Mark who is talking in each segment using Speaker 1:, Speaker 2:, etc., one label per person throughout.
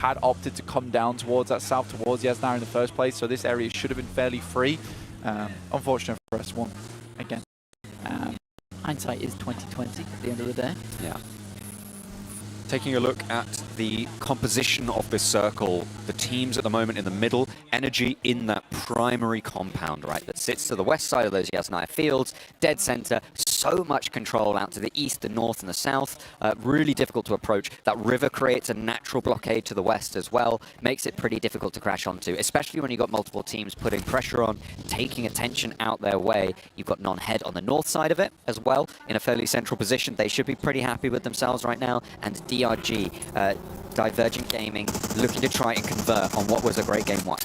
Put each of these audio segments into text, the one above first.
Speaker 1: had opted to come down towards that south, towards Yasnar in the first place, so this area should have been fairly free. Unfortunate for us, one again. Hindsight is 2020 at the end of the day.
Speaker 2: Yeah. Taking a look at the composition of this circle, the teams at the moment in the middle, Energy in that primary compound, right, that sits to the west side of those Yasnaya fields, dead center, so much control out to the east, the north, and the south, really difficult to approach. That river creates a natural blockade to the west as well, makes it pretty difficult to crash onto, especially when you've got multiple teams putting pressure on, taking attention out their way. You've got non-head on the north side of it as well, in a fairly central position. They should be pretty happy with themselves right now, and DRG, Divergent Gaming, looking to try and convert on what was a great game one.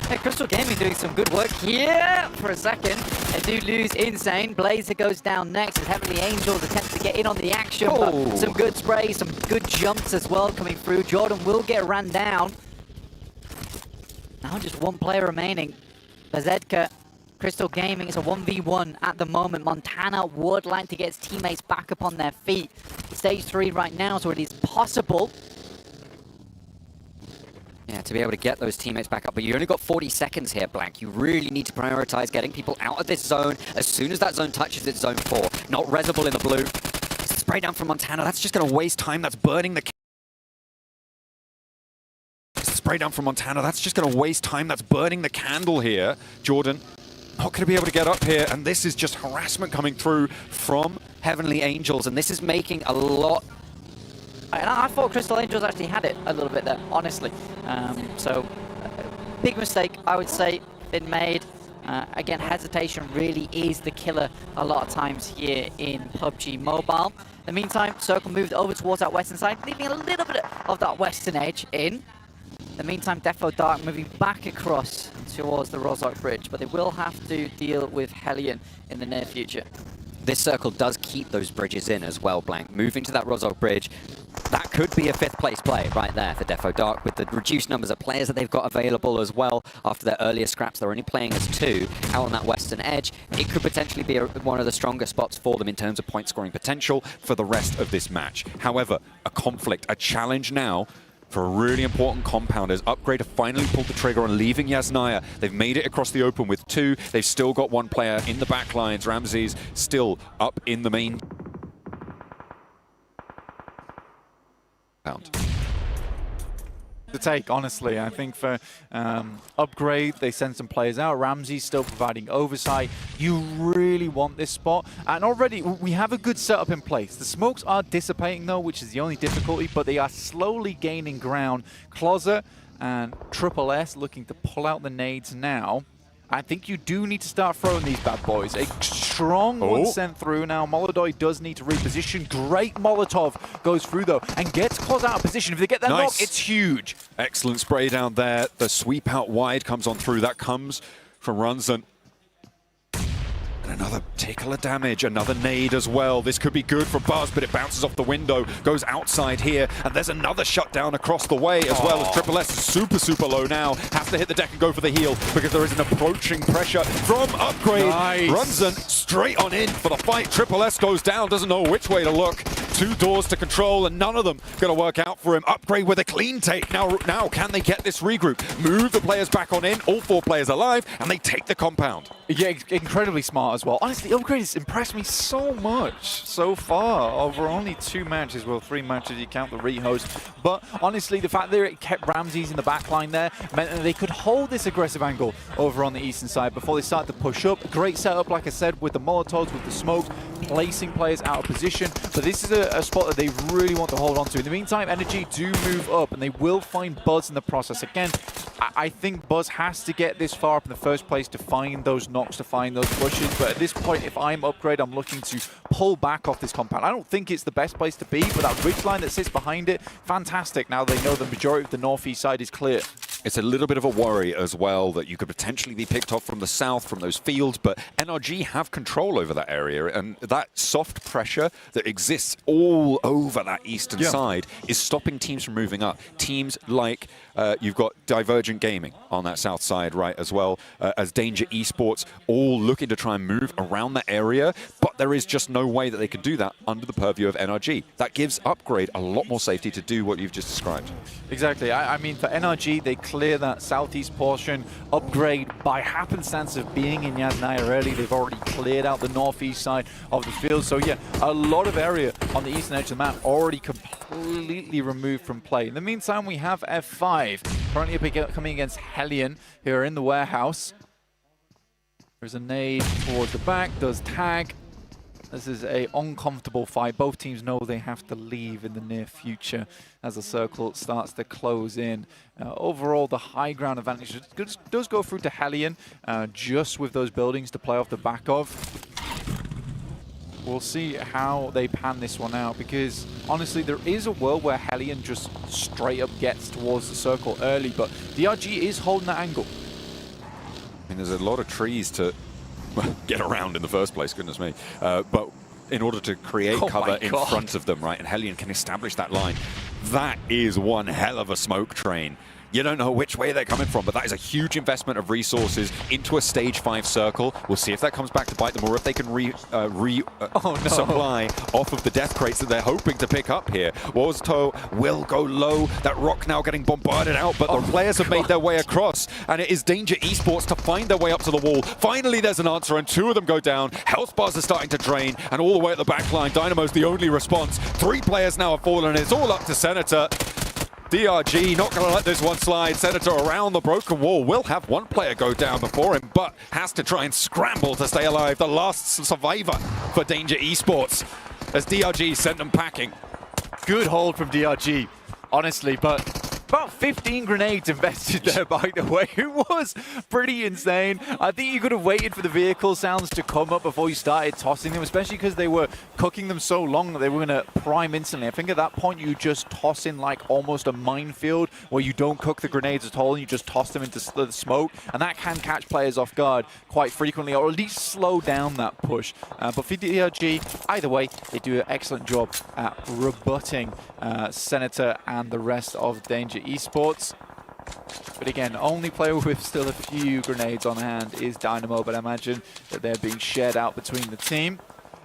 Speaker 3: Yeah, Crystal Gaming doing some good work here for a second. They do lose Insane. Blazer goes down next as Heavenly Angels attempt to get in on the action. But some good sprays, some good jumps as well coming through. Jordan will get ran down. Now just one player remaining. Bazedka, Crystal Gaming is a 1v1 at the moment. Montana would like to get his teammates back up on their feet. Stage 3 right now, so it is possible.
Speaker 2: Yeah, to be able to get those teammates back up. But you only got 40 seconds here, Blank. You really need to prioritize getting people out of this zone as soon as that zone touches its zone 4. Not Resable in the blue. Spray down from Montana. That's just going to waste time. That's burning the... Spray down from Montana. That's just going to waste time. That's burning the candle here. Jordan not going to be able to get up here. And this is just harassment coming through from Heavenly Angels. And this is making a lot...
Speaker 3: And I thought Crystal Angels actually had it a little bit there, honestly. So, big mistake, I would say, been made. Again, hesitation really is the killer a lot of times here in PUBG Mobile. In the meantime, Circle moved over towards that western side, leaving a little bit of that western edge in. In the meantime, Defo Dark moving back across towards the Rozhok Bridge, but they will have to deal with Hellion in the near future.
Speaker 2: This circle does keep those bridges in as well, Blank. Moving to that Rozhok Bridge, that could be a 5th place play right there for Defo Dark with the reduced numbers of players that they've got available as well. After their earlier scraps, they're only playing as 2 out on that western edge. It could potentially be one of the stronger spots for them in terms of point scoring potential for the rest of this match. However, a conflict, a challenge now for a really important compound as Upgrade have finally pulled the trigger on leaving Yasnaya. They've made it across the open with 2. They've still got 1 player in the back lines. Ramses still up in the main compound.
Speaker 1: To take, honestly. I think for Upgrade, they send some players out. Ramsey's still providing oversight. You really want this spot. And already, we have a good setup in place. The smokes are dissipating, though, which is the only difficulty, but they are slowly gaining ground. Closet and Triple S looking to pull out the nades now. I think you do need to start throwing these bad boys. A strong one sent through now. Molodoi does need to reposition. Great Molotov goes through though and gets Claus out of position. If they get that knock, it's huge.
Speaker 2: Excellent spray down there. The sweep out wide comes on through. That comes from Runzen. And another tickle of damage, another nade as well. This could be good for Buzz, but it bounces off the window, goes outside here, and there's another shutdown across the way as well as Triple S is super, super low now. Has to hit the deck and go for the heal because there is an approaching pressure from Upgrade. Runzen straight on in for the fight. Triple S goes down, doesn't know which way to look. 2 doors to control, and none of them going to work out for him. Upgrade with a clean take. Now, can they get this regroup? Move the players back on in, all 4 players alive, and they take the compound.
Speaker 1: Yeah, incredibly smart as well. Honestly, Upgrade has impressed me so much so far over only 2 matches. Well, 3 matches if you count the rehost. But honestly, the fact that it kept Ramses in the back line there meant that they could hold this aggressive angle over on the eastern side before they started to push up. Great setup, like I said, with the Molotovs, with the smokes, placing players out of position. But this is a spot that they really want to hold on to. In the meantime, Energy do move up, and they will find Buzz in the process. Again, I think Buzz has to get this far up in the first place to find those knocks, to find those pushes. But at this point, if I'm Upgrade, I'm looking to pull back off this compound. I don't think it's the best place to be, but that ridge line that sits behind it, fantastic. Now they know the majority of the northeast side is clear.
Speaker 2: It's a little bit of a worry as well that you could potentially be picked off from the south, from those fields, but NRG have control over that area, and that soft pressure that exists all over that eastern side is stopping teams from moving up. Teams like, you've got Divergent Gaming on that south side, right, as well, as Danger Esports, all looking to try and move around that area, but there is just no way that they can do that under the purview of NRG. That gives Upgrade a lot more safety to do what you've just described.
Speaker 1: Exactly. I mean, for NRG, they clear that southeast portion. Upgrade, by happenstance of being in Yasnaya early, they've already cleared out the northeast side of the field. So yeah, a lot of area on the eastern edge of the map already completely removed from play. In the meantime, we have F5 currently coming against Hellion, who are in the warehouse. There's a nade towards the back, does tag. This is an uncomfortable fight. Both teams know they have to leave in the near future as the circle starts to close in. Overall, the high ground advantage does go through to Hellion, just with those buildings to play off the back of. We'll see how they pan this one out, because honestly, there is a world where Hellion just straight up gets towards the circle early, but DRG is holding that angle.
Speaker 2: I mean, there's a lot of trees to get around in the first place, goodness me. But in order to create cover in front of them, right, and Hellion can establish that line, that is one hell of a smoke train. You don't know which way they're coming from, but that is a huge investment of resources into a stage 5 circle. We'll see if that comes back to bite them, or if they can supply off of the death crates that they're hoping to pick up here. Wozto will go low. That rock now getting bombarded out, but the players have made their way across, and it is Danger Esports to find their way up to the wall. Finally, there's an answer, and 2 of them go down. Health bars are starting to drain, and all the way at the back line, Dynamo's the only response. 3 players now have fallen, and it's all up to Senator. DRG not going to let this one slide. Senator around the broken wall will have 1 player go down before him, but has to try and scramble to stay alive. The last survivor for Danger Esports as DRG sent them packing.
Speaker 1: Good hold from DRG, honestly, but about 15 grenades invested there, by the way. It was pretty insane. I think you could have waited for the vehicle sounds to come up before you started tossing them, especially because they were cooking them so long that they were going to prime instantly. I think at that point you just toss in like almost a minefield where you don't cook the grenades at all and you just toss them into the smoke, and that can catch players off guard quite frequently, or at least slow down that push. But for DRG, either way, they do an excellent job at rebutting Senator and the rest of Danger Esports. But again, only player with still a few grenades on hand is Dynamo, but I imagine that they're being shared out between the team.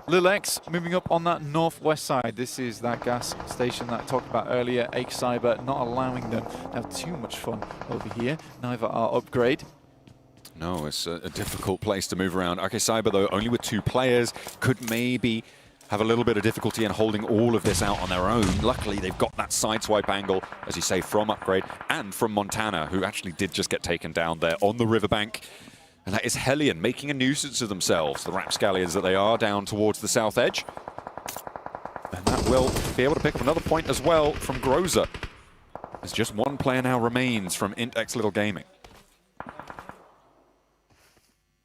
Speaker 1: Lil X moving up on that northwest side. This is that gas station that I talked about earlier. Ake Cyber not allowing them to have too much fun over here. Neither are Upgrade.
Speaker 2: No, it's a difficult place to move around. Okay, Cyber, though, only with 2 players, could maybe have a little bit of difficulty in holding all of this out on their own. Luckily, they've got that sideswipe angle, as you say, from Upgrade and from Montana, who actually did just get taken down there on the riverbank. And that is Hellion making a nuisance of themselves, the rapscallions that they are, down towards the south edge. And that will be able to pick up another point as well from Groza. There's just 1 player now remains from IntX Little Gaming.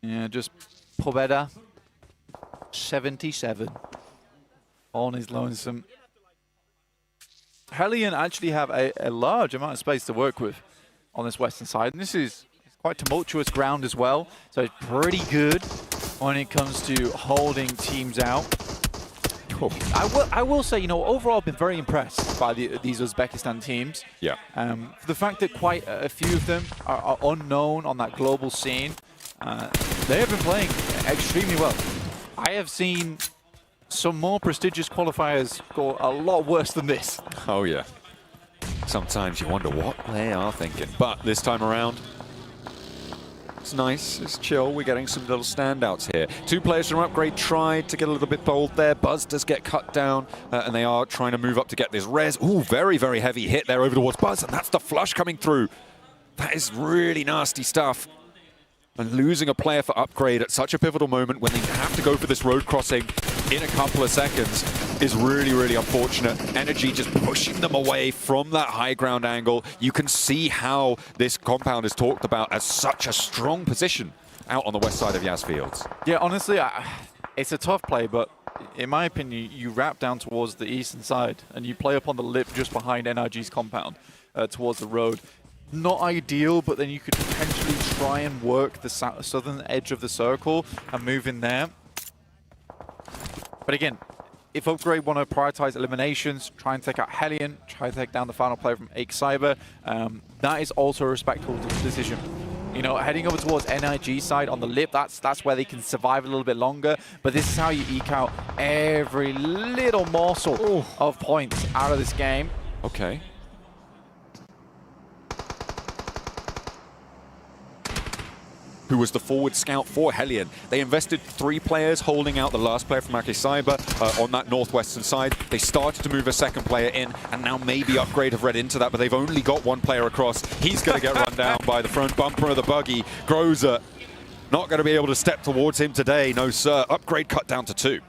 Speaker 1: Yeah, just Pobeda, 77. On his lonesome. Hellion actually have a large amount of space to work with on this western side, and this is quite tumultuous ground as well, so it's pretty good when it comes to holding teams out. Cool. I will say, you know, overall I've been very impressed by these Uzbekistan teams.
Speaker 2: Yeah.
Speaker 1: For the fact that quite a few of them are unknown on that global scene, they have been playing extremely well. I have seen some more prestigious qualifiers go a lot worse than this.
Speaker 2: Oh, yeah. Sometimes you wonder what they are thinking. But this time around, it's nice, it's chill. We're getting some little standouts here. 2 players from Upgrade tried to get a little bit bold there. Buzz does get cut down, and they are trying to move up to get this res. Ooh, very, very heavy hit there over towards Buzz, and that's the flush coming through. That is really nasty stuff. And losing a player for Upgrade at such a pivotal moment when they have to go for this road crossing in a couple of seconds is really, really unfortunate. Energy just pushing them away from that high ground angle. You can see how this compound is talked about as such a strong position out on the west side of Yas Fields.
Speaker 1: Yeah, honestly, it's a tough play, but in my opinion, you wrap down towards the eastern side and you play up on the lip just behind NRG's compound towards the road. not ideal, but then you could potentially try and work the southern edge of the circle and move in there. But again, if Upgrade want to prioritize eliminations, try and take out Hellion, try to take down the final player from Ake Cyber, that is also a respectable decision. You know, heading over towards NIG side on the lip, that's where they can survive a little bit longer. But this is how you eke out every little morsel of points out of this game.
Speaker 2: Okay. Who was the forward scout for Hellion. They invested 3 players holding out the last player from Ake Cyber on that northwestern side. They started to move a second player in, and now maybe Upgrade have read into that, but they've only got 1 player across. He's going to get run down by the front bumper of the buggy. Groza not going to be able to step towards him today, no sir. Upgrade cut down to 2.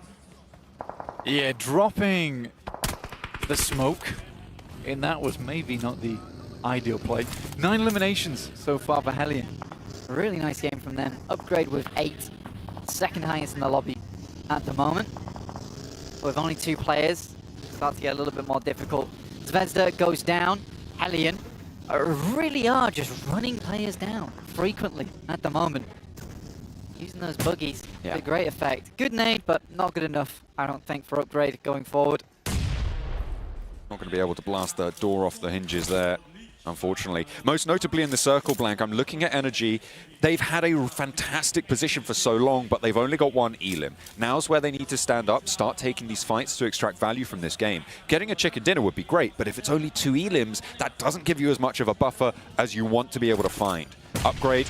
Speaker 1: Yeah, dropping the smoke in that was maybe not the ideal play. 9 eliminations so far for Hellion.
Speaker 3: Really nice game from them. Upgrade with 8, second highest in the lobby at the moment. With only 2 players, starts to get a little bit more difficult. Zvezda goes down. Hellion really are just running players down frequently at the moment. Using those buggies to great effect. Good nade, but not good enough, I don't think, for Upgrade going forward.
Speaker 2: Not going to be able to blast the door off the hinges there, unfortunately. Most notably in the circle, Blank, I'm looking at Energy. They've had a fantastic position for so long, but they've only got 1 elim. Now's where they need to stand up, start taking these fights to extract value from this game. Getting a chicken dinner would be great, but if it's only 2 elims, that doesn't give you as much of a buffer as you want to be able to find. Upgrade,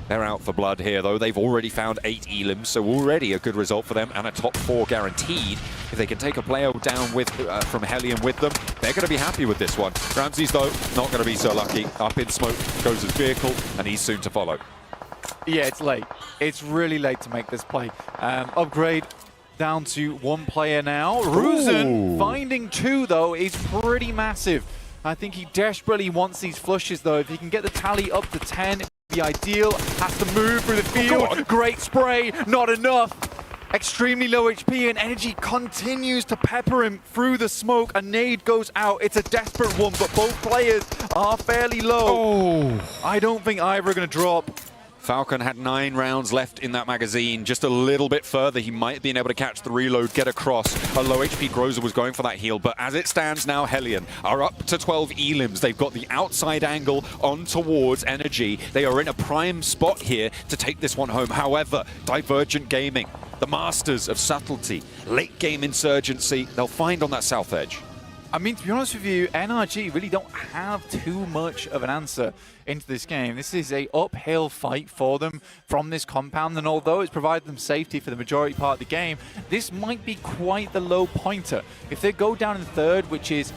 Speaker 2: they're out for blood here, though. They've already found 8 elims, so already a good result for them, and a top 4 guaranteed. If they can take a player down with from Hellion with them, they're going to be happy with this one. Ramses, though, not going to be so lucky. Up in smoke goes his vehicle, and he's soon to follow.
Speaker 1: Yeah, it's late. It's really late to make this play. Upgrade down to 1 player now. Ruzen finding 2, though, is pretty massive. I think he desperately wants these flushes, though. If he can get the tally up to 10, the ideal. Has to move through the field. Great spray, not enough. Extremely low HP, and Energy continues to pepper him through the smoke. A nade goes out. It's a desperate one, but both players are fairly low. I don't think either are going to drop.
Speaker 2: Falcon had 9 rounds left in that magazine. Just a little bit further, he might have been able to catch the reload, get across. A low HP Groza was going for that heal, but as it stands now, Hellion are up to 12 elims. They've got the outside angle on towards Energy. They are in a prime spot here to take this one home. However, Divergent Gaming, the masters of subtlety, late game insurgency, they'll find on that south edge.
Speaker 1: I mean, to be honest with you, NRG really don't have too much of an answer into this game. This is a uphill fight for them from this compound, and although it's provided them safety for the majority part of the game, this might be quite the low pointer. If they go down in 3rd, which is,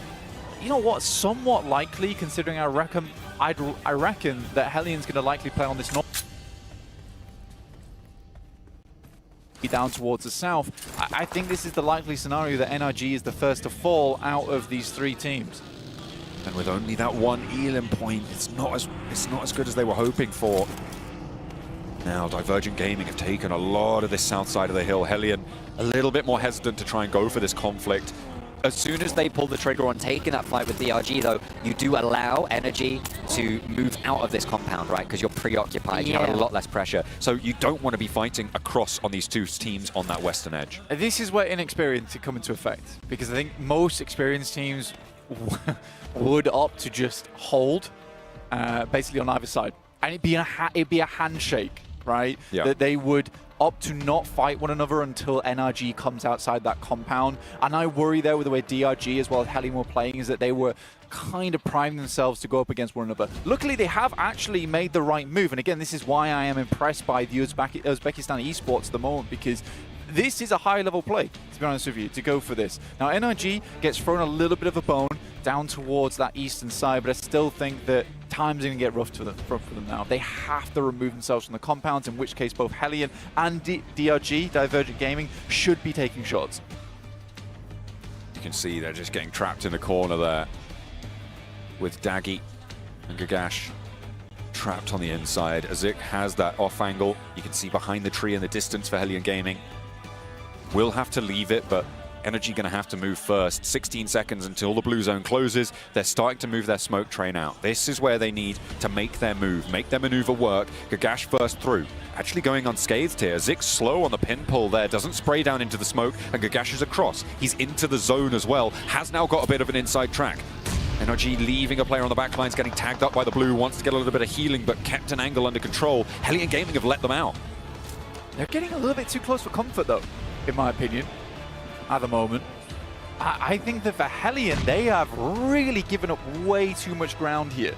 Speaker 1: you know what, somewhat likely, considering I reckon that Hellion's going to likely play on this north. Down towards the south. I think this is the likely scenario that NRG is the first to fall out of these 3 teams.
Speaker 2: And with only that 1 elim point, it's not as good as they were hoping for. Now, Divergent Gaming have taken a lot of this south side of the hill. Hellion a little bit more hesitant to try and go for this conflict.
Speaker 3: As soon as they pull the trigger on taking that fight with DRG, though, you do allow Energy to move out of this compound, right? Because you're preoccupied, you have a lot less pressure.
Speaker 2: So you don't want to be fighting across on these 2 teams on that western edge.
Speaker 1: This is where inexperience could come into effect, because I think most experienced teams would opt to just hold, basically on either side. And it'd be a handshake, right?
Speaker 2: Yeah.
Speaker 1: That they would opt to not fight one another until NRG comes outside that compound. And I worry there with the way DRG as well as Hellion were playing is that they were kind of priming themselves to go up against one another. Luckily, they have actually made the right move. And again, this is why I am impressed by the Uzbekistan esports at the moment, because this is a high-level play, to be honest with you, to go for this. Now, NRG gets thrown a little bit of a bone down towards that eastern side, but I still think that time's going to get rough for them now. They have to remove themselves from the compounds, in which case both Hellion and DRG, Divergent Gaming, should be taking shots.
Speaker 2: You can see they're just getting trapped in the corner there with Daggy and Gagash trapped on the inside. Azik has that off angle. You can see behind the tree in the distance for Hellion Gaming. Will have to leave it, but Energy going to have to move first. 16 seconds until the blue zone closes. They're starting to move their smoke train out. This is where they need to make their move, make their maneuver work. Gagash first through. Actually going unscathed here. Zik slow on the pin pull there, doesn't spray down into the smoke, and Gagash is across. He's into the zone as well, has now got a bit of an inside track. NRG leaving a player on the back lines, getting tagged up by the blue, wants to get a little bit of healing, but kept an angle under control. Hellion Gaming have let them out.
Speaker 1: They're getting a little bit too close for comfort, though, in my opinion, at the moment. I think that for Hellion, they have really given up way too much ground here.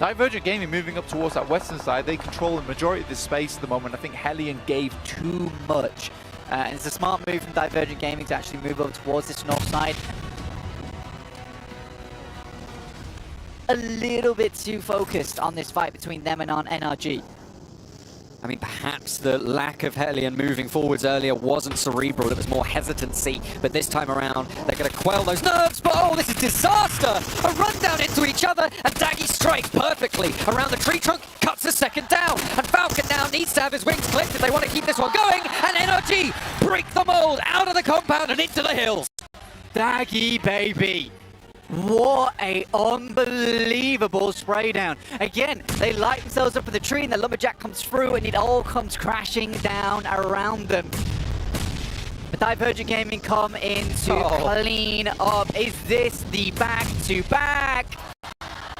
Speaker 1: Divergent Gaming moving up towards that western side, they control the majority of this space at the moment. I think Hellion gave too much. And it's a smart move from Divergent Gaming to actually move up towards this north side. A little bit too focused on this fight between them and on NRG.
Speaker 2: I mean, perhaps the lack of Hellion moving forwards earlier wasn't cerebral, it was more hesitancy. But this time around, they're going to quell those nerves. But oh, this is disaster! A run down into each other, and Daggy strikes perfectly around the tree trunk, cuts a second down. And Falcon now needs to have his wings clipped if they want to keep this one going. And NRG break the mold out of the compound and into the hills.
Speaker 1: Daggy, baby! What a unbelievable spray down. Again, they light themselves up for the tree and the lumberjack comes through and it all comes crashing down around them. But Divergent Gaming come in to clean up. Is this the back-to-back?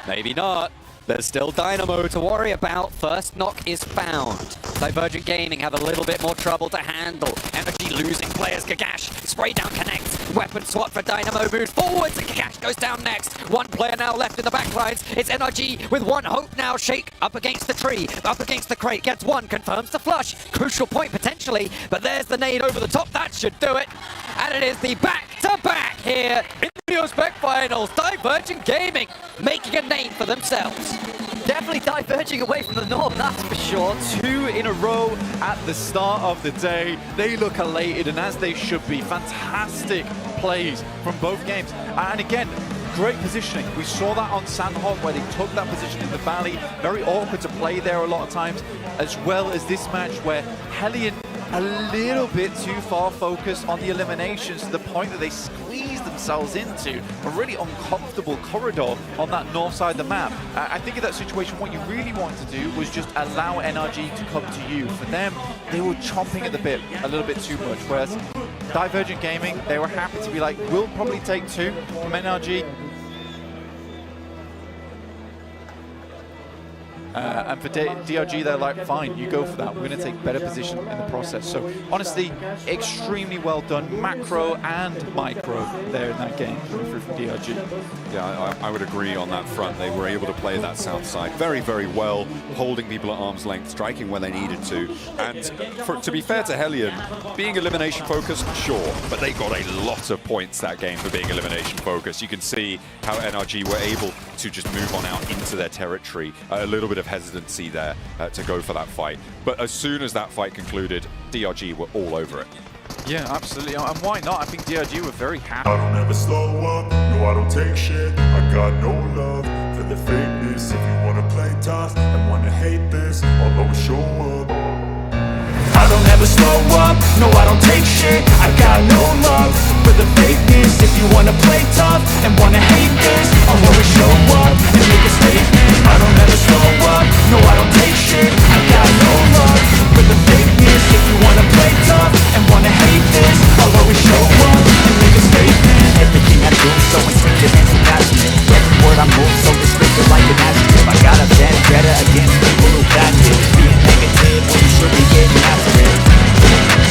Speaker 2: Maybe not. There's still Dynamo to worry about. First knock is found. Divergent Gaming have a little bit more trouble to handle. Energy losing players. Gagash, spray down connects. Weapon swap for Dynamo, moves forwards, and Gagash goes down next. One player now left in the backlines. It's NRG with one hope now. Shake up against the tree, up against the crate, gets one, confirms the flush. Crucial point potentially, but there's the nade over the top. That should do it. And it is the back-to-back here in the Uzbek finals. Divergent Gaming making a name for themselves.
Speaker 1: Definitely diverging away from the norm, that's for sure. 2 in a row at the start of the day. They look elated, and as they should be. Fantastic plays from both games. And again, great positioning. We saw that on Sandholm where they took that position in the valley. Very awkward to play there a lot of times, as well as this match where Hellion a little bit too far focused on the eliminations to the point that they squeezed themselves into a really uncomfortable corridor on that north side of the map. I think in that situation, what you really wanted to do was just allow NRG to come to you. For them, they were chomping at the bit a little bit too much, whereas Divergent Gaming, they were happy to be like, we'll probably take 2 from NRG. And for DRG, they're like, fine, you go for that. We're going to take better position in the process. So honestly, extremely well done, macro and micro there in that game from DRG.
Speaker 2: Yeah, I would agree on that front. They were able to play that south side very, very well, holding people at arm's length, striking where they needed to. And to be fair to Hellion, being elimination focused, sure, but they got a lot of points that game for being elimination focused. You can see how NRG were able to just move on out into their territory. A little bit of hesitancy there to go for that fight. But as soon as that fight concluded, DRG were all over it.
Speaker 1: Yeah, absolutely. And why not? I think DRG were very happy.
Speaker 4: I don't ever slow up, no I don't take shit. I got no love for the fakeness. If you wanna play tough and wanna hate this, I'll always show up. I don't ever slow up, no I don't take shit. I got no love for the fakeness. If you wanna play tough and wanna hate this, I'll always show up and make a statement. I don't ever slow up, no I don't take shit. I got no love for the fakeness. If you wanna play tough and wanna hate this, I'll always show up and make a statement. Everything I do so instinctive and compassionate. Every word I move so descriptive like an adjective. I got a vendetta against people who back it. Being negative when you should be getting after it.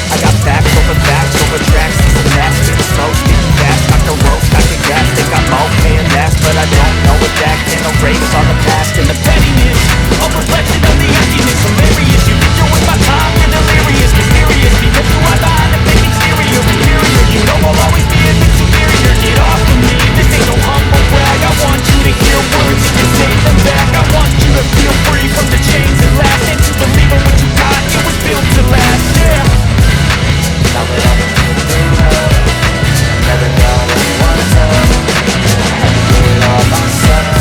Speaker 4: I got facts over tracks, systematic, slow, speaking fast, knock the ropes, knock the gas, think I'm okay and last, but I don't know what that can erase all the past and the pettiness, a reflection of the emptiness, hilarious, you think you're with my time, you're delirious, mysterious, because you are behind a fake exterior, inferior, you know I'll always be a bit superior, get off of me, this ain't no humble brag, I want you to hear words, you can say them back, I want you to feel free from the chains that last, and to believe in what you got, it was built to last, yeah. Now that I'm in love, never got one time, I had to do it all myself.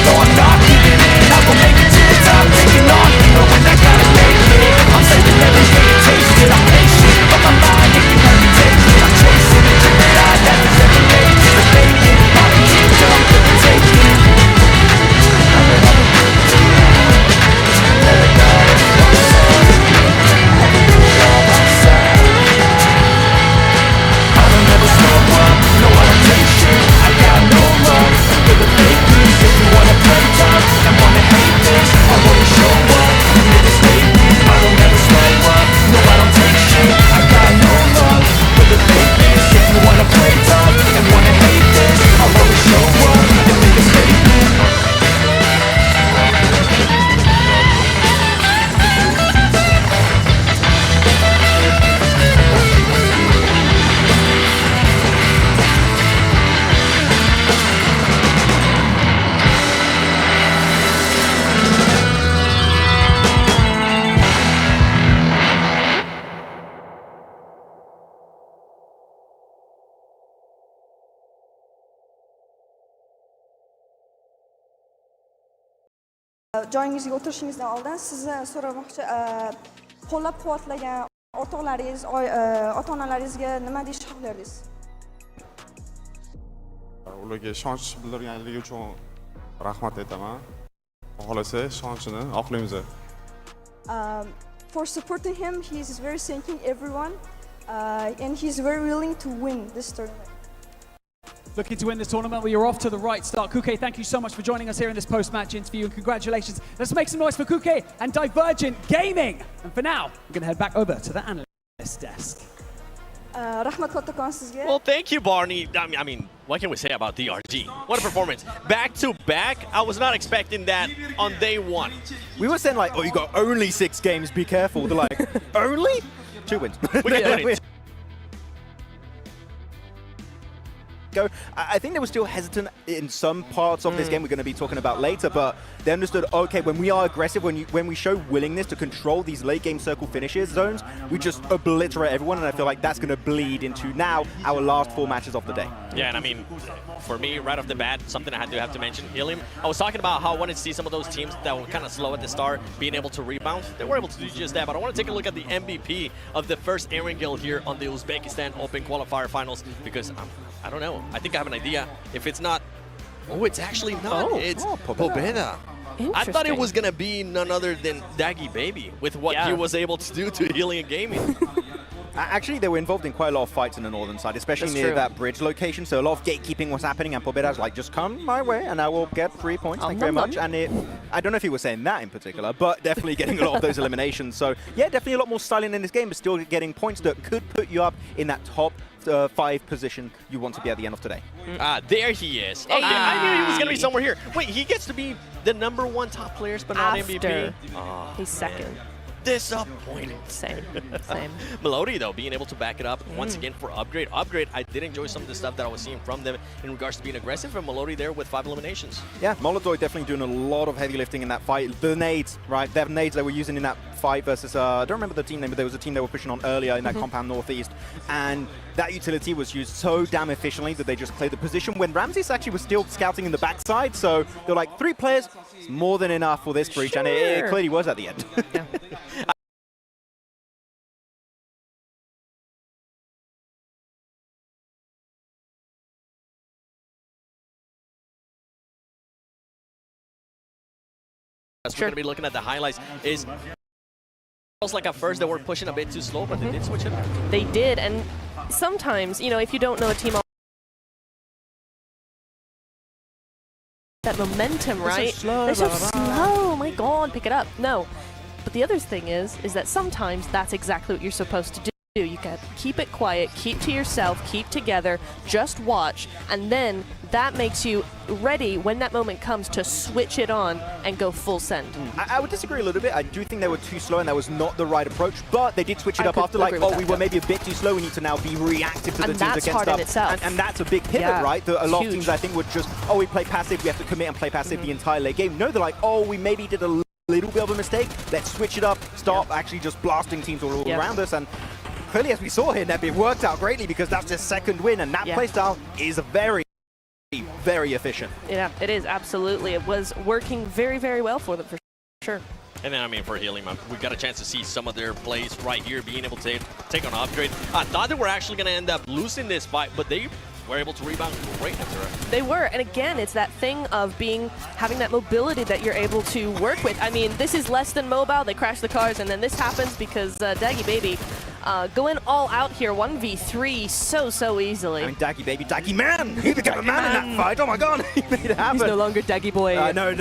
Speaker 5: No, I'm not giving in, I will make it to the top, taking on, even when I gotta make it. I'm saving every day to taste it, I'm patient, but my mind, it can only take it. I'm chasing the dream that I never ever made, the fading, my kingdom, give and take it.
Speaker 6: Joyingizga o'tirishingizdan oldin sizni so'ramoqchi, qo'llab-quvvatlagan o'rtoqlaringiz, ota-onalaringizga nima deyish xohlardingiz?
Speaker 7: Ularga ishonch bildirganligi uchun rahmat aytaman. Xohlasa ishonchini oqlaymiz.
Speaker 6: For supporting him, he is very thanking everyone, and he's very willing to win this tournament.
Speaker 8: Looking to win this tournament, well, you're off to the right start. Kuke, thank you so much for joining us here in this post-match interview, and congratulations. Let's make some noise for Kuke and Divergent Gaming. And for now, we're going to head back over to the analyst desk.
Speaker 6: Rahmat kattakon sizga.
Speaker 9: Well, thank you, Barney. I mean, what can we say about DRG? What a performance. Back to back, I was not expecting that on day one.
Speaker 10: We were saying like, oh, you got only 6 games, be careful. They're like, only? 2 wins.
Speaker 9: We can do it.
Speaker 10: Go. I think they were still hesitant in some parts of this game we're going to be talking about later, but they understood, okay, when we are aggressive, when we show willingness to control these late game circle finishes zones, we just obliterate everyone, and I feel like that's going to bleed into now our last 4 matches of the day.
Speaker 9: Yeah, and I mean, for me, right off the bat, something I had to have to mention, Helium. I was talking about how I wanted to see some of those teams that were kind of slow at the start being able to rebound. They were able to do just that, but I want to take a look at the MVP of the first Aaron Gill here on the Uzbekistan Open Qualifier Finals, because I don't know. I think I have an idea. If it's not... Oh, it's actually not. It's Pobeda. I thought it was going to be none other than Daggy Baby with what he was able to do to Helium Gaming.
Speaker 10: Actually, they were involved in quite a lot of fights in the northern side, especially near that bridge location, so a lot of gatekeeping was happening, and Pobeda's like, just come my way and I will get 3 points, thank you very much. And I don't know if he was saying that in particular, but definitely getting a lot of those eliminations. So yeah, definitely a lot more styling in this game, but still getting points that could put you up in that top 5 position you want to be at the end of today.
Speaker 9: There he is. Okay, I knew he was going to be somewhere here. Wait, he gets to be the #1 top players, but not MVP?
Speaker 11: He's second.
Speaker 9: Disappointing.
Speaker 11: Same.
Speaker 9: Melody, though, being able to back it up once again for Upgrade. Upgrade, I did enjoy some of the stuff that I was seeing from them in regards to being aggressive, and Melody there with 5 eliminations.
Speaker 10: Yeah, Molodoi definitely doing a lot of heavy lifting in that fight. The nades, right? They have nades they were using in that fight versus, I don't remember the team name, but there was a team they were pushing on earlier in that compound northeast. And that utility was used so damn efficiently that they just cleared the position when Ramses actually was still scouting in the backside. So they're like, 3 players, it's more than enough for this breach, and it clearly was at the end.
Speaker 9: We're going to be looking at the highlights. Is almost like at first they were pushing a bit too slow, but they did switch it up.
Speaker 11: They did, and sometimes, you know, if you don't know a team, that momentum, right? They're so slow. Oh my God, pick it up. No, but the other thing is that sometimes that's exactly what you're supposed to do. You can keep it quiet, keep to yourself, keep together, just watch, and then that makes you ready when that moment comes to switch it on and go full send.
Speaker 10: I would disagree a little bit. I do think they were too slow and that was not the right approach, but they did switch it up after, like, oh, we were maybe a bit too slow, we need to now be reactive to the teams against us. And that's a big pivot, right? A lot of teams, I think, would just, oh, we play passive, we have to commit and play passive the entire late game. No, they're like, oh, we maybe did a little bit of a mistake, let's switch it up, start actually just blasting teams all around us. And clearly, as we saw here, Neb, it worked out greatly because that's their second win, and that playstyle is very very efficient.
Speaker 11: Yeah, it is, absolutely. It was working very, very well for them, for sure.
Speaker 9: And then, I mean, for Helium, we got a chance to see some of their plays right here, being able to take on Upgrade. I thought they were actually going to end up losing this fight, but they were able to rebound great after it.
Speaker 11: They were, and again, it's that thing of having that mobility that you're able to work with. I mean, this is less than mobile. They crash the cars, and then this happens because Daggy Baby going all out here, 1v3 so easily.
Speaker 10: I mean, Daggy Baby, Daggy Man! He became a man in that fight, oh my god, he made it happen.
Speaker 11: He's no longer Daggy Boy.
Speaker 10: No,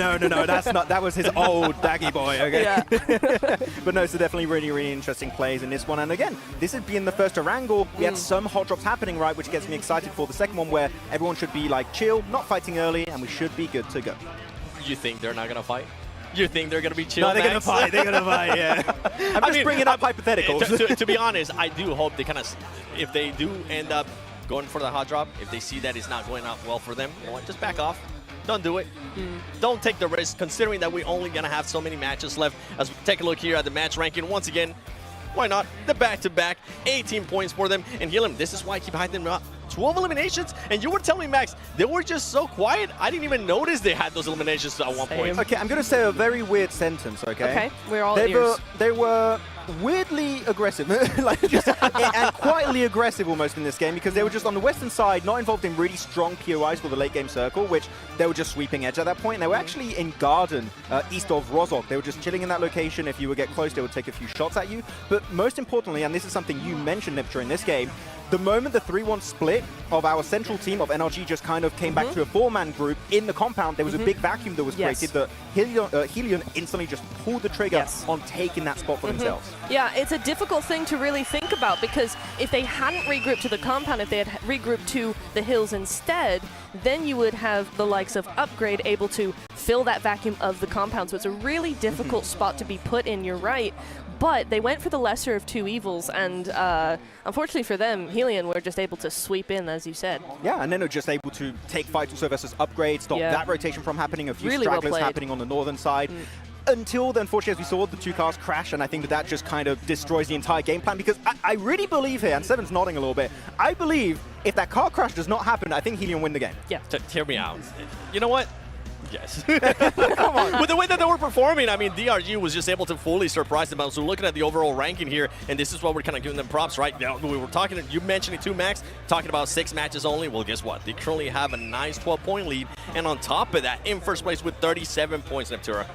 Speaker 10: that's not, that was his old Daggy Boy, okay?
Speaker 11: Yeah.
Speaker 10: But no, so definitely really interesting plays in this one. And again, this has been the first Orangle. We had some hot drops happening, right, which gets me excited for the second one where everyone should be like chill, not fighting early, and we should be good to go.
Speaker 9: You think they're not going to fight? You think they're going to be chill?
Speaker 10: No, they're going to fight. They're going to fight, yeah. I'm just bringing up hypotheticals.
Speaker 9: To be honest, I do hope they kind of, if they do end up going for the hot drop, if they see that it's not going out well for them, you know what, just back off. Don't do it. Don't take the risk, considering that we're only going to have so many matches left. As we take a look here at the match ranking, once again, why not? The back-to-back, 18 points for them. And Helium, this is why I keep hiding them up. 12 eliminations, and you were telling me, Max, they were just so quiet. I didn't even notice they had those eliminations at one point.
Speaker 10: Okay, I'm going to say a very weird sentence, okay?
Speaker 11: Okay, we're all ears.
Speaker 10: They were weirdly aggressive, like just, and quietly aggressive almost in this game, because they were just on the western side, not involved in really strong POIs for the late game circle, which they were just sweeping edge at that point. And they were actually in Garden, east of Rozhok. They were just chilling in that location. If you would get close, they would take a few shots at you. But most importantly, and this is something you mentioned, Niptra, in this game, the moment the 3-1 split of our central team of NRG just kind of came back to a 4-man group in the compound, there was a big vacuum that was created that Helium instantly just pulled the trigger on taking that spot for themselves.
Speaker 11: Yeah, it's a difficult thing to really think about, because if they hadn't regrouped to the compound, if they had regrouped to the hills instead, then you would have the likes of Upgrade able to fill that vacuum of the compound. So it's a really difficult spot to be put in, you're right. But they went for the lesser of two evils, and unfortunately for them, Helium were just able to sweep in, as you said.
Speaker 10: Yeah, and then they're just able to take fights also versus Upgrade, stop that rotation from happening, a few stragglers happening on the northern side. Until, unfortunately, as we saw, the two cars crash, and I think that just kind of destroys the entire game plan, because I really believe here, and Seven's nodding a little bit, I believe if that car crash does not happen, I think Helium win the game.
Speaker 11: Yeah.
Speaker 9: Hear me out. You know what? Yes. Come on. With the way that they were performing, I mean, DRG was just able to fully surprise them. So looking at the overall ranking here, and this is what we're kind of giving them props, right? Now, we were talking, you mentioned it too, Max, talking about 6 matches only. Well, guess what? They currently have a nice 12-point lead, and on top of that, in first place with 37 points, Neptura.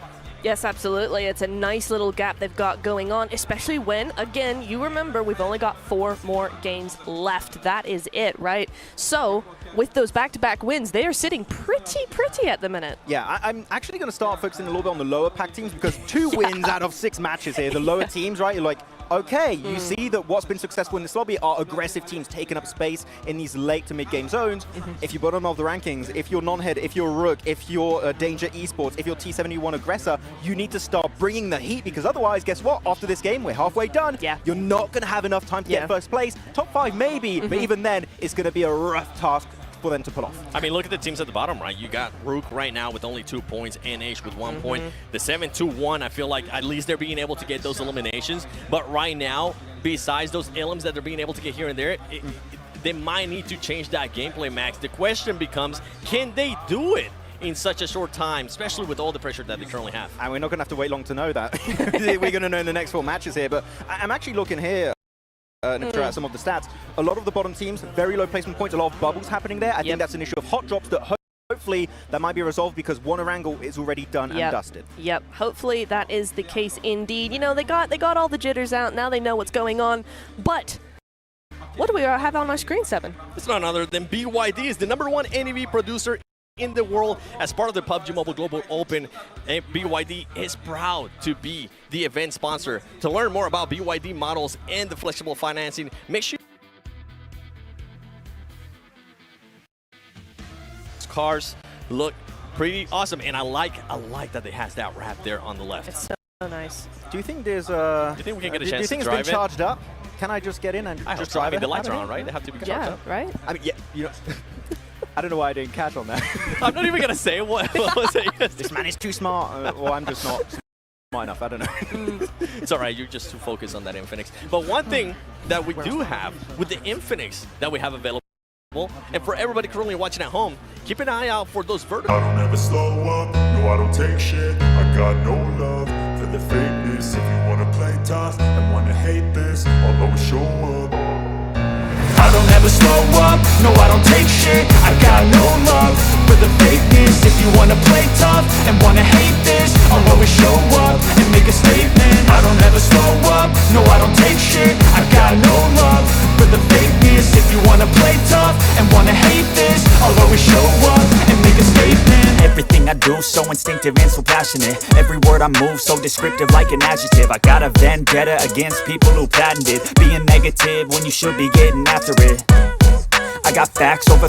Speaker 11: Yes, absolutely. It's a nice little gap they've got going on, especially when, again, you remember we've only got 4 more games left. That is it, right? So, with those back-to-back wins, they are sitting pretty at the minute.
Speaker 10: Yeah, I'm actually going to start focusing a little bit on the lower pack teams, because 2 wins out of 6 matches here, the lower teams, right? You're like, okay, you see that what's been successful in this lobby are aggressive teams taking up space in these late to mid-game zones. If you're bottom of the rankings, if you're non-head, if you're Rook, if you're Danger Esports, if you're T71 Aggressor, you need to start bringing the heat, because otherwise, guess what? After this game, we're halfway done.
Speaker 11: Yeah.
Speaker 10: You're not going to have enough time to get first place. Top 5 maybe, but even then, it's going to be a rough task for them to pull off.
Speaker 9: I mean, look at the teams at the bottom, right? You got Rook right now with only 2 points, NH with 1 point. The 7-2-1, I feel like at least they're being able to get those eliminations. But right now, besides those elims that they're being able to get here and there, they might need to change that gameplay, Max. The question becomes, can they do it in such a short time, especially with all the pressure that they currently have?
Speaker 10: And we're not going to have to wait long to know that. We're going to know in the next 4 matches here. But I'm actually looking here at some of the stats. A lot of the bottom teams, very low placement points, a lot of bubbles happening there. I think that's an issue of hot drops that hopefully that might be resolved, because one Orangle is already done and dusted.
Speaker 11: Yep, hopefully that is the case indeed. You know, they got all the jitters out, now they know what's going on, but what do we have on our screen, Seven?
Speaker 9: It's none other than BYD is the #1 NEV producer in the world. As part of the PUBG Mobile Global Open, and BYD is proud to be the event sponsor. To learn more about BYD models and the flexible financing, make sure cars look pretty awesome, and I like that it has that wrap there on the left.
Speaker 11: It's so nice.
Speaker 10: Do you think there's
Speaker 9: do you think we can get a chance to drive it?
Speaker 10: Do you think it's been charged up? Can I just get in and just drive it?
Speaker 9: The lights are on, right? They have to be charged up.
Speaker 11: Right?
Speaker 10: I mean, yeah, you know. I don't know why I didn't catch on that.
Speaker 9: I'm not even going to say what was it.
Speaker 10: This man is too smart, or I'm just not smart enough, I don't know.
Speaker 9: It's all right, you're just too focused on that Infinix. But one thing that we do have with the Infinix that we have available And for everybody currently watching at home, keep an eye out for those verticals.
Speaker 4: I don't ever slow up, no I don't take shit. I got no love for the fakeness. If you wanna play tough and wanna hate this, I'll always show up.
Speaker 5: I don't ever slow up, no I don't take shit. I got no love for the fakeness. If you wanna play tough and wanna hate this, I'll always show up and make a statement. I don't ever slow up, no I don't take shit. I got no love for the fakeness. If you wanna play tough and wanna hate this, I'll always show up and make a statement.
Speaker 12: Everything I do so instinctive and so passionate. Every word I move so descriptive like an adjective. I got a vendetta against people who patented being negative when you should be getting after it. I got facts over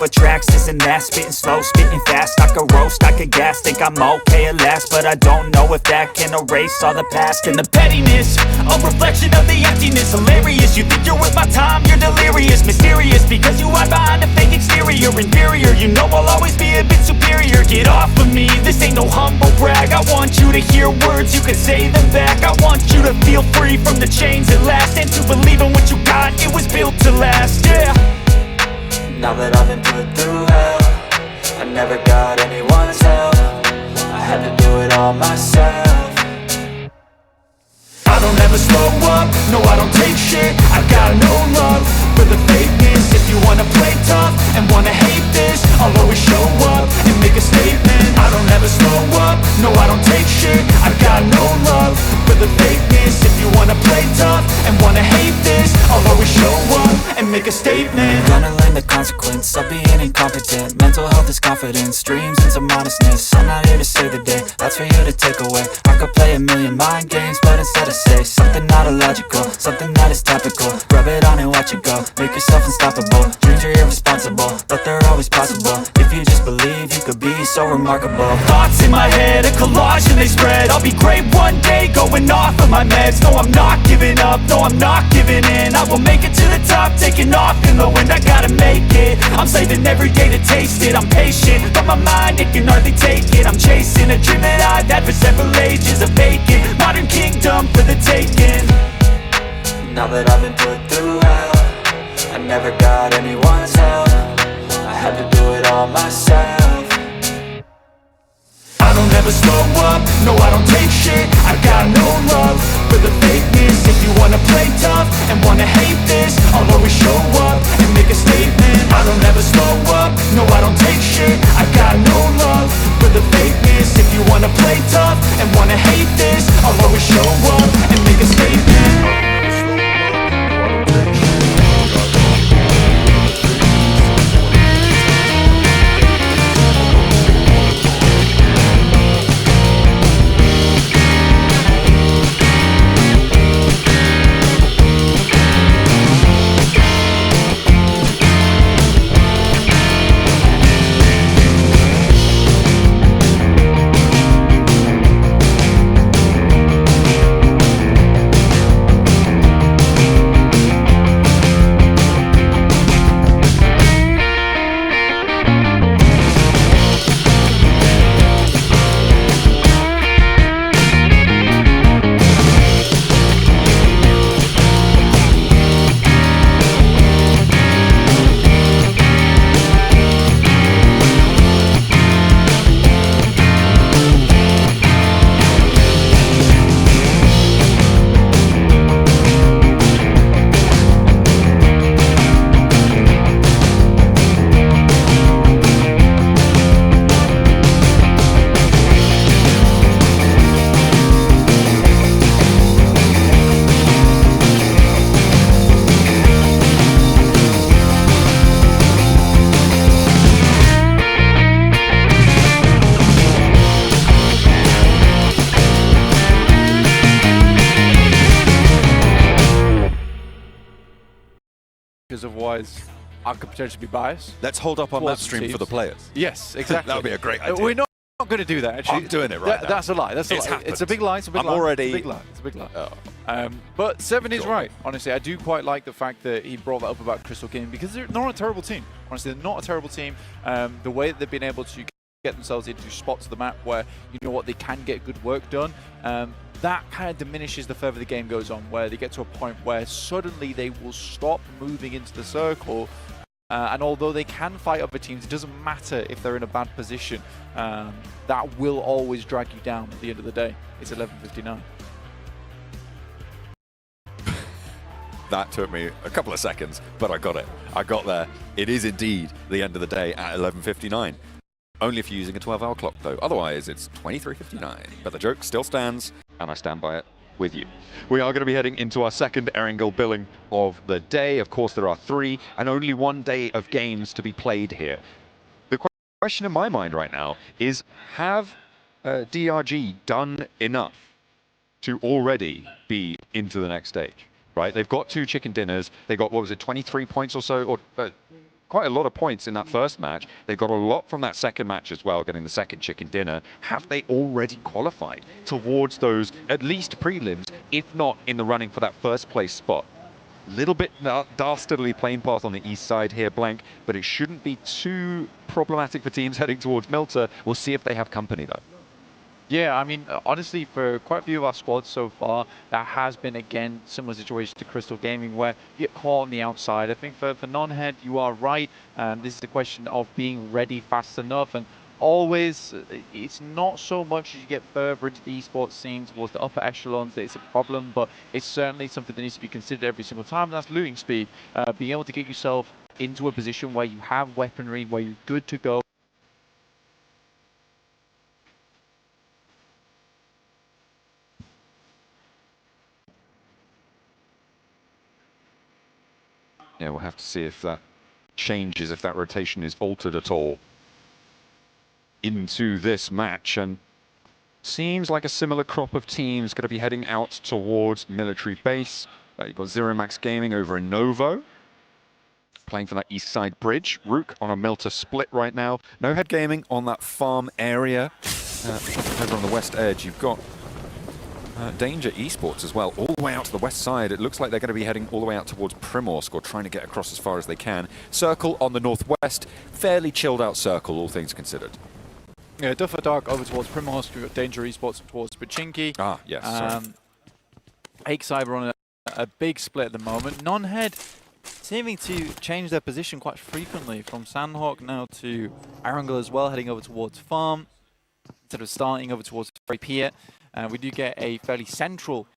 Speaker 12: tracks, this and that. Spitting slow, spitting fast, I could roast, I could gas. Think I'm okay at last, but I don't know if that can erase all the past. And the pettiness, a reflection of the emptiness. Hilarious, you think you're worth my time, you're delirious. Mysterious, because you hide behind a fake exterior. Inferior, you know I'll always be a bit superior. Get off of me, this ain't no humble brag. I want you to hear words, you can say them back. I want you to feel free from the chains at last, and to believe in what you got, it was built to last, yeah.
Speaker 13: Now that I've been put through hell, I never got anyone's help. I had to do it all myself.
Speaker 5: I don't ever slow up, no I don't take shit. I got no love for the fakeness. If you wanna play tough and wanna hate this, I'll always show up and make a statement. I don't ever slow up, no I don't take shit. I got no love for the fakeness. If you wanna play tough and wanna hate this, I'll always show up and make a statement.
Speaker 13: Gonna learn the consequence of being incompetent. Mental health is confidence, dreams and some honestness. I'm not here to save the day, that's for you to take away. I could play a million mind games, but instead I say something not illogical, something that is topical. Rub it on and watch it go, make yourself unstoppable. Dreams are irresponsible, but they're always possible. If you just believe, you could be so remarkable.
Speaker 5: Thoughts in my head, a collage and they spread. I'll be great one day, going off of my meds. No, I'm not giving up, no, I'm not giving in. I will make it to the top, taking off in the wind. I gotta make it, I'm saving every day to taste it. I'm patient, but my mind, it can hardly take it. I'm chasing a dream that I've had for several ages. A vacant, modern kingdom for the taking.
Speaker 13: Now that I've been put through hell, I never got anyone's help. I had to do it all myself.
Speaker 5: I don't ever slow up, no I don't take shit. I got no love for the fakeness. If you wanna play tough and wanna hate this, I'll always show up and make a statement. I don't ever slow up, no I don't take shit. I got no love for the fakeness. If you wanna play tough and wanna hate this, I'll always show up and make a statement.
Speaker 1: Because otherwise, I could potentially be biased.
Speaker 2: Let's hold up our map stream for the players.
Speaker 1: Yes, exactly.
Speaker 2: That would be a great idea.
Speaker 1: We're not going to do that, actually.
Speaker 2: I'm doing it right now.
Speaker 1: That's a lie. That's a lie.
Speaker 2: Happened.
Speaker 1: It's a big lie. It's a big lie.
Speaker 2: Already...
Speaker 1: It's a big lie. It's a big lie. Oh. But Seven is right. Honestly, I do quite like the fact that he brought that up about Crystal Gaming because they're not a terrible team. Honestly, they're not a terrible team. The way that they've been able to get themselves into spots of the map where, you know what, they can get good work done, that kind of diminishes the further the game goes on, where they get to a point where suddenly they will stop moving into the circle And although they can fight other teams, it doesn't matter if they're in a bad position. That will always drag you down at the end of the day. It's 11:59.
Speaker 2: That took me a couple of seconds, but I got it. I got there. It is indeed the end of the day at 11:59. Only if you're using a 12-hour clock, though. Otherwise, it's 23:59. But the joke still stands, and I stand by it with you.
Speaker 14: We are going to be heading into our second Erangel billing of the day. Of course, there are 3 and only 1 day of games to be played here. The question in my mind right now is, have DRG done enough to already be into the next stage? Right? They've got 2 chicken dinners. They got, what was it, 23 points or so? Or quite a lot of points in that first match. They got a lot from that second match as well, getting the second chicken dinner. Have they already qualified towards those at least prelims, if not in the running for that first place spot? Little bit dastardly playing path on the east side here, Blank, but it shouldn't be too problematic for teams heading towards Milta. We'll see if they have company, though.
Speaker 1: Yeah, I mean, honestly, for quite a few of our squads so far, that has been, again, similar situation to Crystal Gaming, where you get caught on the outside. I think for non-head, you are right. This is the question of being ready fast enough. And always, it's not so much as you get further into the esports scene towards the upper echelons that it's a problem, but it's certainly something that needs to be considered every single time. And that's looting speed. Being able to get yourself into a position where you have weaponry, where you're good to go.
Speaker 14: Yeah, we'll have to see if that changes, if that rotation is altered at all into this match. And seems like a similar crop of teams going to be heading out towards military base. You've got Zero Max Gaming over in Novo, playing for that east side bridge. Rook on a Milta split right now.
Speaker 2: No Head Gaming on that farm area. Over on the west edge, you've got Danger Esports as well, all the way out to the west side. It looks like they're going to be heading all the way out towards Primorsk, or trying to get across as far as they can. Circle on the northwest, fairly chilled out Circle, all things considered.
Speaker 1: Yeah, Duffer Dark over towards Primorsk. We've got Danger Esports towards Pachinki.
Speaker 2: Ah, yes, sorry.
Speaker 1: Hake Cyber on a big split at the moment. Non-Head seeming to change their position quite frequently, from Sandhawk now to Erangel as well, heading over towards Farm, instead of starting over towards Pier. We do get a fairly central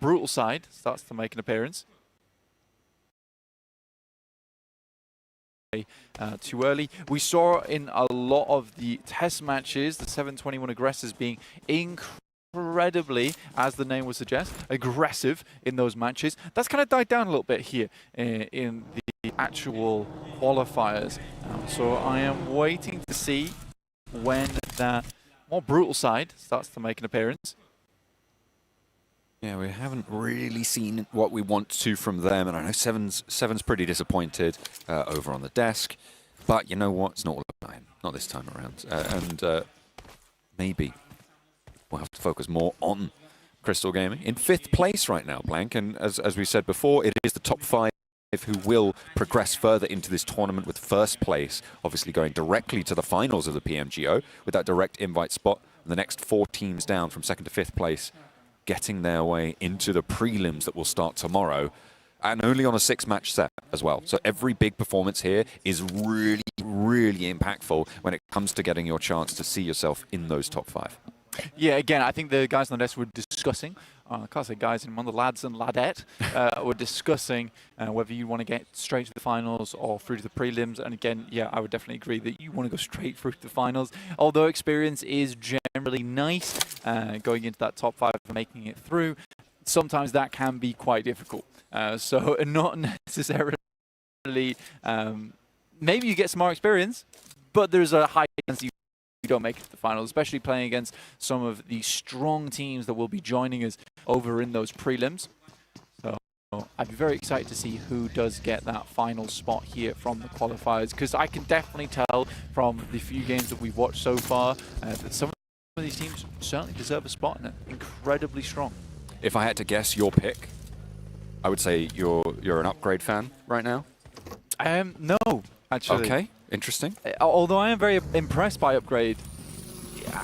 Speaker 1: brutal side starts to make an appearance. Too early. We saw in a lot of the test matches, the 721 aggressors being incredibly, as the name would suggest, aggressive in those matches. That's kind of died down a little bit here in the actual qualifiers. So I am waiting to see when that more brutal side starts to make an appearance.
Speaker 2: Yeah, we haven't really seen what we want to from them, and I know Seven's pretty disappointed over on the desk, but you know what? It's not all about him, not this time around, and maybe we'll have to focus more on Crystal Gaming. In 5th place right now, Blank, and as we said before, it is the top 5 who will progress further into this tournament, with 1st place obviously going directly to the finals of the PMGO with that direct invite spot, and the next 4 teams down from 2nd to 5th place getting their way into the prelims that will start tomorrow, and only on a 6-match set as well. So every big performance here is really, really impactful when it comes to getting your chance to see yourself in those top 5.
Speaker 1: Yeah, again, I think the guys on the desk were discussing, I can't say guys anymore, the lads and ladette were discussing whether you want to get straight to the finals or through to the prelims. And again, yeah, I would definitely agree that you want to go straight through to the finals. Although experience is generally nice, going into that top 5 and making it through, sometimes that can be quite difficult. So not necessarily, maybe you get some more experience, but there's a high chance you don't make it to the finals, especially playing against some of the strong teams that will be joining us over in those prelims. So I'd be very excited to see who does get that final spot here from the qualifiers, because I can definitely tell from the few games that we've watched so far that some of these teams certainly deserve a spot and are incredibly strong.
Speaker 2: If I had to guess your pick, I would say you're an Upgrade fan right now.
Speaker 1: No, actually.
Speaker 2: Okay. Interesting.
Speaker 1: Although I am very impressed by Upgrade.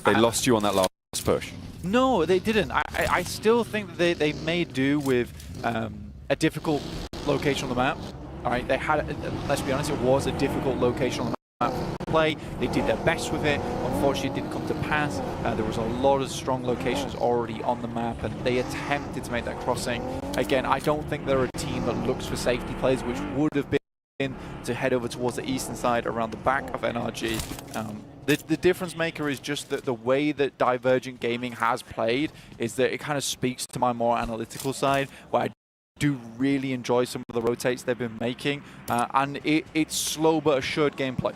Speaker 2: They lost you on that last push.
Speaker 1: No, they didn't. I still think that they made do with a difficult location on the map. All right, they had, let's be honest, it was a difficult location on the map to play. They did their best with it. Unfortunately, it didn't come to pass. There was a lot of strong locations already on the map, and they attempted to make that crossing. Again, I don't think they're a team that looks for safety plays, which would have been to head over towards the eastern side around the back of NRG. The difference maker is just that the way that Divergent Gaming has played is that it kind of speaks to my more analytical side, where I do really enjoy some of the rotates they've been making, and it's slow but assured gameplay.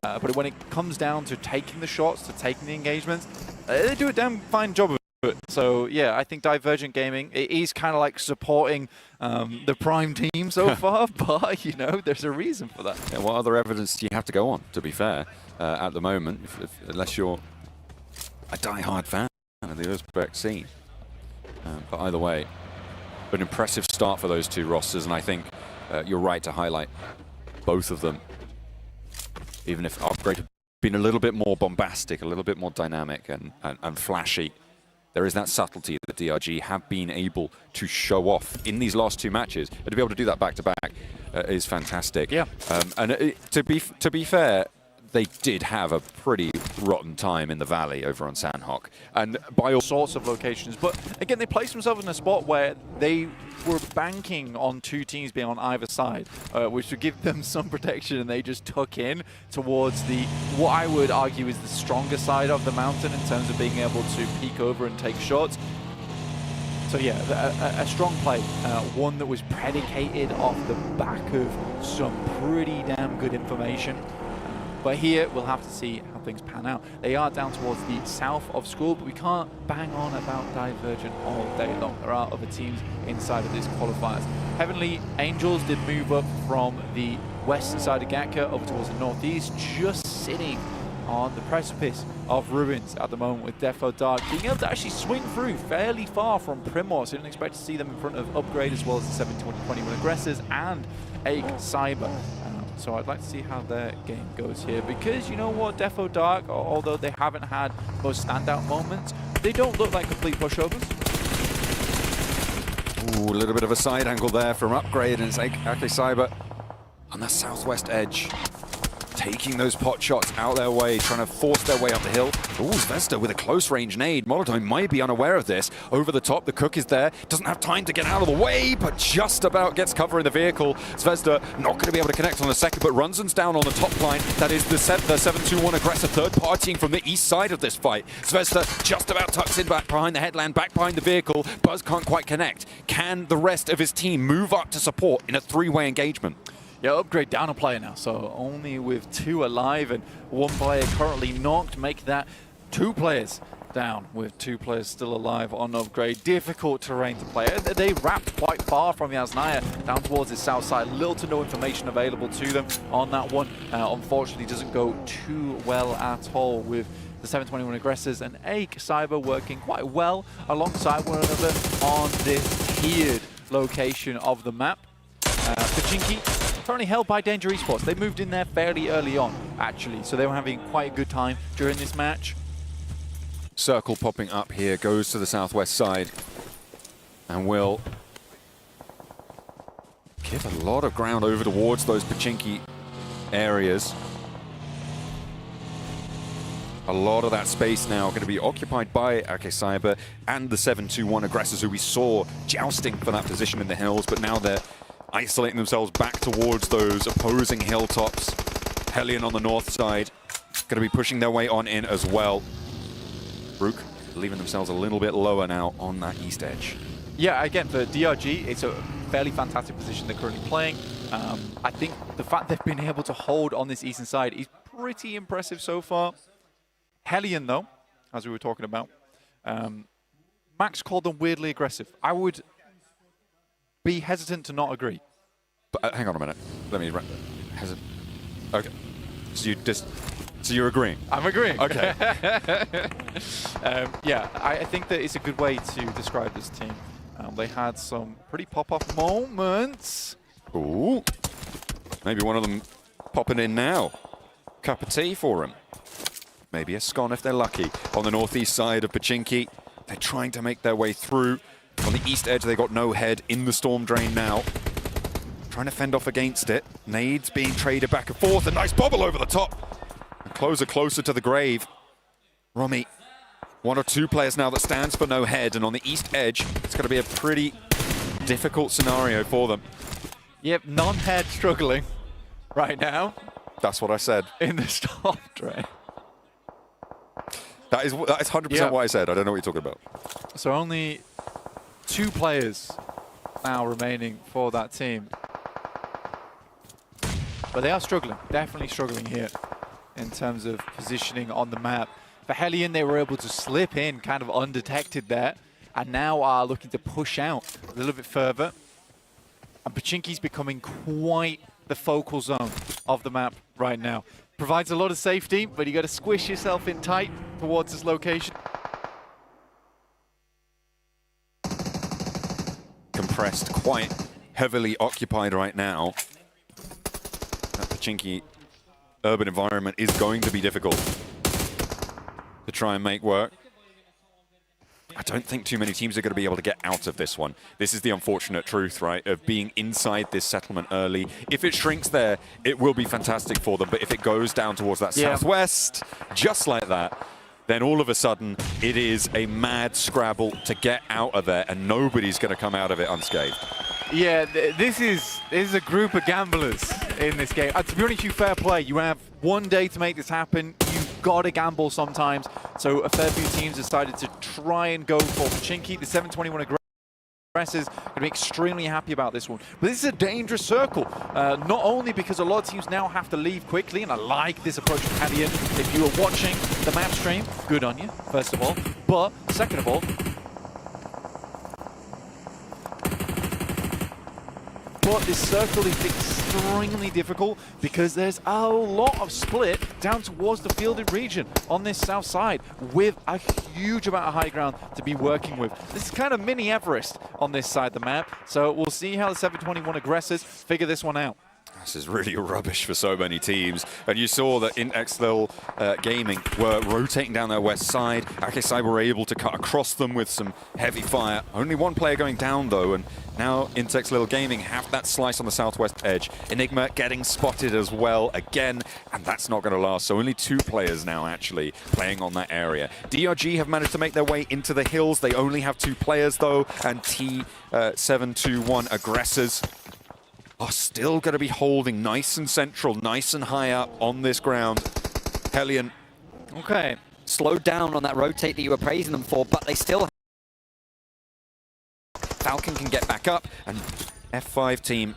Speaker 1: But when it comes down to taking the shots, to taking the engagements, they do a damn fine job of it. So yeah, I think Divergent Gaming, it is kind of like supporting the prime team so far, but you know, there's a reason for that.
Speaker 2: Yeah, what other evidence do you have to go on, to be fair, at the moment, unless you're a die-hard fan of the Uzbek scene? But either way, an impressive start for those two rosters, and I think you're right to highlight both of them. Even if Upgrade have been a little bit more bombastic, a little bit more dynamic and flashy, there is that subtlety that DRG have been able to show off in these last 2 matches. But to be able to do that back-to-back is fantastic.
Speaker 1: Yeah.
Speaker 2: And to be fair, they did have a pretty rotten time in the valley over on Sandhawk, and by all
Speaker 1: sorts of locations. But again, they placed themselves in a spot where they were banking on 2 teams being on either side, which would give them some protection, and they just tuck in towards what I would argue is the stronger side of the mountain in terms of being able to peek over and take shots. So yeah, a strong play, one that was predicated off the back of some pretty damn good information. But here, we'll have to see how things pan out. They are down towards the south of school, but we can't bang on about Divergent all day long. There are other teams inside of these qualifiers. Heavenly Angels did move up from the western side of Gatka over towards the northeast, just sitting on the precipice of ruins at the moment, with Defo Dark being able to actually swing through fairly far from Primor. So I didn't expect to see them in front of Upgrade, as well as the 721 aggressors and Egg Cyber. So I'd like to see how their game goes here, because you know what, Defo Dark, although they haven't had most standout moments, they don't look like complete pushovers.
Speaker 2: Ooh, a little bit of a side angle there from Upgrade, and it's actually Cyber on the southwest edge. taking those pot shots out their way, trying to force their way up the hill. Ooh, Zvezda with a close range nade. Molotov might be unaware of this. Over the top, the Cook is there. Doesn't have time to get out of the way, but just about gets cover in the vehicle. Zvezda not going to be able to connect on the second, but Runzen's down on the top line. That is the 7-2-1 aggressor, third partying from the east side of this fight. Zvezda just about tucks in back behind the headland, back behind the vehicle. Buzz can't quite connect. Can the rest of his team move up to support in a three-way engagement?
Speaker 1: Yeah, Upgrade down a player now, so only with 2 alive and 1 player currently knocked, make that 2 players down with 2 players still alive on Upgrade. Difficult terrain to play. They wrapped quite far from Yasnaya down towards the south side. Little to no information available to them on that one. Unfortunately, doesn't go too well at all with the 721 aggressors and Ake Cyber working quite well alongside one another on this tiered location of the map. Pachinki currently held by Danger Esports. They moved in there fairly early on, actually, so they were having quite a good time during this match.
Speaker 2: Circle popping up here, goes to the southwest side, and will give a lot of ground over towards those Pachinki areas. A lot of that space now going to be occupied by Ake Cyber and the 721 aggressors who we saw jousting for that position in the hills, but now they're isolating themselves back towards those opposing hilltops. Hellion on the north side, going to be pushing their way on in as well. Rook leaving themselves a little bit lower now on that east edge.
Speaker 1: Yeah, again, for DRG, it's a fairly fantastic position they're currently playing. I think the fact they've been able to hold on this eastern side is pretty impressive so far. Hellion, though, as we were talking about, Max called them weirdly aggressive. I would be hesitant to not agree.
Speaker 2: But hang on a minute. Let me hesitant. Okay. So you're agreeing?
Speaker 1: I'm agreeing.
Speaker 2: Okay.
Speaker 1: Yeah, I think that it's a good way to describe this team. They had some pretty pop-off moments.
Speaker 2: Ooh. Maybe one of them popping in now. Cup of tea for him. Maybe a scone if they're lucky. On the northeast side of Pachinki, they're trying to make their way through. On the east edge, they got no head in the storm drain now. Trying to fend off against it. Nades being traded back and forth. A nice bobble over the top. And closer to the grave. Romy, 1 or 2 players now that stands for no head. And on the east edge, it's going to be a pretty difficult scenario for them.
Speaker 1: Yep, non-head struggling right now.
Speaker 2: That's what I said.
Speaker 1: In the storm drain.
Speaker 2: That is 100% what I said. I don't know what you're talking about.
Speaker 1: So only 2 players now remaining for that team. But they are struggling, definitely struggling here in terms of positioning on the map. For Hellion, they were able to slip in kind of undetected there and now are looking to push out a little bit further. And Pachinki's becoming quite the focal zone of the map right now. Provides a lot of safety, but you got to squish yourself in tight towards this location.
Speaker 2: Compressed, quite heavily occupied right now. That Pachinki urban environment is going to be difficult to try and make work. I don't think too many teams are going to be able to get out of this one. This is the unfortunate truth, right, of being inside this settlement early. If it shrinks there, it will be fantastic for them. But if it goes down towards that southwest, just like that, then all of a sudden it is a mad scrabble to get out of there, and nobody's going to come out of it unscathed.
Speaker 1: Yeah, this is a group of gamblers in this game. To be honest, you fair play. You have 1 day to make this happen. You've got to gamble sometimes. So a fair few teams decided to try and go for Pachinki. The 721 aggressors going to be extremely happy about this one. But this is a dangerous circle. Not only because a lot of teams now have to leave quickly, and I like this approach from Hellion. If you were watching the map stream, good on you, first of all. But second of all, but this circle is extremely difficult because there's a lot of split down towards the fielded region on this south side with a huge amount of high ground to be working with. This is kind of mini Everest on this side of the map, so we'll see how the 721 aggressors figure this one out.
Speaker 2: This is really rubbish for so many teams. And you saw that Intexlil Gaming were rotating down their west side. Akesai were able to cut across them with some heavy fire. Only one player going down, though, and now Intexlil Gaming have that slice on the southwest edge. Enigma getting spotted as well again, and that's not going to last. So only 2 players now actually playing on that area. DRG have managed to make their way into the hills. They only have 2 players, though, and T721 aggressors are still going to be holding nice and central, nice and high up on this ground. Hellion.
Speaker 3: Okay.
Speaker 2: Slowed down on that rotate that you were praising them for, but they still... Falcon can get back up, and F5 team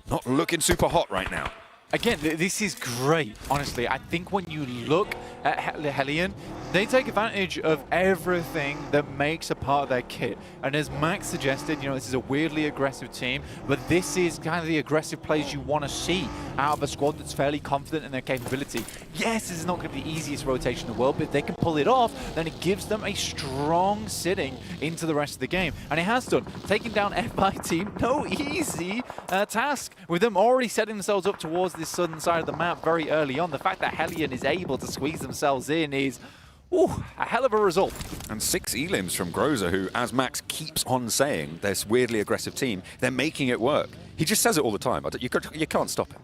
Speaker 2: not looking super hot right now.
Speaker 1: Again, this is great, honestly. I think when you look at Hellion, they take advantage of everything that makes a part of their kit. And as Max suggested, you know, this is a weirdly aggressive team, but this is kind of the aggressive plays you want to see out of a squad that's fairly confident in their capability. Yes, this is not going to be the easiest rotation in the world, but if they can pull it off, then it gives them a strong sitting into the rest of the game. And it has done. Taking down F5 team, no easy task, with them already setting themselves up towards this southern side of the map very early on. The fact that Hellion is able to squeeze themselves in is a hell of a result.
Speaker 2: And 6 elims from Groza, who, as Max keeps on saying, this weirdly aggressive team, they're making it work. He just says it all the time. You can't stop him.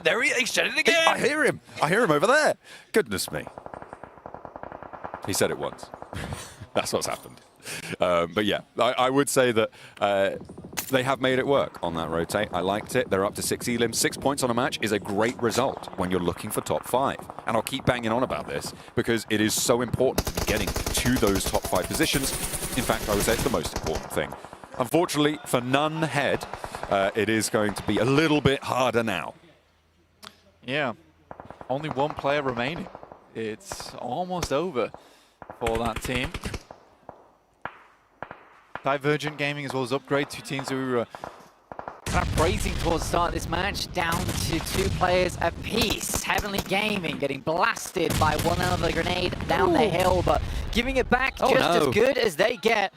Speaker 1: There he said it again.
Speaker 2: I hear him. I hear him over there. Goodness me. He said it once. That's what's happened. But yeah, I would say that they have made it work on that rotate. I liked it. They're up to 6 elims. 6 points on a match is a great result when you're looking for top 5. And I'll keep banging on about this because it is so important to be getting to those top 5 positions. In fact, I would say it's the most important thing. Unfortunately, for none head, it is going to be a little bit harder now.
Speaker 1: Yeah, only 1 player remaining. It's almost over for that team. Divergent Gaming as well as Upgrade, 2 teams who are
Speaker 3: kind of racing towards the start of this match, down to 2 players apiece. Heavenly Gaming getting blasted by one other grenade down the hill, but giving it back just as good as they get.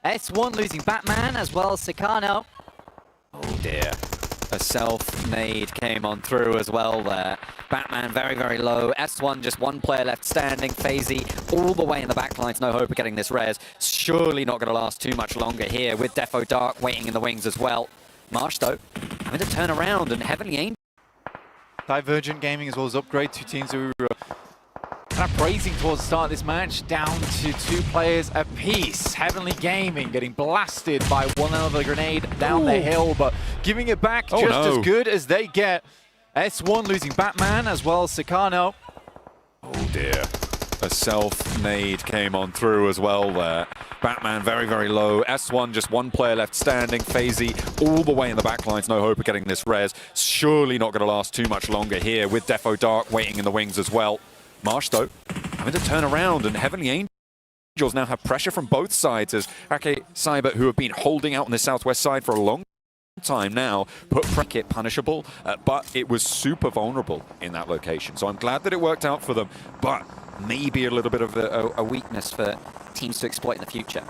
Speaker 3: S1 losing Batman as well as Sakano.
Speaker 2: Oh dear. A self-nade came on through as well there. Batman very, very low. S1 just 1 player left standing. FaZe all the way in the back lines. No hope of getting this res. Surely not going to last too much longer here with Defo Dark waiting in the wings as well. Marsh, though, having to turn around and Heavenly Angel.
Speaker 1: Divergent Gaming as well as Upgrade, 2 teams who are kind of racing towards the start of this match, down to 2 players apiece. Heavenly Gaming getting blasted by one other grenade down the hill, but giving it back just as good as they get. S1 losing Batman as well as Sakano.
Speaker 2: Oh dear. A self-nade came on through as well there. Batman very, very low. S1 just 1 player left standing. FaZe all the way in the back lines. No hope of getting this res. Surely not going to last too much longer here with Defo Dark waiting in the wings as well. Marsh, though, having to turn around, and Heavenly Angels now have pressure from both sides as Ake Cyber, who have been holding out on the southwest side for a long time now, put Prekit punishable, but it was super vulnerable in that location. So I'm glad that it worked out for them, but maybe a little bit of a weakness for teams to exploit in the future.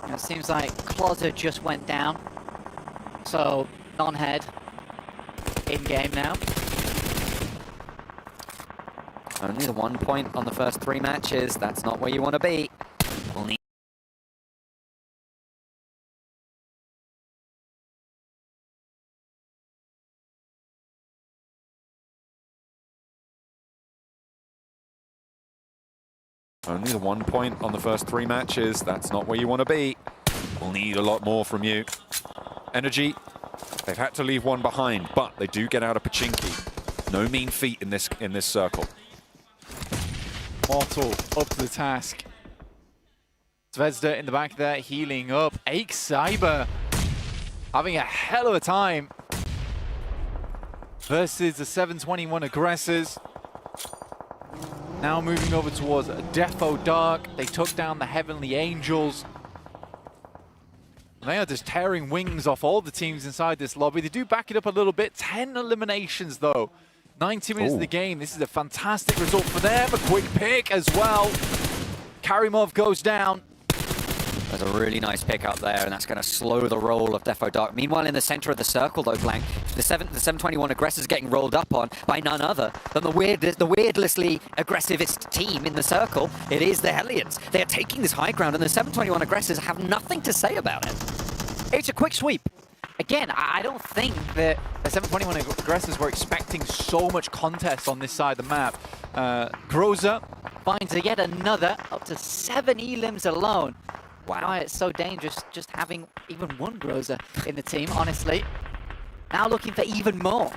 Speaker 3: It seems like Closet just went down, so non-head in-game now.
Speaker 2: Only the 1 point on the first 3 matches. That's not where you want to be. We'll need Only the 1 point on the first 3 matches. That's not where you want to be. We'll need a lot more from you. Energy, they've had to leave 1 behind, but they do get out of Pachinki. No mean feat in this circle.
Speaker 1: Mortal up to the task. Zvezda in the back there, healing up. Ake Cyber having a hell of a time versus the 721 aggressors. Now moving over towards Defo Dark. They took down the Heavenly Angels. They are just tearing wings off all the teams inside this lobby. They do back it up a little bit. 10 eliminations though. 90 minutes of the game. This is a fantastic result for them. A quick pick as well. Karimov goes down.
Speaker 2: There's a really nice pick up there, and that's going to slow the roll of Defo Dark. Meanwhile, in the center of the circle, though, Blank, the 721 aggressors getting rolled up on by none other than the weirdlessly aggressivist team in the circle. It is the Hellions. They're taking this high ground, and the 721 aggressors have nothing to say about it.
Speaker 1: It's a quick sweep. Again, I don't think that the 721 aggressors were expecting so much contest on this side of the map. Groza
Speaker 3: finds yet another, up to 7 elims alone.
Speaker 2: Wow.
Speaker 3: Why it's so dangerous just having even one Groza in the team, honestly. Now looking for even more.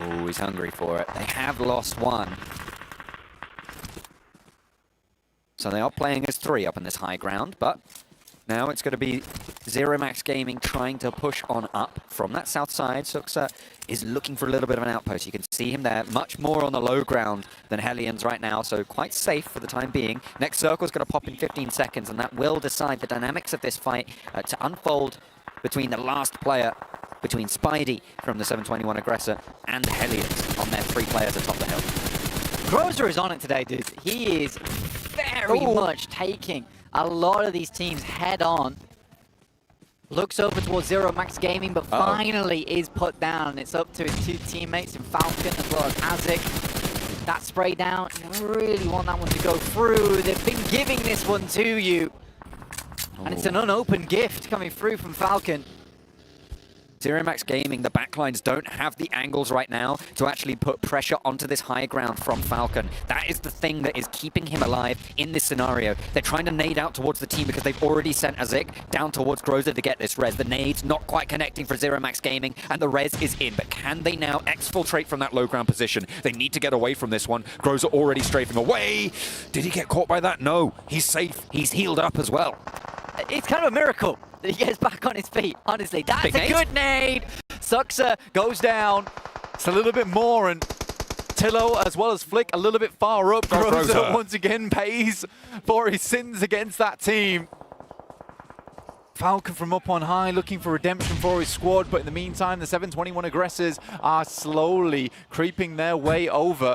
Speaker 2: Oh, he's hungry for it. They have lost one. So they are playing as 3 up in this high ground, but now it's going to be Zero Max Gaming trying to push on up from that south side. Suxa is looking for a little bit of an outpost. You can see him there, much more on the low ground than Hellions right now, so quite safe for the time being. Next circle is going to pop in 15 seconds, and that will decide the dynamics of this fight to unfold between the last player, between Spidey from the 721 aggressor and Hellions on their 3 players atop the hill.
Speaker 3: Groza is on it today, dude. He is very much taking a lot of these teams head on. Looks over towards Zero Max Gaming, but finally is put down. It's up to his 2 teammates in Falcon as well as Azik. That spray down, you really want that one to go through. They've been giving this one to you. And it's an unopened gift coming through from Falcon.
Speaker 2: Zero Max Gaming, the backlines don't have the angles right now to actually put pressure onto this high ground from Falcon. That is the thing that is keeping him alive in this scenario. They're trying to nade out towards the team because they've already sent Azik down towards Groza to get this res. The nade's not quite connecting for Zero Max Gaming, and the res is in. But can they now exfiltrate from that low ground position? They need to get away from this one. Groza already strafing away. Did he get caught by that? No, he's safe. He's healed up as well.
Speaker 3: It's kind of a miracle that he gets back on his feet, honestly. That's a good nade.
Speaker 1: Suxa goes down. It's a little bit more, and Tillo as well as Flick a little bit far up. Groza once again pays for his sins against that team. Falcon from up on high looking for redemption for his squad, but in the meantime the 721 aggressors are slowly creeping their way over.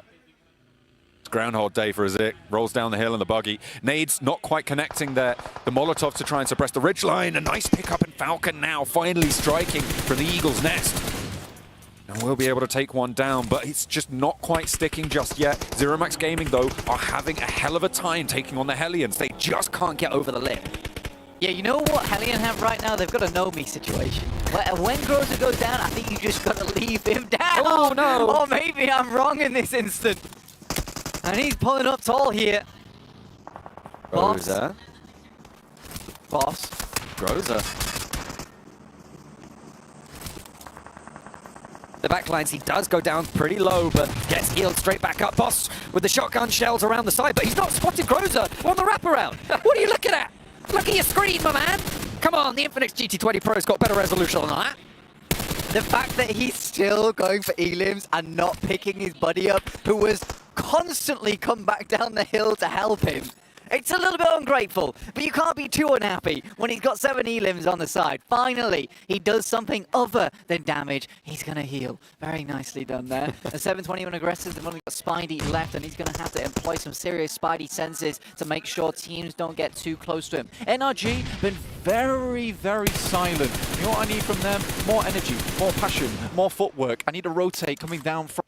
Speaker 2: Groundhog Day for Azik. Rolls down the hill in the buggy. Nades not quite connecting the Molotov to try and suppress the ridgeline. A nice pickup in Falcon now, finally striking from the Eagle's nest. And we'll be able to take one down, but it's just not quite sticking just yet. Zero Max Gaming, though, are having a hell of a time taking on the Hellions. They just can't get over the lip.
Speaker 3: Yeah, you know what Hellion have right now? They've got a know-me situation. When Groza goes down, I think you just got to leave him down.
Speaker 2: Oh, no.
Speaker 3: Or maybe I'm wrong in this instant. And he's pulling up tall here.
Speaker 2: Groza.
Speaker 3: Boss.
Speaker 2: Groza. The backlines, he does go down pretty low, but gets healed straight back up. Boss with the shotgun shells around the side, but he's not spotted Groza on the wraparound. What are you looking at? Look at your screen, my man. Come on, the Infinix GT20 Pro's got better resolution than that.
Speaker 3: The fact that he's still going for elims and not picking his buddy up, who was constantly come back down the hill to help him. It's a little bit ungrateful, but you can't be too unhappy when he's got 7 elims on the side. Finally, he does something other than damage. He's going to heal. Very nicely done there. The 721 aggressors have only got Spidey left, and he's going to have to employ some serious Spidey senses to make sure teams don't get too close to him. NRG been very, very silent. You know what I need from them? More energy, more passion, more footwork. I need a rotate coming down from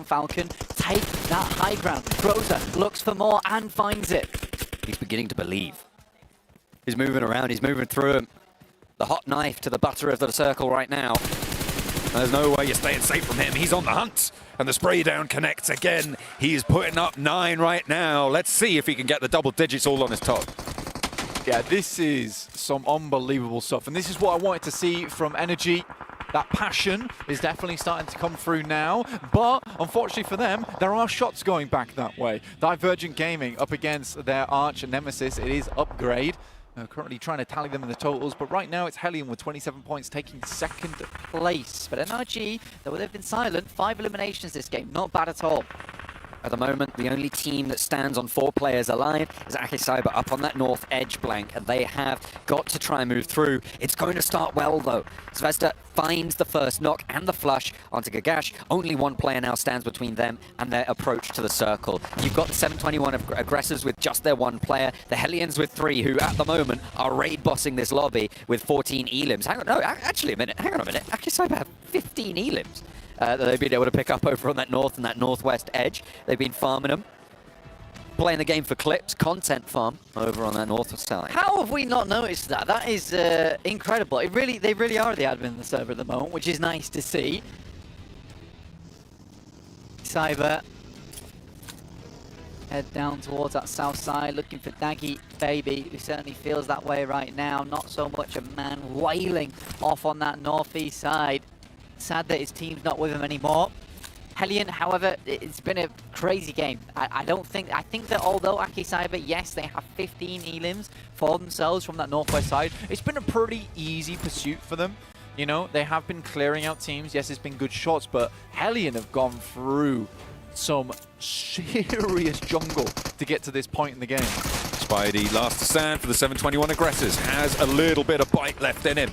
Speaker 3: Falcon. Take that high ground. Groza looks for more and finds it.
Speaker 2: He's beginning to believe. He's moving around, he's moving through him. The hot knife to the butter of the circle right now. There's no way you're staying safe from him. He's on the hunt. And the spray down connects again. He's putting up 9 right now. Let's see if he can get the double digits all on his top.
Speaker 1: Yeah, this is some unbelievable stuff. And this is what I wanted to see from Energy. That passion is definitely starting to come through now, but unfortunately for them, there are shots going back that way. Divergent Gaming up against their arch nemesis. It is Upgrade. Currently trying to tally them in the totals, but right now it's Hellion with 27 points taking second place. But NRG, though they've been silent, 5 eliminations this game. Not bad at all.
Speaker 2: At the moment, the only team that stands on 4 players alive is Aki Cyber up on that north edge blank, and they have got to try and move through. It's going to start well, though. Zvezda finds the first knock and the flush onto Gagash. Only one player now stands between them and their approach to the circle. You've got the 721 aggressors with just their one player, the Hellions with 3, who at the moment are raid bossing this lobby with 14 elims. Hang on, no, actually a minute, hang on a minute. Akicyber have 15 elims that they've been able to pick up over on that north and that northwest edge. They've been farming them. Playing the game for clips, content farm over on that north side.
Speaker 3: How have we not noticed that? That is incredible. They really are the admin of the server at the moment, which is nice to see. Cyber head down towards that south side, looking for Daggy Baby, who certainly feels that way right now. Not so much a man wailing off on that northeast side. Sad that his team's not with him anymore. Hellion, however, it's been a crazy game. I think that although Akicyber, yes, they have 15 elims for themselves from that northwest side, it's been a pretty easy pursuit for them. You know, they have been clearing out teams. Yes, it's been good shots, but Hellion have gone through some serious jungle to get to this point in the game.
Speaker 14: Spidey, last to stand for the 721 aggressors, has a little bit of bite left in him,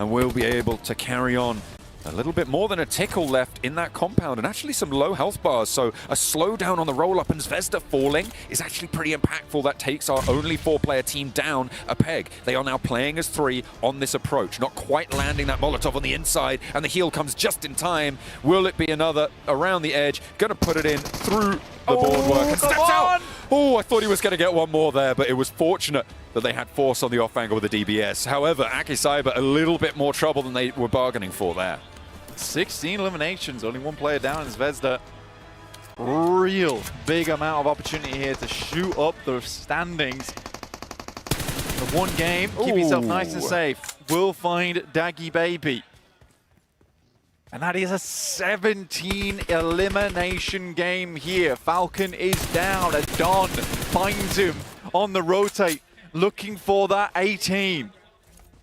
Speaker 14: and will be able to carry on. A little bit more than a tickle left in that compound, and actually some low health bars, so a slowdown on the roll-up, and Zvezda falling is actually pretty impactful. That takes our only 4-player team down a peg. They are now playing as 3 on this approach, not quite landing that Molotov on the inside, and the heal comes just in time. Will it be another around the edge? Gonna put it in through the boardwork and steps out! Oh, I thought he was gonna get one more there, but it was fortunate that they had force on the off angle with the DBS. However, Akicyber a little bit more trouble than they were bargaining for there.
Speaker 1: 16 eliminations, only 1 player down in Zvezda. Real big amount of opportunity here to shoot up the standings. The 1 game, keep yourself nice and safe. Will find Daggy Baby. And that is a 17 elimination game here. Falcon is down, and Don finds him on the rotate, looking for that 18.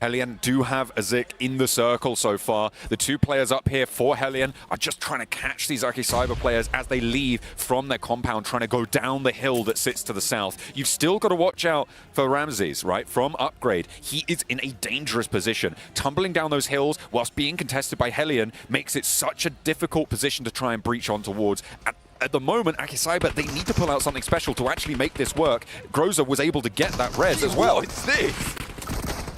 Speaker 14: Hellion do have a Zik in the circle so far. The 2 players up here for Hellion are just trying to catch these Akicyber players as they leave from their compound, trying to go down the hill that sits to the south. You've still got to watch out for Ramses, right? From Upgrade, he is in a dangerous position. Tumbling down those hills whilst being contested by Hellion makes it such a difficult position to try and breach on towards. At the moment, Akicyber, they need to pull out something special to actually make this work. Groza was able to get that res as well.
Speaker 1: What's this?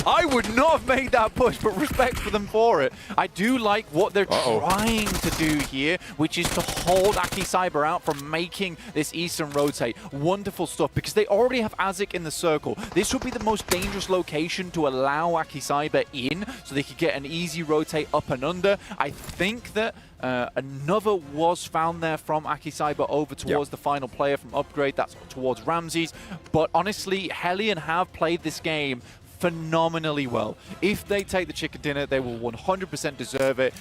Speaker 1: I would not have made that push, but respect for them for it. I do like what they're trying to do here, which is to hold Akicyber out from making this eastern rotate. Wonderful stuff, because they already have Azik in the circle. This would be the most dangerous location to allow Akicyber in, so they could get an easy rotate up and under. I think that another was found there from Akicyber over towards the final player from Upgrade. That's towards Ramses. But honestly, Hellion have played this game phenomenally well. If they take the chicken dinner, they will 100% deserve it.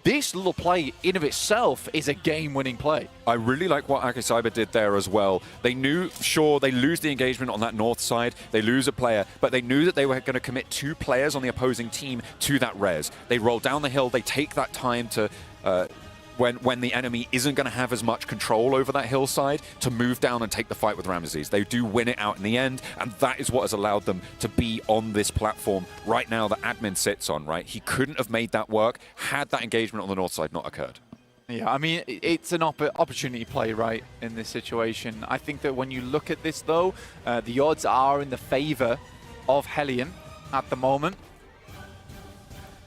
Speaker 1: This little play in of itself is a game-winning play.
Speaker 14: I really like what Akicyber did there as well. They knew, sure, they lose the engagement on that north side, they lose a player, but they knew that they were going to commit 2 players on the opposing team to that res. They roll down the hill, they take that time to when the enemy isn't going to have as much control over that hillside to move down and take the fight with Ramses. They do win it out in the end, and that is what has allowed them to be on this platform right now that admin sits on, right? He couldn't have made that work had that engagement on the north side not occurred.
Speaker 1: Yeah, I mean, it's an opportunity play, right, in this situation. I think that when you look at this, though, the odds are in the favor of Hellion at the moment.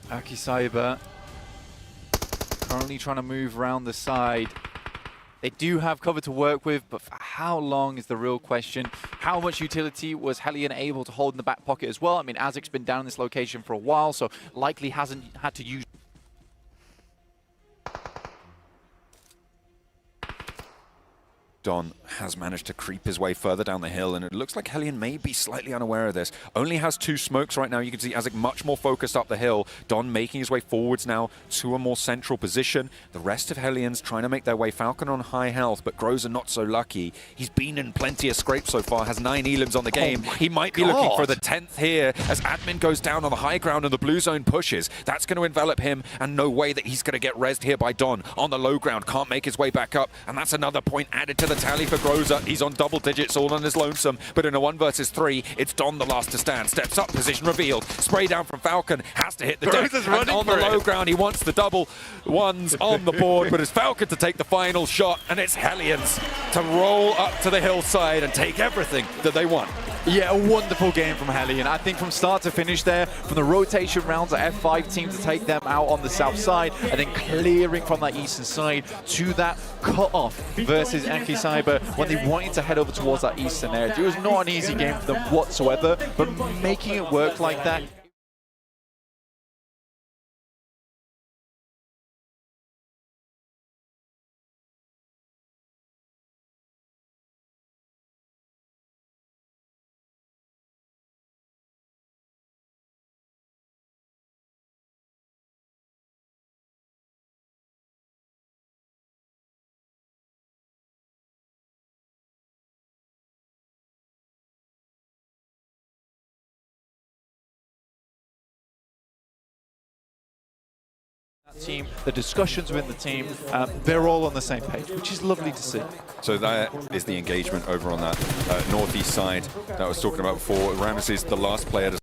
Speaker 1: Akicyber currently trying to move around the side. They do have cover to work with, but for how long is the real question. How much utility was Hellion able to hold in the back pocket as well? I mean, Azik's been down in this location for a while, so likely hasn't had to use...
Speaker 14: Don has managed to creep his way further down the hill, and it looks like Hellion may be slightly unaware of this. Only has 2 smokes right now. You can see Azik much more focused up the hill. Don making his way forwards now to a more central position. The rest of Hellion's trying to make their way. Falcon on high health, but Groza not so lucky. He's been in plenty of scrapes so far, has 9 elims on the game. He might be looking for the 10th here as admin goes down on the high ground and the blue zone pushes. That's going to envelop him, and no way that he's going to get rezzed here by Don on the low ground. Can't make his way back up, and that's another point added to the
Speaker 15: tally for Groza. He's on double digits, all on his lonesome. But in a 1 versus 3, it's Don the last to stand. Steps up, position revealed. Spray down from Falcon, has to hit the deck. And on the low ground, he wants the double ones on the board, but it's Falcon to take the final shot, and it's Hellions to roll up to the hillside and take everything that they want.
Speaker 1: Yeah, a wonderful game from Hellion. I think from start to finish there, from the rotation rounds at F5 team to take them out on the south side, and then clearing from that eastern side to that cut-off versus Enki Cyber when they wanted to head over towards that eastern edge. It was not an easy game for them whatsoever, but making it work like that. Team, the discussions within the team, they're all on the same page, which is lovely to see.
Speaker 14: So that is the engagement over on that northeast side that I was talking about before. Rammus is the last player to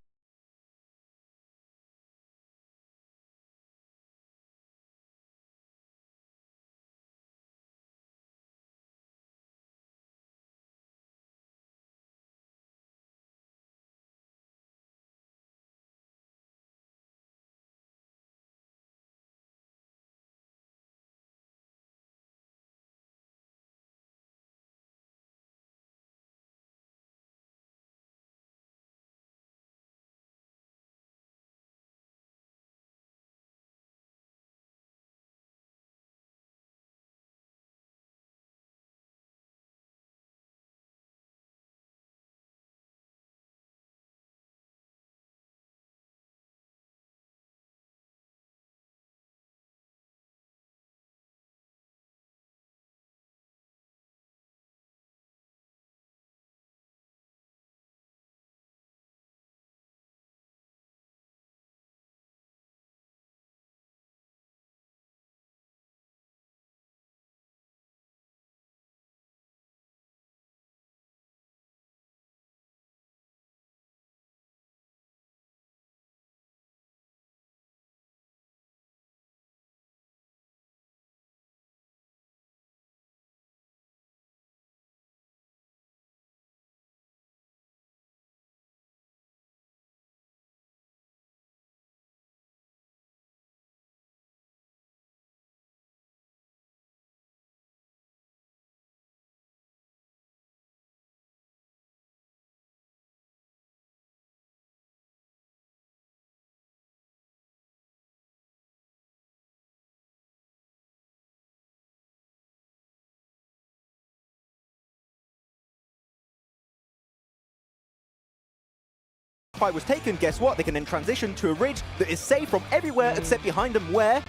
Speaker 10: fight was taken, guess what? They can then transition to a ridge that is safe from everywhere except behind them where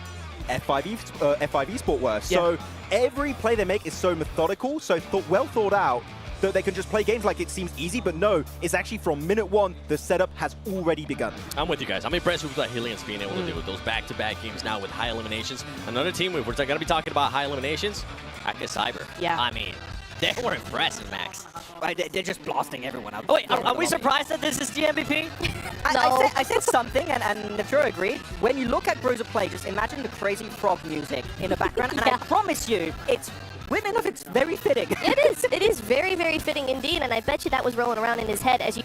Speaker 10: F5 Esport were. So every play they make is so methodical, so well thought out, that they can just play games like it seems easy, but no, it's actually from minute 1, the setup has already begun.
Speaker 9: I'm with you guys. I'm impressed with what Hellions being able to do with those back-to-back games now with high eliminations. Another team, we're going to be talking about high eliminations, Aka Cyber.
Speaker 3: Yeah.
Speaker 9: I mean, they were impressive, Max.
Speaker 3: They're just blasting everyone out.
Speaker 16: Oh, wait, are we surprised that this is the MVP?
Speaker 3: I said something, and Naturo agreed. When you look at Groza play, just imagine the crazy frog music in the background, and I promise you, it's weirdly enough, it's very fitting.
Speaker 11: It is very, very fitting indeed, and I bet you that was rolling around in his head as you...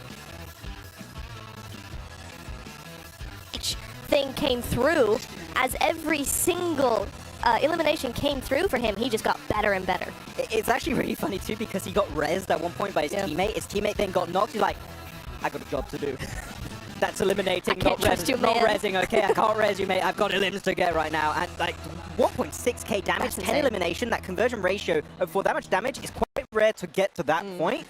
Speaker 11: Each thing came through, as every single elimination came through for him, he just got better and better.
Speaker 3: It's actually really funny too, because he got rezzed at one point by his teammate. His teammate then got knocked. He's like, I got a job to do. That's eliminating, not rezzing. Okay, I can't res you, mate. I've got elims to get right now. And like 1.6k damage, 10 elimination. That conversion ratio of 4 damage is quite rare to get to that point.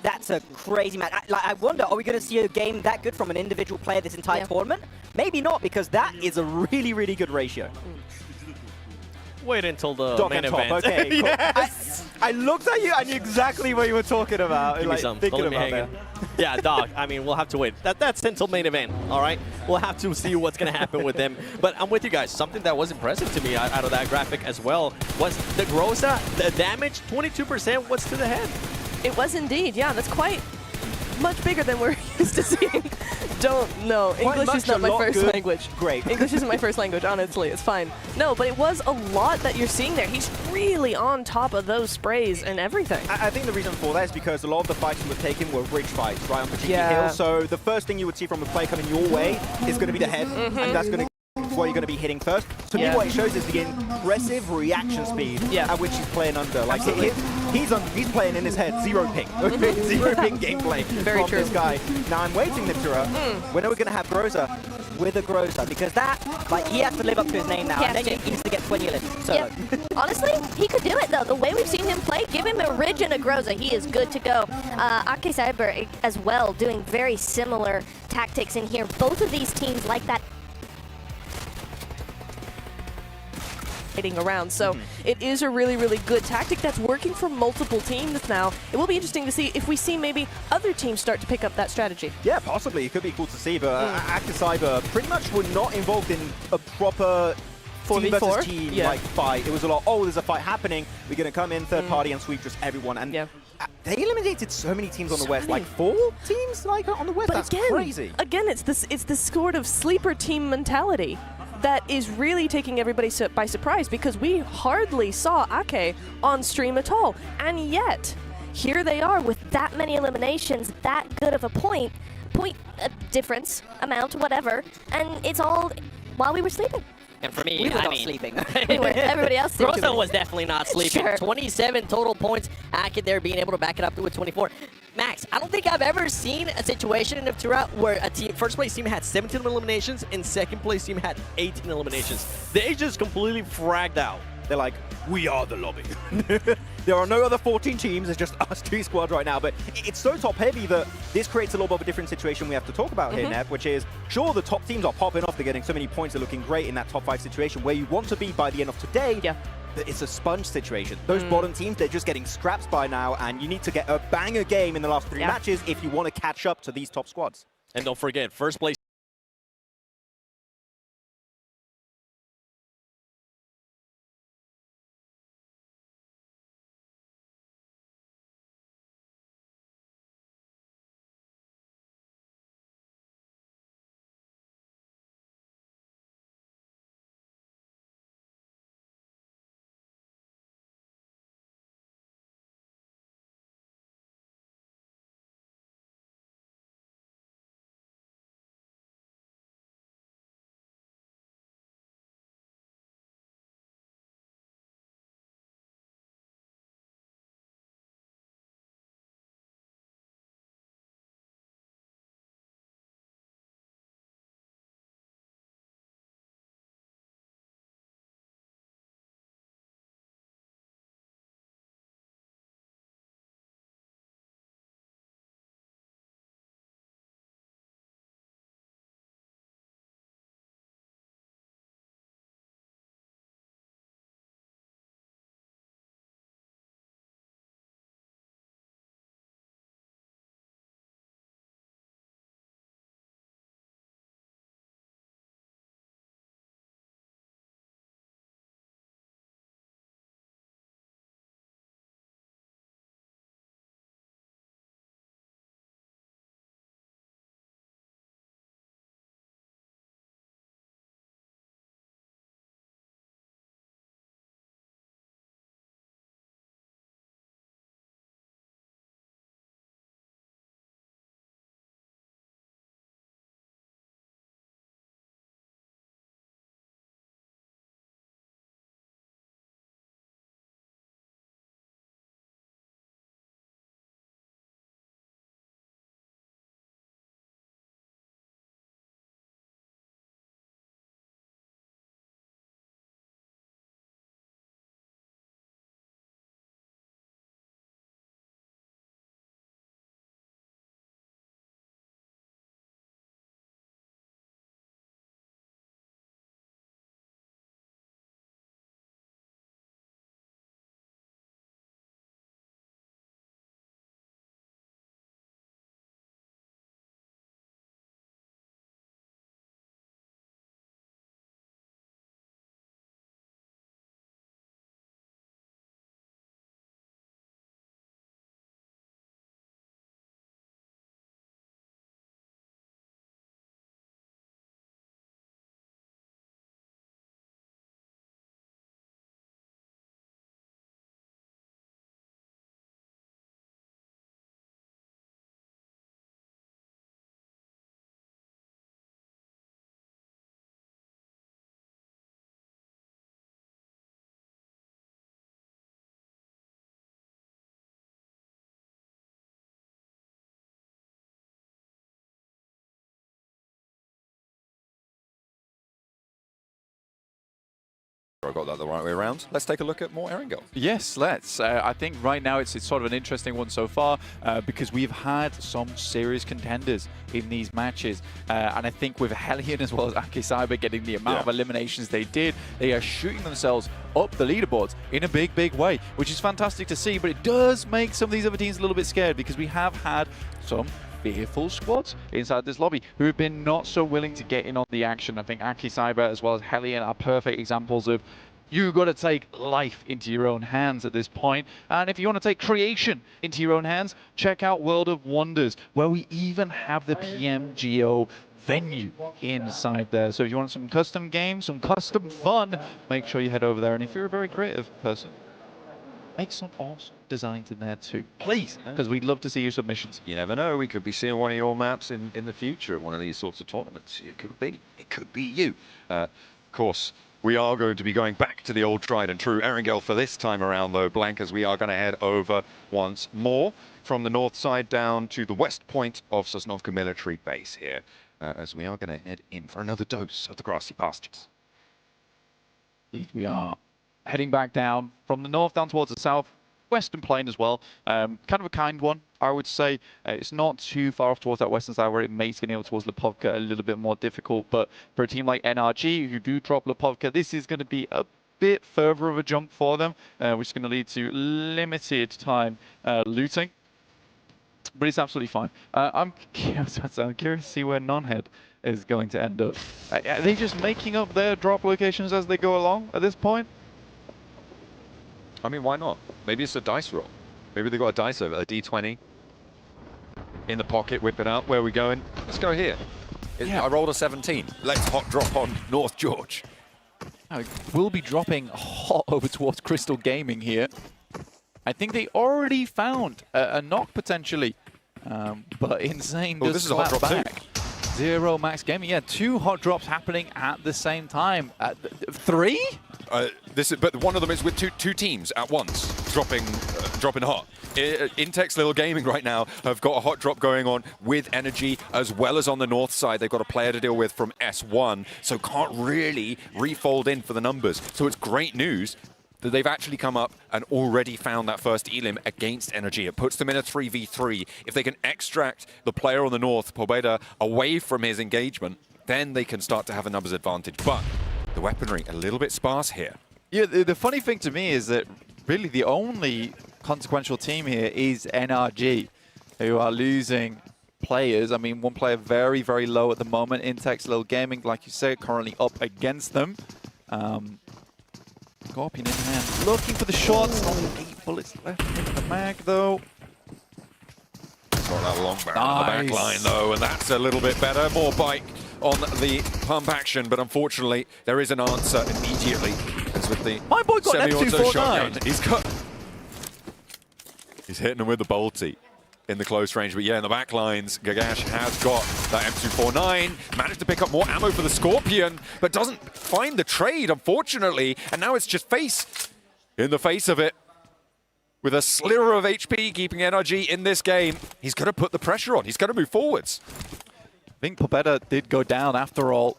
Speaker 3: That's a crazy match. I wonder, are we going to see a game that good from an individual player this entire tournament? Maybe not, because that is a really, really good ratio.
Speaker 9: Wait until the
Speaker 10: Dock
Speaker 9: main
Speaker 10: and top,
Speaker 9: event.
Speaker 10: okay, cool.
Speaker 9: Yes!
Speaker 10: I looked at you, I knew exactly what you were talking about.
Speaker 9: Give me
Speaker 10: like,
Speaker 9: some.
Speaker 10: thinking
Speaker 9: Don't let me
Speaker 10: about
Speaker 9: hang
Speaker 10: that.
Speaker 9: in. Yeah, Doc. I mean, we'll have to wait. That's until main event, all right? We'll have to see what's going to happen with them. But I'm with you guys. Something that was impressive to me out of that graphic as well was the Groza, the damage, 22%. What's to the head?
Speaker 11: It was indeed, yeah. That's quite much bigger than we're used to seeing. Don't know. English is not my first language.
Speaker 10: Great.
Speaker 11: English isn't my first language, honestly. It's fine. No, but it was a lot that you're seeing there. He's really on top of those sprays and everything.
Speaker 10: I think the reason for that is because a lot of the fights you were taking were bridge fights, right, on the GP
Speaker 11: Yeah.
Speaker 10: hill. So the first thing you would see from a play coming your way is going to be the head, and that's going to what you're going to be hitting first. To me, what it shows is the impressive reaction speed at which he's playing under. Like he's playing in his head, zero ping. Zero ping gameplay from this guy. Now I'm waiting, Niptura. When are we going to have Groza?
Speaker 16: With a Groza, because that, like, he has to live up to his name now, and then he needs to get 20 limits. So.
Speaker 17: Yep. Honestly, he could do it though. The way we've seen him play, give him a Ridge and a Groza, he is good to go. Ake Cyber as well, doing very similar tactics in here. Both of these teams like that.
Speaker 11: Around. So it is a really, really good tactic that's working for multiple teams now. It will be interesting to see if we see maybe other teams start to pick up that strategy.
Speaker 10: Yeah, possibly. It could be cool to see, but Ake Cyber pretty much were not involved in a proper
Speaker 11: 4v4?
Speaker 10: team versus team like fight. It was a lot, oh, there's a fight happening. We're going to come in third party and sweep just everyone. And they eliminated so many teams on the West, like 4 teams like on the West.
Speaker 11: But
Speaker 10: that's
Speaker 11: again,
Speaker 10: crazy.
Speaker 11: Again, it's this sort of sleeper team mentality that is really taking everybody by surprise, because we hardly saw Ake on stream at all. And yet, here they are with that many eliminations, that good of a point difference, amount, whatever, and it's all while we were sleeping.
Speaker 16: And for me,
Speaker 3: We were
Speaker 16: I
Speaker 3: not
Speaker 16: mean,
Speaker 3: sleeping.
Speaker 11: Everybody else seemed to
Speaker 16: Groza
Speaker 11: be.
Speaker 16: was definitely not sleeping.
Speaker 11: Sure.
Speaker 16: 27 total points. Ake there being able to back it up to a 24. Max, I don't think I've ever seen a situation in Niptura where a team, first place team had 17 eliminations and second place team had 18 eliminations. They just completely fragged out.
Speaker 10: They're like, we are the lobby. There are no other 14 teams, it's just us 2 squads right now. But it's so top heavy that this creates a little bit of a different situation we have to talk about here, Nev, which is, sure, the top teams are popping off, they're getting so many points, they're looking great in that top 5 situation where you want to be by the end of today. But it's a sponge situation. Those bottom teams, they're just getting scraps by now, and you need to get a banger game in the last 3 matches if you want to catch up to these top squads.
Speaker 9: And don't forget, first place
Speaker 15: got that the right way around. Let's take a look at more Erangel.
Speaker 1: Yes, let's. I think right now it's sort of an interesting one so far because we've had some serious contenders in these matches. And I think with Hellion as well as Aki Cyber getting the amount of eliminations they did, they are shooting themselves up the leaderboards in a big, big way, which is fantastic to see. But it does make some of these other teams a little bit scared because we have had some fearful squads inside this lobby who have been not so willing to get in on the action. I think Aki Cyber as well as Hellion are perfect examples of you got to take life into your own hands at this point. And if you want to take creation into your own hands, check out World of Wonders, where we even have the PMGO venue inside there. So if you want some custom games, some custom fun, make sure you head over there. And if you're a very creative person, make some awesome designs in there too, please, because we'd love to see your submissions.
Speaker 14: You never know, we could be seeing one of your maps in the future at one of these sorts of tournaments. It could be you. Of course, we are going to be going back to the old tried and true Erangel for this time around though, Blank, as we are going to head over once more from the north side down to the west point of Sosnovka military base here, as we are going to head in for another dose of the grassy pastures.
Speaker 1: We are heading back down from the north down towards the south, western plain as well. Kind of a kind one, I would say. It's not too far off towards that western side where it may skin over towards Lipovka a little bit more difficult, but for a team like NRG who do drop Lipovka, this is going to be a bit further of a jump for them, which is going to lead to limited time looting. But it's absolutely fine. I'm curious to see where Nonhead is going to end up. Are they just making up their drop locations as they go along at this point?
Speaker 14: I mean, why not? Maybe it's a dice roll. Maybe they got a dice over, a D20 in the pocket, whip it out. Where are we going? Let's go here.
Speaker 15: I rolled a 17. Let's hot drop on North George.
Speaker 1: We'll be dropping hot over towards Crystal Gaming here. I think they already found a knock potentially, but Insane does
Speaker 15: this is a hot drop
Speaker 1: back. Zero Max Gaming, yeah, 2 hot drops happening at the same time. 3?
Speaker 15: But one of them is with two teams at once, dropping hot. Intex Little Gaming right now have got a hot drop going on with Energy, as well as on the north side. They've got a player to deal with from S1, so can't really refold in for the numbers. So it's great news that they've actually come up and already found that first elim against Energy. It puts them in a 3v3. If they can extract the player on the north, Pobeda, away from his engagement, then they can start to have a numbers advantage. But the weaponry, a little bit sparse here.
Speaker 1: Yeah, the funny thing to me is that really the only consequential team here is NRG, who are losing players. I mean, one player very, very low at the moment. Intex Little Gaming, like you said, currently up against them. Scorpion in hand, looking for the shots. Only 8 bullets left in the mag, though.
Speaker 15: Got that long barrel on the back line, though, and that's a little bit better. More bike on the pump action, but unfortunately, there is an answer immediately. As with the
Speaker 1: my boy got
Speaker 15: semi-auto shotgun. He's hitting him with the bolty in the close range, but yeah, in the back lines, Gagash has got that M249, managed to pick up more ammo for the Scorpion, but doesn't find the trade, unfortunately, and now it's just Face in the face of it. With a sliver of HP keeping NRG in this game, he's got to put the pressure on. He's got to move forwards.
Speaker 1: I think Pobeda did go down after all.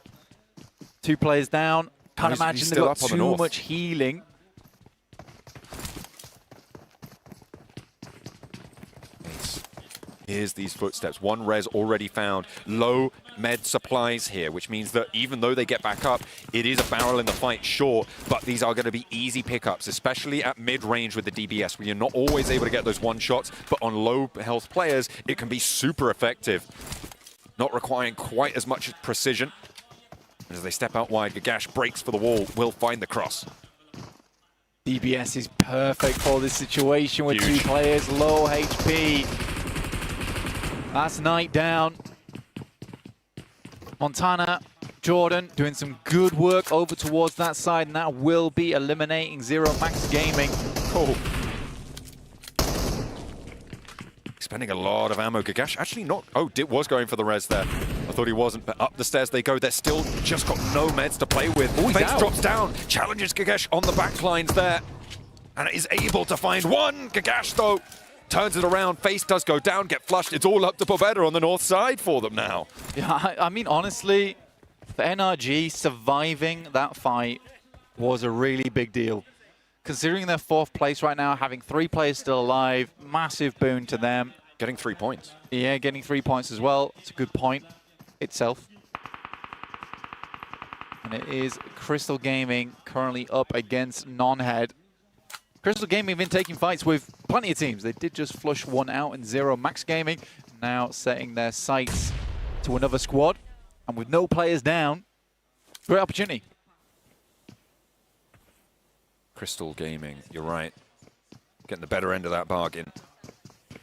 Speaker 1: 2 players down. Can't imagine they've got too much healing.
Speaker 15: Here's these footsteps. 1 res already found. Low med supplies here, which means that even though they get back up, it is a barrel in the fight, sure, but these are going to be easy pickups, especially at mid-range with the DBS, where you're not always able to get those one-shots, but on low-health players, it can be super effective, not requiring quite as much precision. As they step out wide, Gagash breaks for the wall, will find the cross.
Speaker 1: DBS is perfect for this situation with 2 players, low HP. That's Knight down. Montana, Jordan doing some good work over towards that side, and that will be eliminating Zero Max Gaming.
Speaker 15: Cool. Spending a lot of ammo. Gagash actually not... Oh, was going for the res there. I thought he wasn't, but up the stairs they go. They're still just got no meds to play with. Face drops down, challenges Gagash on the back lines there, and is able to find one. Gagash, though, turns it around. Face does go down, get flushed. It's all up to Pobeda on the north side for them now.
Speaker 1: Yeah, I mean, honestly, for NRG, surviving that fight was a really big deal. Considering their 4th place right now, having 3 players still alive, massive boon to them.
Speaker 14: Getting 3 points.
Speaker 1: Yeah, getting 3 points as well. It's a good point itself. And it is Crystal Gaming currently up against Nonhead. Crystal Gaming have been taking fights with plenty of teams. They did just flush one out in 0 Max Gaming. Now setting their sights to another squad. And with no players down, great opportunity.
Speaker 14: Crystal Gaming, you're right. Getting the better end of that bargain.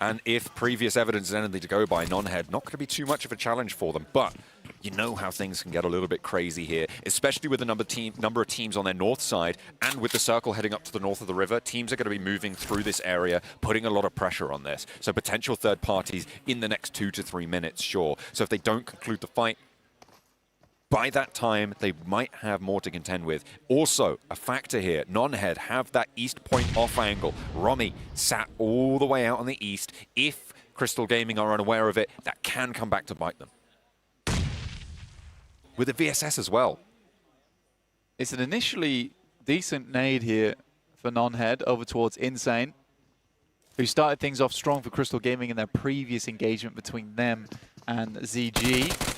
Speaker 14: And if previous evidence is anything to go by, Nonhead, not going to be too much of a challenge for them. But you know how things can get a little bit crazy here, especially with the number of teams on their north side and with the circle heading up to the north of the river. Teams are going to be moving through this area, putting a lot of pressure on this. So potential third parties in the next 2 to 3 minutes, sure. So if they don't conclude the fight, by that time, they might have more to contend with. Also, a factor here, Nonhead have that east point off angle. Romy sat all the way out on the east. If Crystal Gaming are unaware of it, that can come back to bite them. With the VSS as well.
Speaker 1: It's an initially decent nade here for Nonhead over towards Insane, who started things off strong for Crystal Gaming in their previous engagement between them and ZG.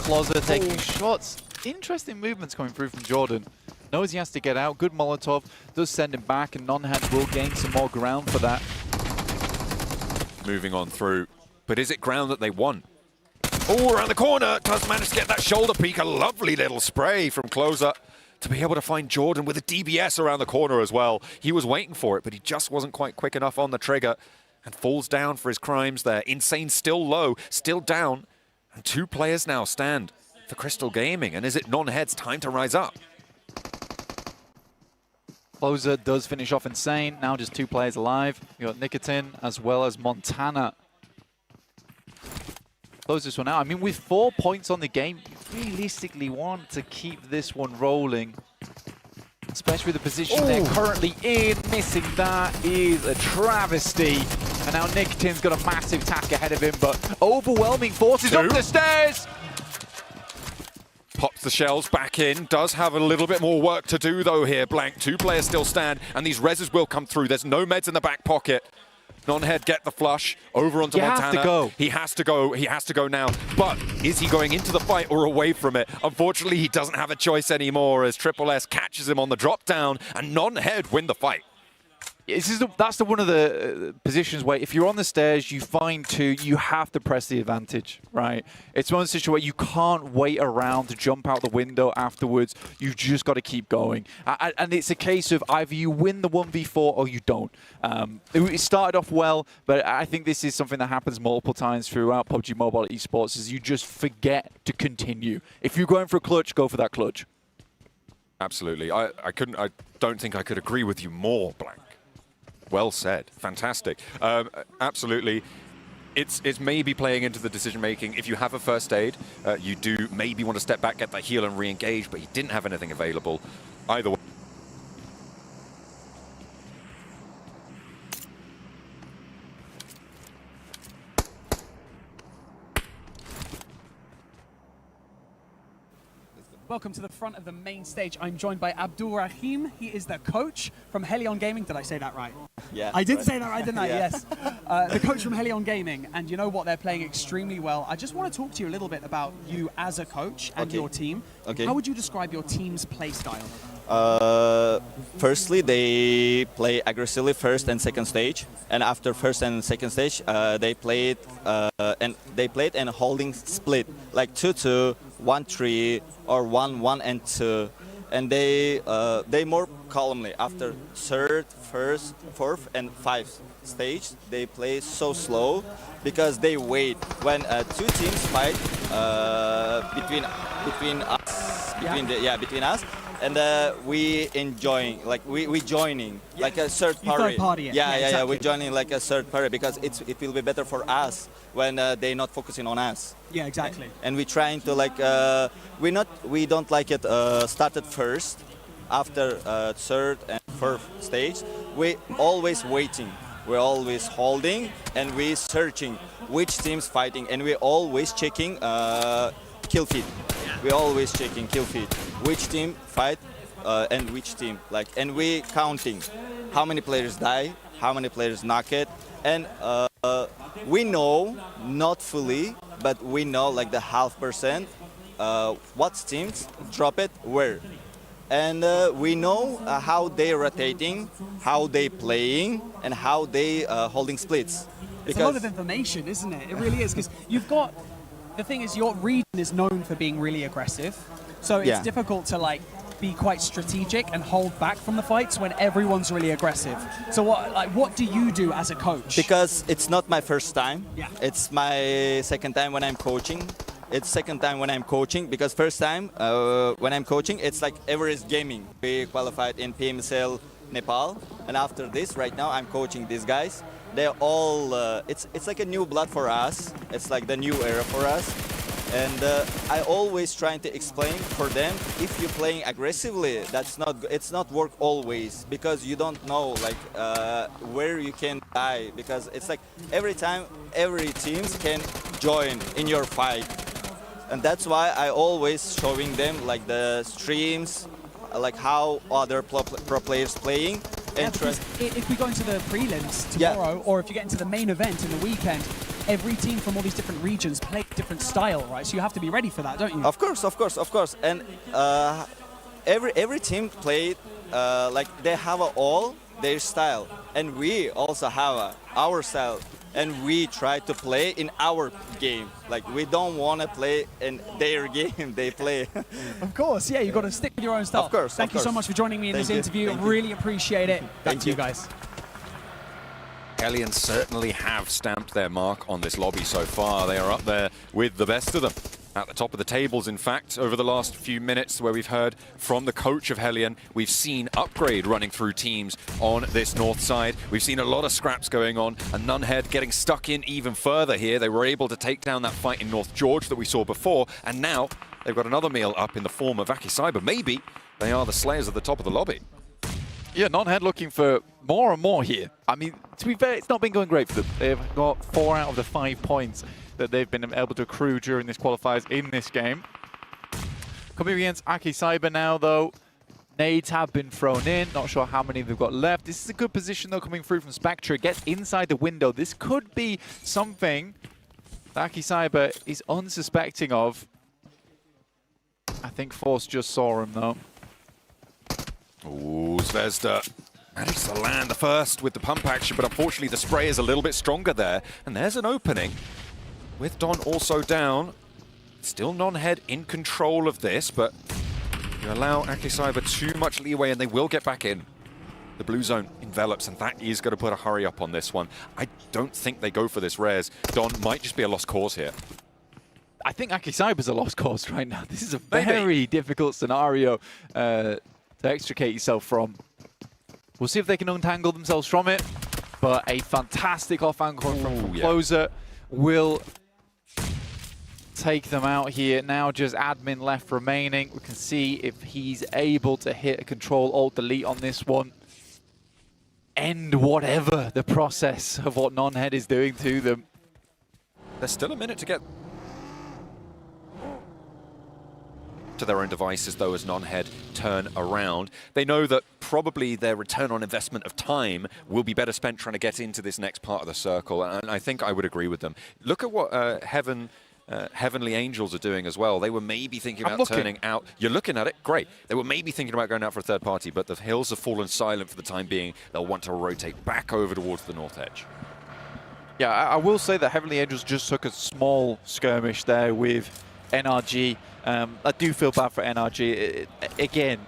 Speaker 1: Closer taking shots. Interesting movements coming through from Jordan. Knows he has to get out. Good Molotov. Does send him back, and Nonhead will gain some more ground for that.
Speaker 14: Moving on through. But is it ground that they want? Oh, around the corner. Does manage to get that shoulder peek. A lovely little spray from Closer to be able to find Jordan with a DBS around the corner as well. He was waiting for it, but he just wasn't quite quick enough on the trigger and falls down for his crimes there. Insane still low, still down. And 2 players now stand for Crystal Gaming. And is it Nonhead's time to rise up?
Speaker 1: Closer does finish off Insane. Now just 2 players alive. You got Nicotine as well as Montana. Close this one out. I mean, with 4 points on the game, you realistically want to keep this one rolling. Especially with the position they're currently in. Missing that is a travesty. And now Nicotine's got a massive task ahead of him, but overwhelming forces up the stairs.
Speaker 14: Pops the shells back in. Does have a little bit more work to do, though, here. Blank. 2 players still stand, and these reses will come through. There's no meds in the back pocket. Nonhead get the flush over onto Montana.
Speaker 1: Have to go.
Speaker 14: He has to go. He has to go now. But is he going into the fight or away from it? Unfortunately, he doesn't have a choice anymore as Triple S catches him on the drop down, and Nonhead win the fight.
Speaker 1: That's one of the positions where if you're on the stairs, you find 2, you have to press the advantage, right? It's one of the situations where you can't wait around to jump out the window afterwards. You've just got to keep going. And it's a case of either you win the 1v4 or you don't. It started off well, but I think this is something that happens multiple times throughout PUBG Mobile esports, is you just forget to continue. If you're going for a clutch, go for that clutch.
Speaker 14: Absolutely. I don't think I could agree with you more, Blank. Well said. Fantastic. Absolutely. It's maybe playing into the decision-making. If you have a first aid, you do maybe want to step back, get that heal and re-engage, but he didn't have anything available. Either way.
Speaker 8: Welcome to the front of the main stage. I'm joined by Abdul Rahim. He is the coach from Helion Gaming. Did I say that right?
Speaker 18: Yeah.
Speaker 8: I did say that right, didn't I? Yes. The coach from Helion Gaming. And you know what? They're playing extremely well. I just want to talk to you a little bit about you as a coach and your team.
Speaker 18: Okay.
Speaker 8: How would you describe your team's play style?
Speaker 18: Firstly, they play aggressively first and second stage, and after first and second stage, they played and holding split like 2-2, 1-3, or 1-1 and 2, and they more calmly after third, first, fourth, and fifth stage. They play so slow because they wait when 2 teams fight between us. And we enjoying, like we joining, like a third party. Yeah, we're joining like a third party because it will be better for us when they're not focusing on us.
Speaker 8: Yeah, exactly.
Speaker 18: And we're trying to like, we don't like it started first, after third and fourth stage. We always waiting, we're always holding, and we're searching which team's fighting, and we're always checking kill feed. We're always checking kill feed. Which team fight and which team. Like, and we counting how many players die, how many players knock it, and we know, not fully, but we know like the 0.5% what teams drop it where. And we know how they rotating, how they playing, and how they holding splits.
Speaker 8: It's a lot of information, isn't it? It really is, because you've got, the thing is, your region is known for being really aggressive, so it's difficult to like be quite strategic and hold back from the fights when everyone's really aggressive. So what do you do as a coach?
Speaker 18: Because it's not my first time. Yeah. It's my second time when I'm coaching. It's second time when I'm coaching, because first time when I'm coaching, it's like Everest Gaming. We qualified in PMCL Nepal, and after this, right now I'm coaching these guys. They're all, it's like a new blood for us. It's like the new era for us. And I always trying to explain for them, if you're playing aggressively, it's not work always, because you don't know like where you can die, because it's like every time every teams can join in your fight. And that's why I always showing them like the streams, like how other pro players playing. And
Speaker 8: if we go into the prelims tomorrow, or if you get into the main event in the weekend, every team from all these different regions play a different style, right? So you have to be ready for that, don't you?
Speaker 18: Of course, of course, of course. And every team played like they have all their style, and we also have our style. And we try to play in our game. Like, we don't want to play in their game they play.
Speaker 8: Of course, yeah, you've got to stick with your own style.
Speaker 18: Of course.
Speaker 8: Thank you so much for joining me in this interview. Really appreciate it. Thank you, guys.
Speaker 15: Hellion certainly have stamped their mark on this lobby so far. They are up there with the best of them. At the top of the tables, in fact, over the last few minutes where we've heard from the coach of Hellion, we've seen Upgrade running through teams on this north side. We've seen a lot of scraps going on, and Nunhead getting stuck in even further here. They were able to take down that fight in North George that we saw before, and now they've got another meal up in the form of Aki Cyber. Maybe they are the slayers at the top of the lobby.
Speaker 1: Yeah, Nunhead looking for more and more here. I mean, to be fair, it's not been going great for them. They've got 4 out of the 5 points that they've been able to accrue during this qualifiers in this game. Coming against Aki Cyber now, though. Nades have been thrown in. Not sure how many they've got left. This is a good position, though, coming through from Spectre. Gets inside the window. This could be something that Aki Cyber is unsuspecting of. I think Force just saw him, though.
Speaker 15: Ooh, Zvezda managed to land the first with the pump action, but unfortunately the spray is a little bit stronger there. And there's an opening. With Don also down, still Nunhead in control of this, but you allow Aki Cyber too much leeway and they will get back in. The blue zone envelops, and that is going to put a hurry up on this one. I don't think they go for this res. Don might just be a lost cause here.
Speaker 1: I think Aki Cyber's a lost cause right now. This is a very difficult scenario to extricate yourself from. We'll see if they can untangle themselves from it, but a fantastic off-angle from Closer will take them out here. Now just admin left remaining. We can see if he's able to hit a control alt delete on this one. End whatever the process of what Nunhead is doing to them.
Speaker 15: There's still a minute to get to their own devices, though, as Nunhead turn around. They know that probably their return on investment of time will be better spent trying to get into this next part of the circle, and I think I would agree with them. Look at what Heavenly Angels are doing as well. They were maybe thinking about turning out. You're looking at it, great. They were maybe thinking about going out for a third party, but the hills have fallen silent for the time being. They'll want to rotate back over towards the north edge.
Speaker 1: Yeah, I will say that Heavenly Angels just took a small skirmish there with NRG. I do feel bad for NRG. Again,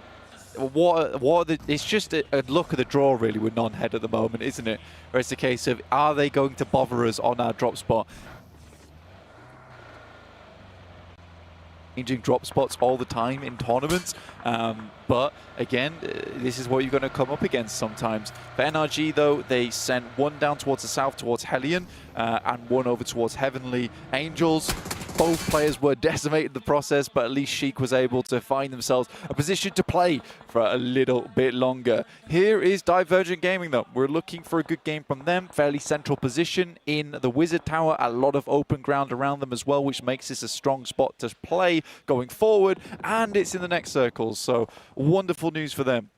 Speaker 1: it's just a look at the draw really with Nunhead at the moment, isn't it? Where it's a case of, are they going to bother us on our drop spot? Changing drop spots all the time in tournaments, but again, this is what you're going to come up against sometimes. For NRG though, they sent one down towards the south towards Hellion and one over towards Heavenly Angels. Both players were decimated in the process, but at least Sheik was able to find themselves a position to play for a little bit longer. Here is Divergent Gaming, though. We're looking for a good game from them. Fairly central position in the Wizard Tower. A lot of open ground around them as well, which makes this a strong spot to play going forward. And it's in the next circles, so wonderful news for them.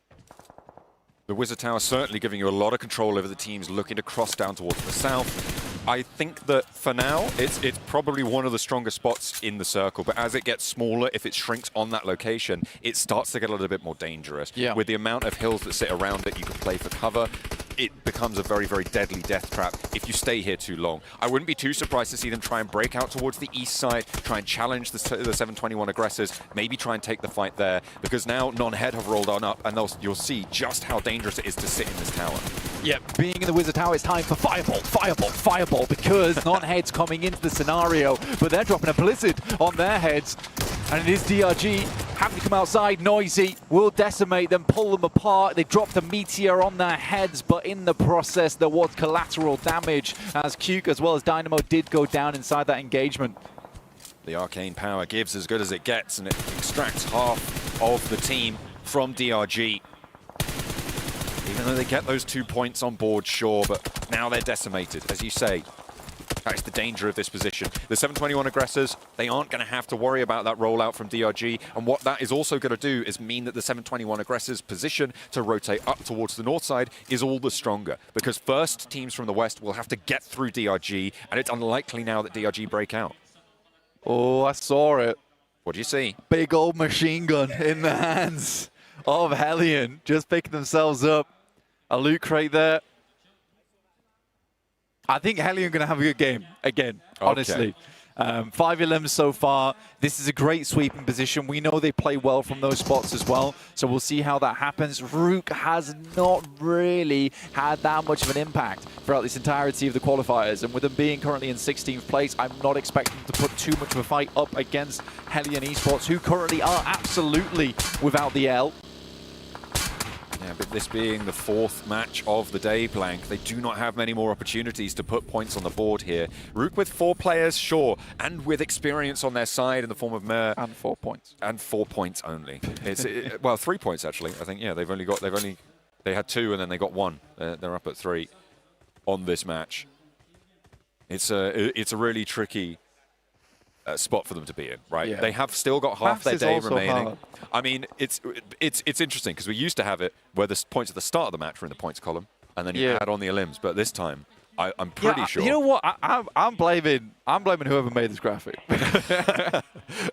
Speaker 14: The Wizard Tower certainly giving you a lot of control over the teams looking to cross down towards the south. I think that for now, it's probably one of the stronger spots in the circle, but as it gets smaller, if it shrinks on that location, it starts to get a little bit more dangerous.
Speaker 1: Yeah.
Speaker 14: With the amount of hills that sit around it, you can play for cover. It becomes a very, very deadly death trap if you stay here too long. I wouldn't be too surprised to see them try and break out towards the east side, try and challenge the 721 aggressors, maybe try and take the fight there, because now non-head have rolled on up, and you'll see just how dangerous it is to sit in this tower.
Speaker 1: Yeah, being in the Wizard Tower, it's time for Fireball, Fireball, Fireball, because non-heads coming into the scenario, but they're dropping a Blizzard on their heads. And it is DRG having to come outside. Noisy will decimate them, pull them apart. They dropped a meteor on their heads, but in the process, there was collateral damage as Cuke as well as Dynamo did go down inside that engagement.
Speaker 14: The arcane power gives as good as it gets, and it extracts half of the team from DRG. Even though they get those 2 points on board, sure, but now they're decimated, as you say. That is the danger of this position. The 721 aggressors, they aren't going to have to worry about that rollout from DRG, and what that is also going to do is mean that the 721 aggressors' position to rotate up towards the north side is all the stronger, because first teams from the west will have to get through DRG, and it's unlikely now that DRG break out.
Speaker 1: Oh, I saw it.
Speaker 14: What do you see?
Speaker 1: Big old machine gun in the hands of Hellion, just picking themselves up. A loot crate there. I think Hellion are going to have a good game again, honestly. 5 elims so far. This is a great sweeping position. We know they play well from those spots as well, so we'll see how that happens. Rook has not really had that much of an impact throughout this entirety of the qualifiers, and with them being currently in 16th place, I'm not expecting them to put too much of a fight up against Hellion Esports, who currently are absolutely without the L.
Speaker 14: Yeah, but this being the 4th match of the day, Blank, they do not have many more opportunities to put points on the board here. Rook with 4 players, sure, and with experience on their side in the form of Mer.
Speaker 1: And 4 points.
Speaker 14: And 4 points only. It's well, 3 points actually. I think, yeah, they had 2 and then they got 1. They're up at 3 on this match. It's a really tricky spot for them to be in, right?
Speaker 1: Yeah.
Speaker 14: They have still got half their day remaining.
Speaker 1: Hard.
Speaker 14: I mean, it's interesting because we used to have it where the points at the start of the match were in the points column, and then you add on the elims. But this time, I'm pretty sure.
Speaker 1: You know what? I'm blaming whoever made this graphic.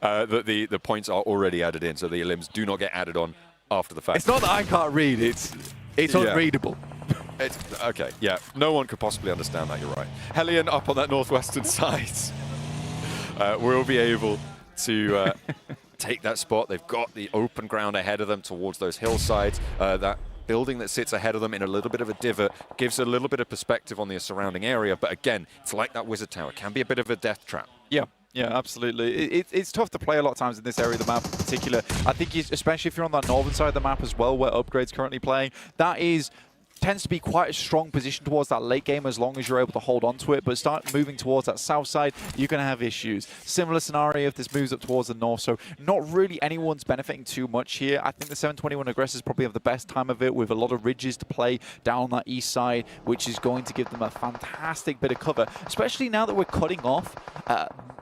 Speaker 14: The points are already added in, so the elims do not get added on after the fact.
Speaker 1: It's not that I can't read. It's unreadable.
Speaker 14: Okay, yeah. No one could possibly understand that. You're right. Hellion up on that northwestern side. Will be able to take that spot. They've got the open ground ahead of them towards those hillsides. That building that sits ahead of them in a little bit of a divot gives a little bit of perspective on the surrounding area. But again, it's like that Wizard Tower. It can be a bit of a death trap.
Speaker 1: Yeah. Yeah, absolutely. It's tough to play a lot of times in this area of the map in particular. I think especially if you're on that northern side of the map as well, where Upgrade's currently playing, that tends to be quite a strong position towards that late game as long as you're able to hold on to it, but start moving towards that south side, you're going to have issues. Similar scenario if this moves up towards the north, so not really anyone's benefiting too much here. I think the 721 aggressors probably have the best time of it with a lot of ridges to play down that east side, which is going to give them a fantastic bit of cover, especially now that we're cutting off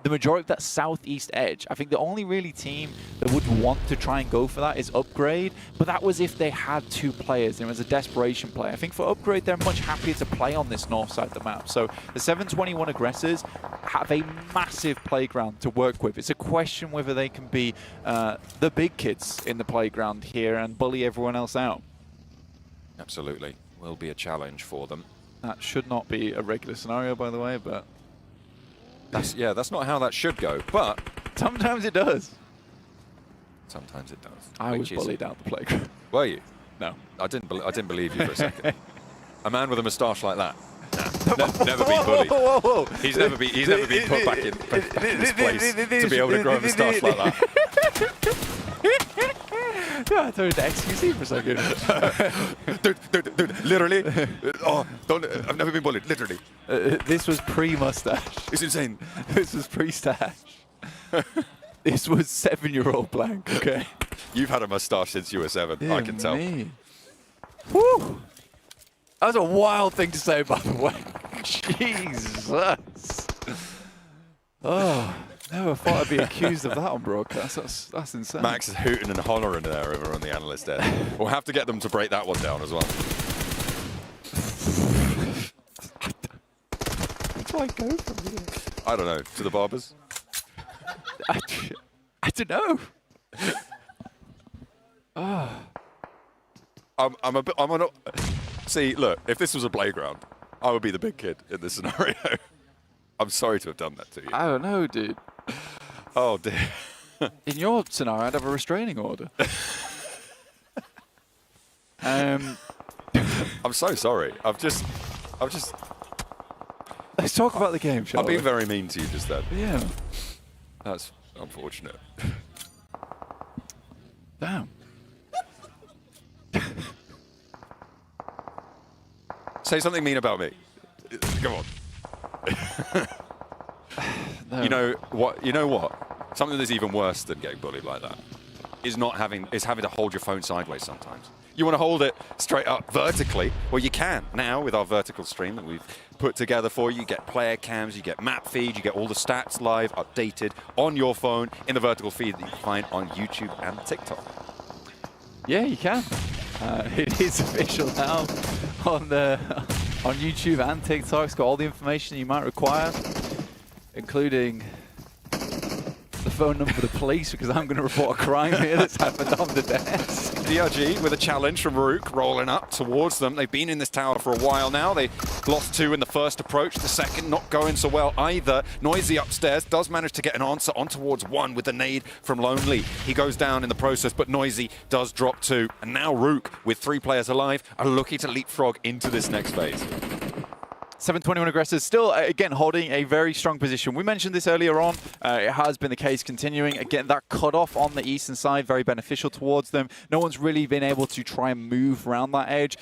Speaker 1: the majority of that southeast edge. I think the only really team that would want to try and go for that is Upgrade, but that was if they had 2 players and it was a desperation play. I think for Upgrade, they're much happier to play on this north side of the map. So the 721 aggressors have a massive playground to work with. It's a question whether they can be the big kids in the playground here and bully everyone else out.
Speaker 14: Absolutely. Will be a challenge for them.
Speaker 1: That should not be a regular scenario, by the way, but...
Speaker 14: That's not how that should go, but...
Speaker 1: Sometimes it does.
Speaker 14: Sometimes it does.
Speaker 1: I was bullied out the playground.
Speaker 14: Were you?
Speaker 1: No.
Speaker 14: I didn't believe you for a second. A man with a moustache like that. Nah, never been bullied.
Speaker 1: Whoa, whoa, whoa.
Speaker 14: He's never been put back in this place to be able to grow a moustache like that.
Speaker 1: Yeah, I turned into XQC for a second.
Speaker 14: dude, literally. I've never been bullied, literally.
Speaker 1: This was pre-mustache.
Speaker 14: It's insane.
Speaker 1: This was pre-stash. This was 7-year-old Blank, okay?
Speaker 14: You've had a mustache since you were 7, I can tell.
Speaker 1: Woo! That was a wild thing to say, by the way. Jesus. Oh, never thought I'd be accused of that on broadcast. That's insane.
Speaker 14: Max is hooting and hollering there over on the analyst there. We'll have to get them to break that one down as well.
Speaker 1: Where do I go from here?
Speaker 14: I don't know. To the barbers?
Speaker 1: I don't know.
Speaker 14: See, look, if this was a playground, I would be the big kid in this scenario. I'm sorry to have done that to you.
Speaker 1: I don't know, dude.
Speaker 14: Oh, dear.
Speaker 1: In your scenario, I'd have a restraining order.
Speaker 14: I'm so sorry. Let's
Speaker 1: talk about the game, shall
Speaker 14: I've been very mean to you just then.
Speaker 1: Yeah.
Speaker 14: That's unfortunate.
Speaker 1: Damn.
Speaker 14: Say something mean about me. Come on.
Speaker 1: No.
Speaker 14: You know what? Something that's even worse than getting bullied like that is having to hold your phone sideways sometimes. You want to hold it straight up vertically. Well, you can now with our vertical stream that we've put together for you. You get player cams, you get map feed, you get all the stats live, updated on your phone in the vertical feed that you can find on YouTube and TikTok.
Speaker 1: Yeah, you can. It is official now on YouTube and TikTok. It's got all the information you might require, including the phone number of the police, because I'm going to report a crime here that's happened on the desk.
Speaker 14: DRG with a challenge from Rook rolling up towards them. They've been in this tower for a while now. They lost 2 in the first approach. The second not going so well either. Noisy upstairs does manage to get an answer on towards 1 with the nade from Lonely. He goes down in the process, but Noisy does drop 2. And now Rook, with 3 players alive, are looking to leapfrog into this next phase.
Speaker 1: 721 aggressors still, again, holding a very strong position. We mentioned this earlier on. It has been the case continuing. Again, that cutoff on the eastern side, very beneficial towards them. No one's really been able to try and move around that edge.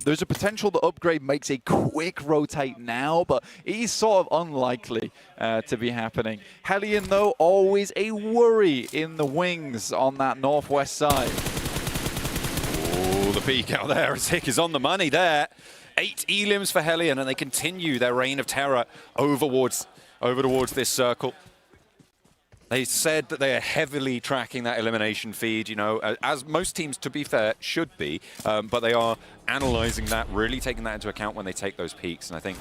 Speaker 1: There's a potential the upgrade makes a quick rotate now, but it is sort of unlikely to be happening. Hellion, though, always a worry in the wings on that northwest side.
Speaker 14: Oh, the peek out there as Hick is on the money there. 8 elims for Hellion, and they continue their reign of terror over towards this circle. They said that they are heavily tracking that elimination feed, you know, as most teams, to be fair, should be, but they are analyzing that, really taking that into account when they take those peaks, and I think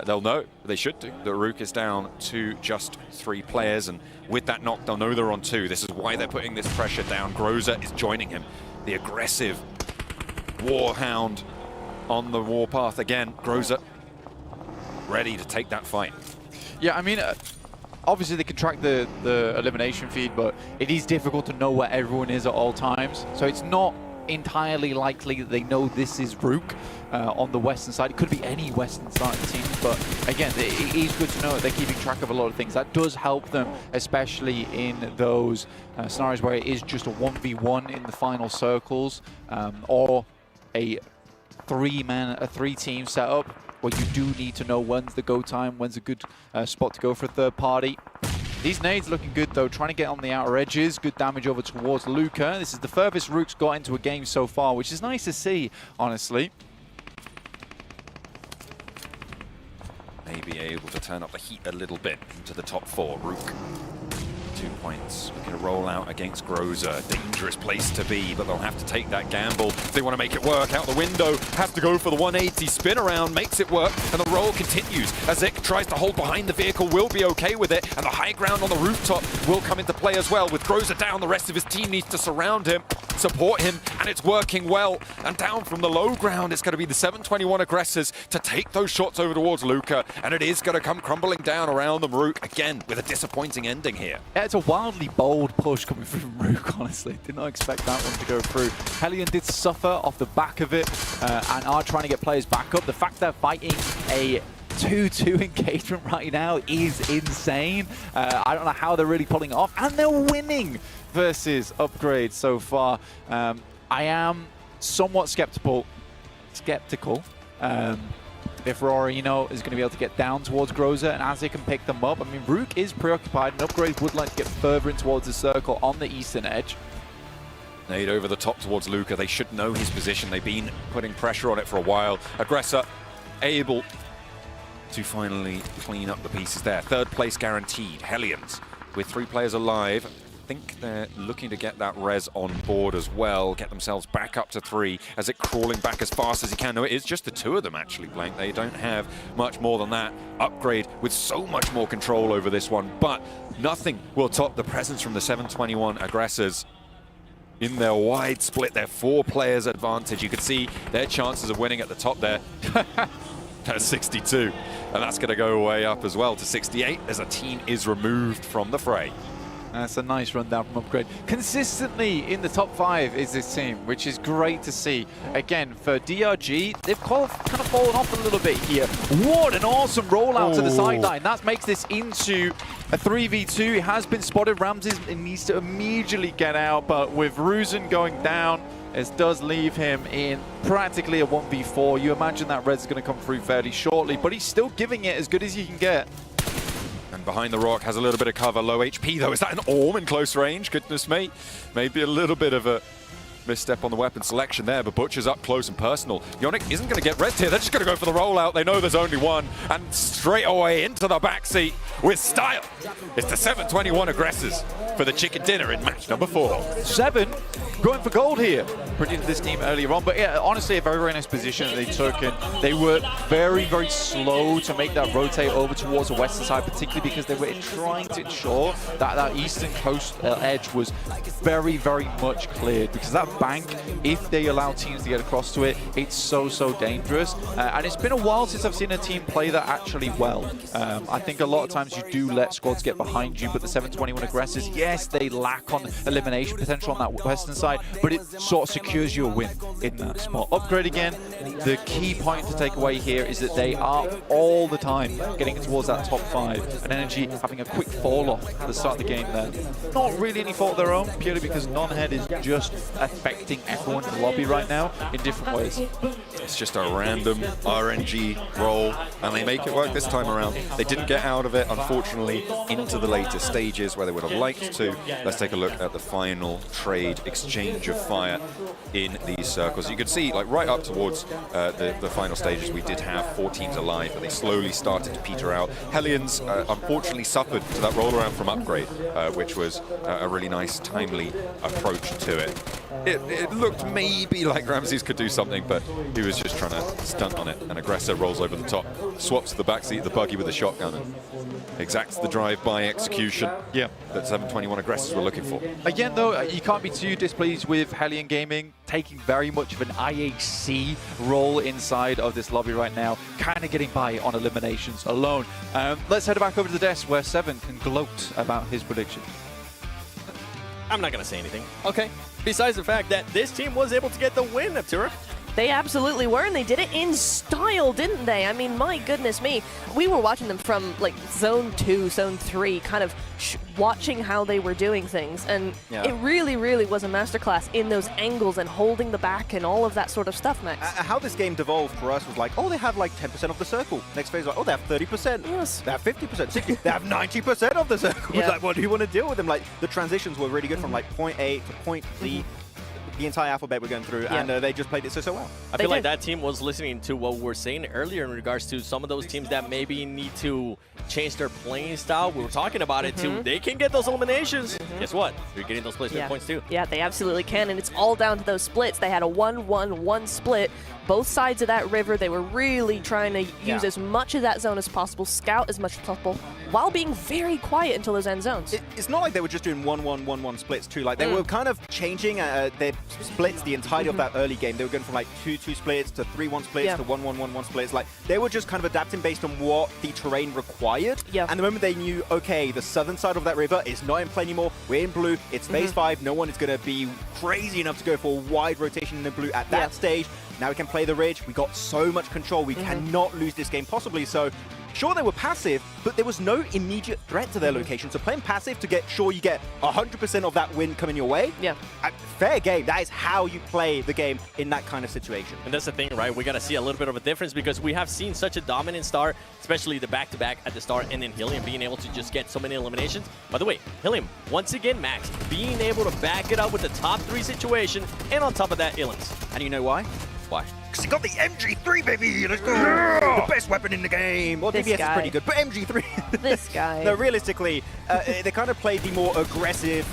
Speaker 14: they'll know, they should do, that Rook is down to just 3 players, and with that knock, they'll know they're on 2. This is why they're putting this pressure down. Groza is joining him, the aggressive Warhound on the warpath again. Groza ready to take that fight.
Speaker 1: Yeah, I mean, obviously they can track the elimination feed, but it is difficult to know where everyone is at all times. So it's not entirely likely that they know this is Rook on the western side. It could be any western side team, but again, it is good to know that they're keeping track of a lot of things. That does help them, especially in those scenarios where it is just a 1v1 in the final circles, or a 3-team setup where you do need to know when's the go time, when's a good spot to go for a third party. These nades looking good though, trying to get on the outer edges. Good damage over towards Luca. This is the furthest Rook's got into a game so far, which is nice to see, honestly.
Speaker 14: Maybe able to turn up the heat a little bit into the top 4. Rook, 2 points. Looking to roll out against Groza. Dangerous place to be, but they'll have to take that gamble if they want to make it work. Out the window, have to go for the 180. Spin around, makes it work, and the roll continues. As Zik tries to hold behind the vehicle, will be okay with it, and the high ground on the rooftop will come into play as well. With Groza down, the rest of his team needs to surround him, support him, and it's working well. And down from the low ground, it's going to be the 721 aggressors to take those shots over towards Luca, and it is going to come crumbling down around them. Rook, again, with a disappointing ending here.
Speaker 1: Yeah, it's a wildly bold push coming from Rook, honestly. Did not expect that one to go through. Hellion did suffer off the back of it and are trying to get players back up. The fact they're fighting a 2-2 engagement right now is insane. I don't know how they're really pulling it off, and they're winning versus Upgrade so far. I am somewhat skeptical if Rorino is going to be able to get down towards Groza, and as they can pick them up. I mean, Rook is preoccupied, and Upgrade would like to get further in towards the circle on the eastern edge.
Speaker 15: Nade over the top towards Luca. They should know his position. They've been putting pressure on it for a while. Aggressor able to finally clean up the pieces there. Third place guaranteed. Hellions with 3 players alive. I think they're looking to get that res on board as well, get themselves back up to 3 as it crawling back as fast as he can. No, it is just the 2 of them actually, Blank. They don't have much more than that. Upgrade with so much more control over this one, but nothing will top the presence from the 721 aggressors. In their wide split, their 4 players advantage. You can see their chances of winning at the top there. That's 62, and that's going to go way up as well to 68 as a team is removed from the fray.
Speaker 1: That's a nice rundown from Upgrade. Consistently in the top 5 is this team, which is great to see. Again, for DRG, they've kind of fallen off a little bit here. What an awesome rollout to the sideline. That makes this into a 3v2. It has been spotted. Ramses needs to immediately get out, but with Ruzen going down, it does leave him in practically a 1v4. You imagine that res is going to come through fairly shortly, but he's still giving it as good as he can get.
Speaker 15: And behind the rock has a little bit of cover. Low HP though. Is that an Orm in close range? Goodness me. Maybe a little bit of a misstep on the weapon selection there, but Butcher's up close and personal. Yonic isn't going to get rezzed here. They're just going to go for the rollout. They know there's only one. And straight away into the backseat with style. It's the 721 aggressors for the chicken dinner in match number 4.
Speaker 1: 7 going for gold here. Predicted this team earlier on, but yeah, honestly, a very, very nice position that they took, and they were very, very slow to make that rotate over towards the western side, particularly because they were trying to ensure that that eastern coast edge was very, very much cleared, because that bank, if they allow teams to get across to it, it's so, so dangerous. And it's been a while since I've seen a team play that actually well. I think a lot of times you do let squads get behind you, but the 721 aggressors, yes, they lack on elimination potential on that western side, but it sort of secures you a win in that spot. Upgrade again, the key point to take away here is that they are all the time getting towards that top 5, and Energy having a quick fall off at the start of the game there. Not really any fault of their own, purely because non-head is just affecting everyone in the lobby right now in different ways.
Speaker 15: It's just a random RNG roll, and they make it work this time around. They didn't get out of it, unfortunately, into the later stages where they would have liked to. Let's take a look at the final trade exchange of fire in these circles. You can see, like, right up towards the final stages, we did have 4 teams alive, but they slowly started to peter out. Hellions, unfortunately, suffered to that roll around from Upgrade, which was a really nice, timely approach to it. It looked maybe like Ramses could do something, but he was just trying to stunt on it. An aggressor rolls over the top, swaps the backseat, the buggy with a shotgun, and exacts the drive-by execution that 721 aggressors were looking for.
Speaker 1: Again, though, you can't be too displeased with Hellion Gaming taking very much of an IHC role inside of this lobby right now, kind of getting by on eliminations alone. Let's head back over to the desk where 7 can gloat about his prediction.
Speaker 9: I'm not going to say anything. Okay. Besides the fact that this team was able to get the win, Aptura.
Speaker 11: They absolutely were, and they did it in style, didn't they? I mean, my goodness me. We were watching them from, like, Zone 2, Zone 3, kind of watching how they were doing things, and it really, really was a masterclass in those angles and holding the back and all of that sort of stuff, Max.
Speaker 10: How this game devolved for us was like, oh, they have, like, 10% of the circle. Next phase, like, oh, they have 30%.
Speaker 11: Yes.
Speaker 10: They have 50%, 60%. They have 90% of the circle. Yeah. Like, what do you want to deal with them? Like, the transitions were really good from, like, point A to point Z. The entire alphabet we're going through, and they just played it so well.
Speaker 9: I feel like that team was listening to what we were saying earlier in regards to some of those teams that maybe need to change their playing style. We were talking about it too. They can get those eliminations. Guess what? You're getting those placement points too.
Speaker 11: Yeah, they absolutely can, and it's all down to those splits. They had a 1-1-1 split. Both sides of that river, they were really trying to use as much of that zone as possible, scout as much as possible, while being very quiet until those end zones.
Speaker 10: It's not like they were just doing 1-1-1-1 splits too. Like, they were kind of changing their splits the entirety of that early game. They were going from like 2-2 splits to 3-1 splits to 1-1-1-1 splits. Like, they were just kind of adapting based on what the terrain required. And the moment they knew, okay, the southern side of that river is not in play anymore, we're in blue, it's phase 5, no one is going to be crazy enough to go for a wide rotation in the blue at that stage. Now we can play the ridge. We got so much control. We cannot lose this game possibly. So Sure, they were passive, but there was no immediate threat to their location. So playing passive to get sure you get 100% of that win coming your way.
Speaker 11: Yeah.
Speaker 10: Fair game. That is how you play the game in that kind of situation.
Speaker 9: And that's the thing, right? We got to see a little bit of a difference because we have seen such a dominant star, especially the back-to-back at the start, and then Helium being able to just get so many eliminations. By the way, Helium, once again, Max, being able to back it up with the top 3 situation, and on top of that, Illims.
Speaker 10: And you know why?
Speaker 9: Why?
Speaker 10: Because he got the MG3, baby! Let's go! The best weapon in the game! Well, DPS is pretty good, but MG3...
Speaker 11: This guy.
Speaker 10: No, realistically, they kind of play the more aggressive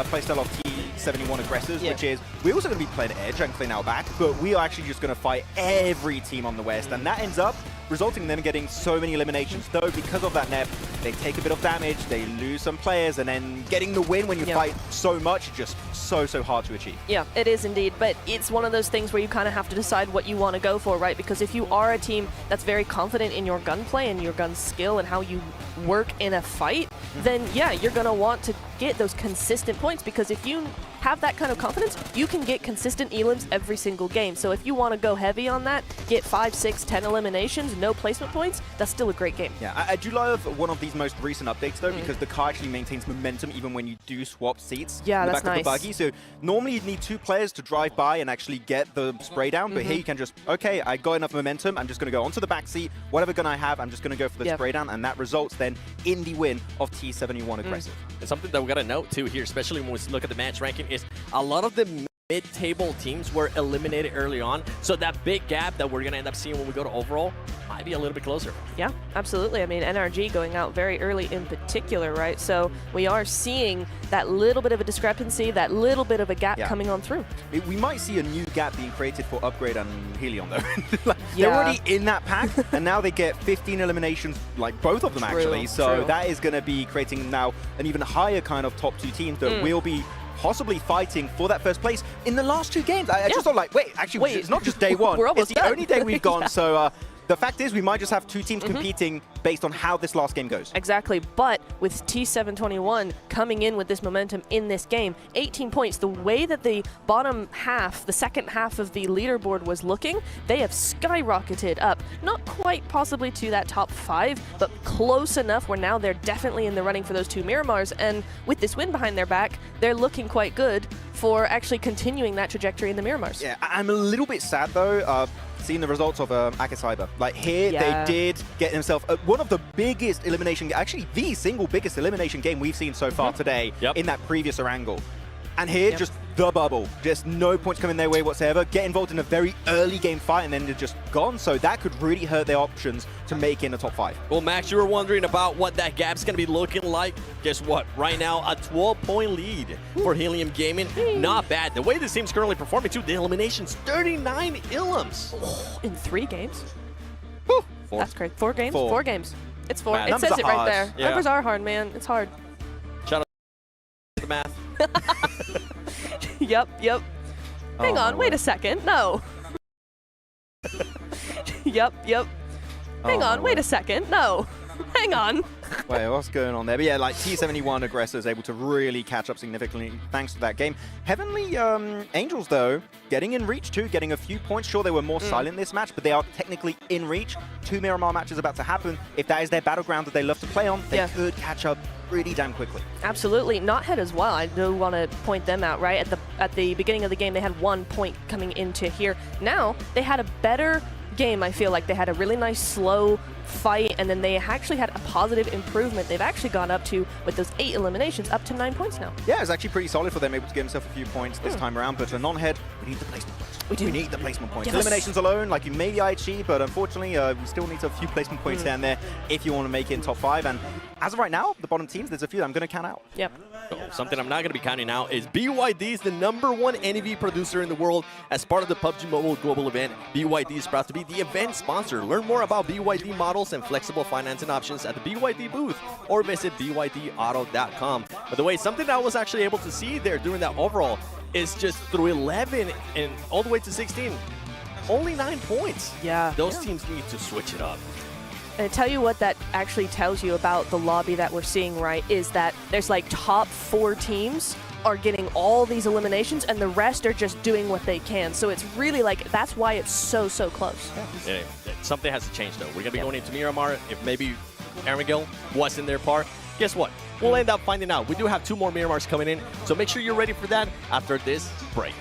Speaker 10: playstyle of T71 aggressors, which is, we're also going to be playing Edge and clean our back, but we are actually just going to fight every team on the West, and that ends up resulting in them getting so many eliminations. Though, because of that net, they take a bit of damage, they lose some players, and then getting the win when you fight so much is just so hard to achieve.
Speaker 11: Yeah, it is indeed, but it's one of those things where you kind of have to decide what you want to go for, right? Because if you are a team that's very confident in your gunplay and your gun skill and how you work in a fight, then yeah, you're going to want to get those consistent points, because if you have that kind of confidence, you can get consistent elims every single game. So if you want to go heavy on that, get 5, 6, 10 eliminations, no placement points, that's still a great game.
Speaker 10: Yeah, I do love one of these most recent updates though, because the car actually maintains momentum even when you do swap seats in the back of the buggy. So normally you'd need 2 players to drive by and actually get the spray down, but here you can just, okay, I got enough momentum, I'm just going to go onto the back seat, whatever gun I have, I'm just going to go for the spray down, and that results then in the win of T71 aggressive.
Speaker 9: And something that we got to note too here, especially when we look at the match ranking, is a lot of the mid-table teams were eliminated early on, so that big gap that we're going to end up seeing when we go to overall might be a little bit closer.
Speaker 11: Yeah, absolutely. I mean, NRG going out very early in particular, right? So we are seeing that little bit of a discrepancy, that little bit of a gap coming on through.
Speaker 10: We might see a new gap being created for Upgrade and Helion though. They're already in that pack, and now they get 15 eliminations, like both of them actually. So that is going to be creating now an even higher kind of top 2 teams that will be possibly fighting for that first place in the last 2 games. I just thought like, wait, it's not just day 1. It's the only day we've gone. So the fact is we might just have 2 teams competing based on how this last game goes.
Speaker 11: Exactly, but with T721 coming in with this momentum in this game, 18 points, the way that the bottom half, the second half of the leaderboard was looking, they have skyrocketed up. Not quite possibly to that top 5, but close enough where now they're definitely in the running for those 2 Miramars, and with this win behind their back, they're looking quite good for actually continuing that trajectory in the Miramars.
Speaker 10: Yeah, I'm a little bit sad though, seeing the results of Akacyber. Like here, they did get themselves one of the biggest elimination, actually the single biggest elimination game we've seen so far today in that previous Erangel. And here, just the bubble. Just no points coming their way whatsoever. Get involved in a very early game fight and then they're just gone. So that could really hurt their options to make in the top 5.
Speaker 9: Well, Max, you were wondering about what that gap's going to be looking like. Guess what? Right now, a 12-point lead for Helium Gaming. Not bad. The way this team's currently performing, too, the eliminations, 39 illims.
Speaker 11: In 3 games?
Speaker 9: Woo.
Speaker 11: That's great. 4 games? 4 games. It's 4.
Speaker 9: Man,
Speaker 11: it says it right there.
Speaker 9: Yeah.
Speaker 11: Numbers are hard, man. It's hard.
Speaker 9: Shout out to the math.
Speaker 11: Yep. Hang on, wait a second. No. Yep. Hang on, wait a second. No. Hang on.
Speaker 10: Wait, what's going on there? But yeah, like T71 aggressors able to really catch up significantly thanks to that game. Heavenly Angels, though, getting in reach too, getting a few points. Sure, they were more silent this match, but they are technically in reach. 2 Miramar matches about to happen. If that is their battleground that they love to play on, they could catch up really damn quickly.
Speaker 11: Absolutely. Knothead as well. I do want to point them out, right? At the beginning of the game, they had 1 point coming into here. Now, they had a better game. I feel like they had a really nice slow fight, and then they actually had a positive improvement. They've actually gone up to, with those 8 eliminations, up to 9 points now.
Speaker 10: Yeah, it's actually pretty solid for them, able to get himself a few points this time around, but a non-head, we need the placement points. We need the placement points. Eliminations alone, like you may be IHG, but unfortunately, we still need a few placement points down there if you want to make it in top 5. And as of right now, the bottom teams, there's a few that I'm going to count out.
Speaker 11: Yep.
Speaker 9: So something I'm not going to be counting out is BYD is the #1 NEV producer in the world. As part of the PUBG Mobile Global event, BYD is proud to be the event sponsor. Learn more about BYD models and flexible financing options at the BYD booth or visit bydauto.com. By the way, something that I was actually able to see there during that overall is just through 11 and all the way to 16, only 9 points.
Speaker 11: Yeah.
Speaker 9: Those teams need to switch it up.
Speaker 11: And I tell you what that actually tells you about the lobby that we're seeing, right, is that there's like top 4 teams are getting all these eliminations and the rest are just doing what they can. So it's really like, that's why it's so close.
Speaker 9: Yeah, something has to change though. We're gonna be going into Miramar. If maybe Erangel was in their par, guess what? We'll end up finding out. We do have 2 more Miramars coming in, so make sure you're ready for that after this break.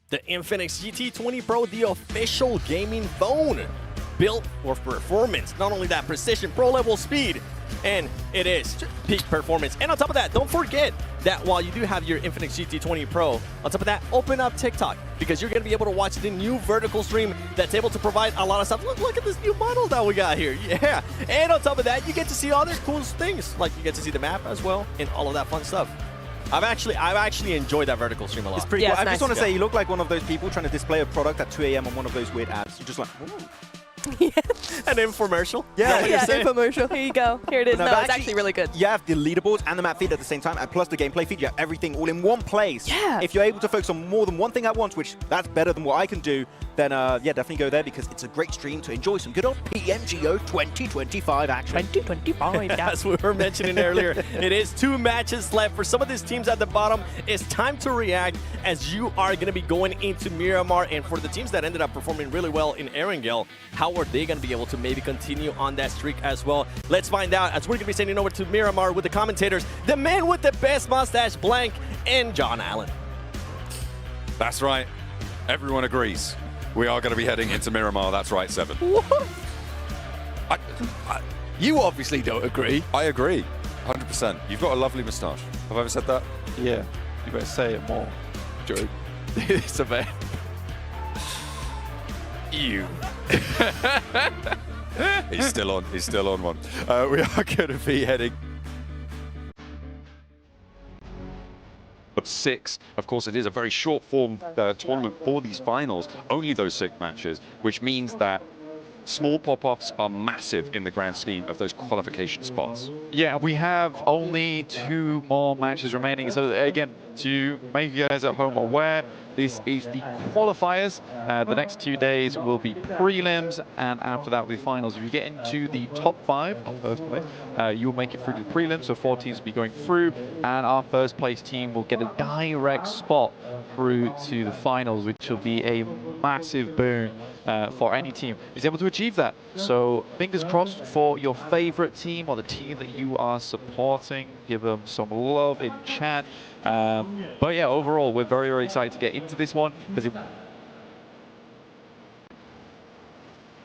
Speaker 9: The Infinix GT20 Pro, the official gaming phone, built for performance. Not only that, precision, pro level speed, and it is peak performance. And on top of that, don't forget that while you do have your Infinix GT20 Pro, on top of that, open up TikTok, because you're going to be able to watch the new vertical stream that's able to provide a lot of stuff. Look at this new model that we got here. Yeah. And on top of that, you get to see other cool things, like you get to see the map as well and all of that fun stuff. I've actually enjoyed that vertical stream a lot.
Speaker 10: It's pretty cool. I just want to say, you look like one of those people trying to display a product at 2 a.m. on one of those weird ads. You're just like, ooh.
Speaker 16: An infomercial?
Speaker 10: Yeah,
Speaker 11: infomercial. Here you go. Here it is. No, it's actually really good.
Speaker 10: You have the leaderboards and the map feed at the same time, and plus the gameplay feed. You have everything all in one place.
Speaker 11: Yeah.
Speaker 10: If you're able to focus on more than one thing at once, which that's better than what I can do, then yeah, definitely go there, because it's a great stream to enjoy some good old PMGO 2025 action.
Speaker 11: 2025.
Speaker 9: As we were mentioning earlier, it is 2 matches left. For some of these teams at the bottom, it's time to react, as you are going to be going into Miramar. And for the teams that ended up performing really well in Erangel, how are they going to be able to maybe continue on that streak as well? Let's find out, as we're going to be sending over to Miramar with the commentators, the man with the best mustache, Blank, and John Allen.
Speaker 15: That's right. Everyone agrees. We are going to be heading into Miramar. That's right, 7.
Speaker 1: What? You obviously don't agree.
Speaker 15: I agree. 100%. You've got a lovely moustache. Have I ever said that?
Speaker 1: Yeah. You better say it more. Joke. It's a bit. You.
Speaker 15: He's still on. He's still on one. We are going to be heading. 6. Of course, it is a very short form tournament for these finals. Only those 6 matches, which means that small pop-offs are massive in the grand scheme of those qualification spots.
Speaker 1: Yeah, we have only 2 more matches remaining. So again, to make you guys at home aware, this is the qualifiers. The next 2 days will be prelims, and after that will be finals. If you get into the top 5 of first place, you'll make it through to the prelims. So 4 teams will be going through, and our first place team will get a direct spot through to the finals, which will be a massive boon for any team who's able to achieve that. So fingers crossed for your favorite team or the team that you are supporting. Give them some love in chat. But yeah, overall, we're very, very excited to get into this one, because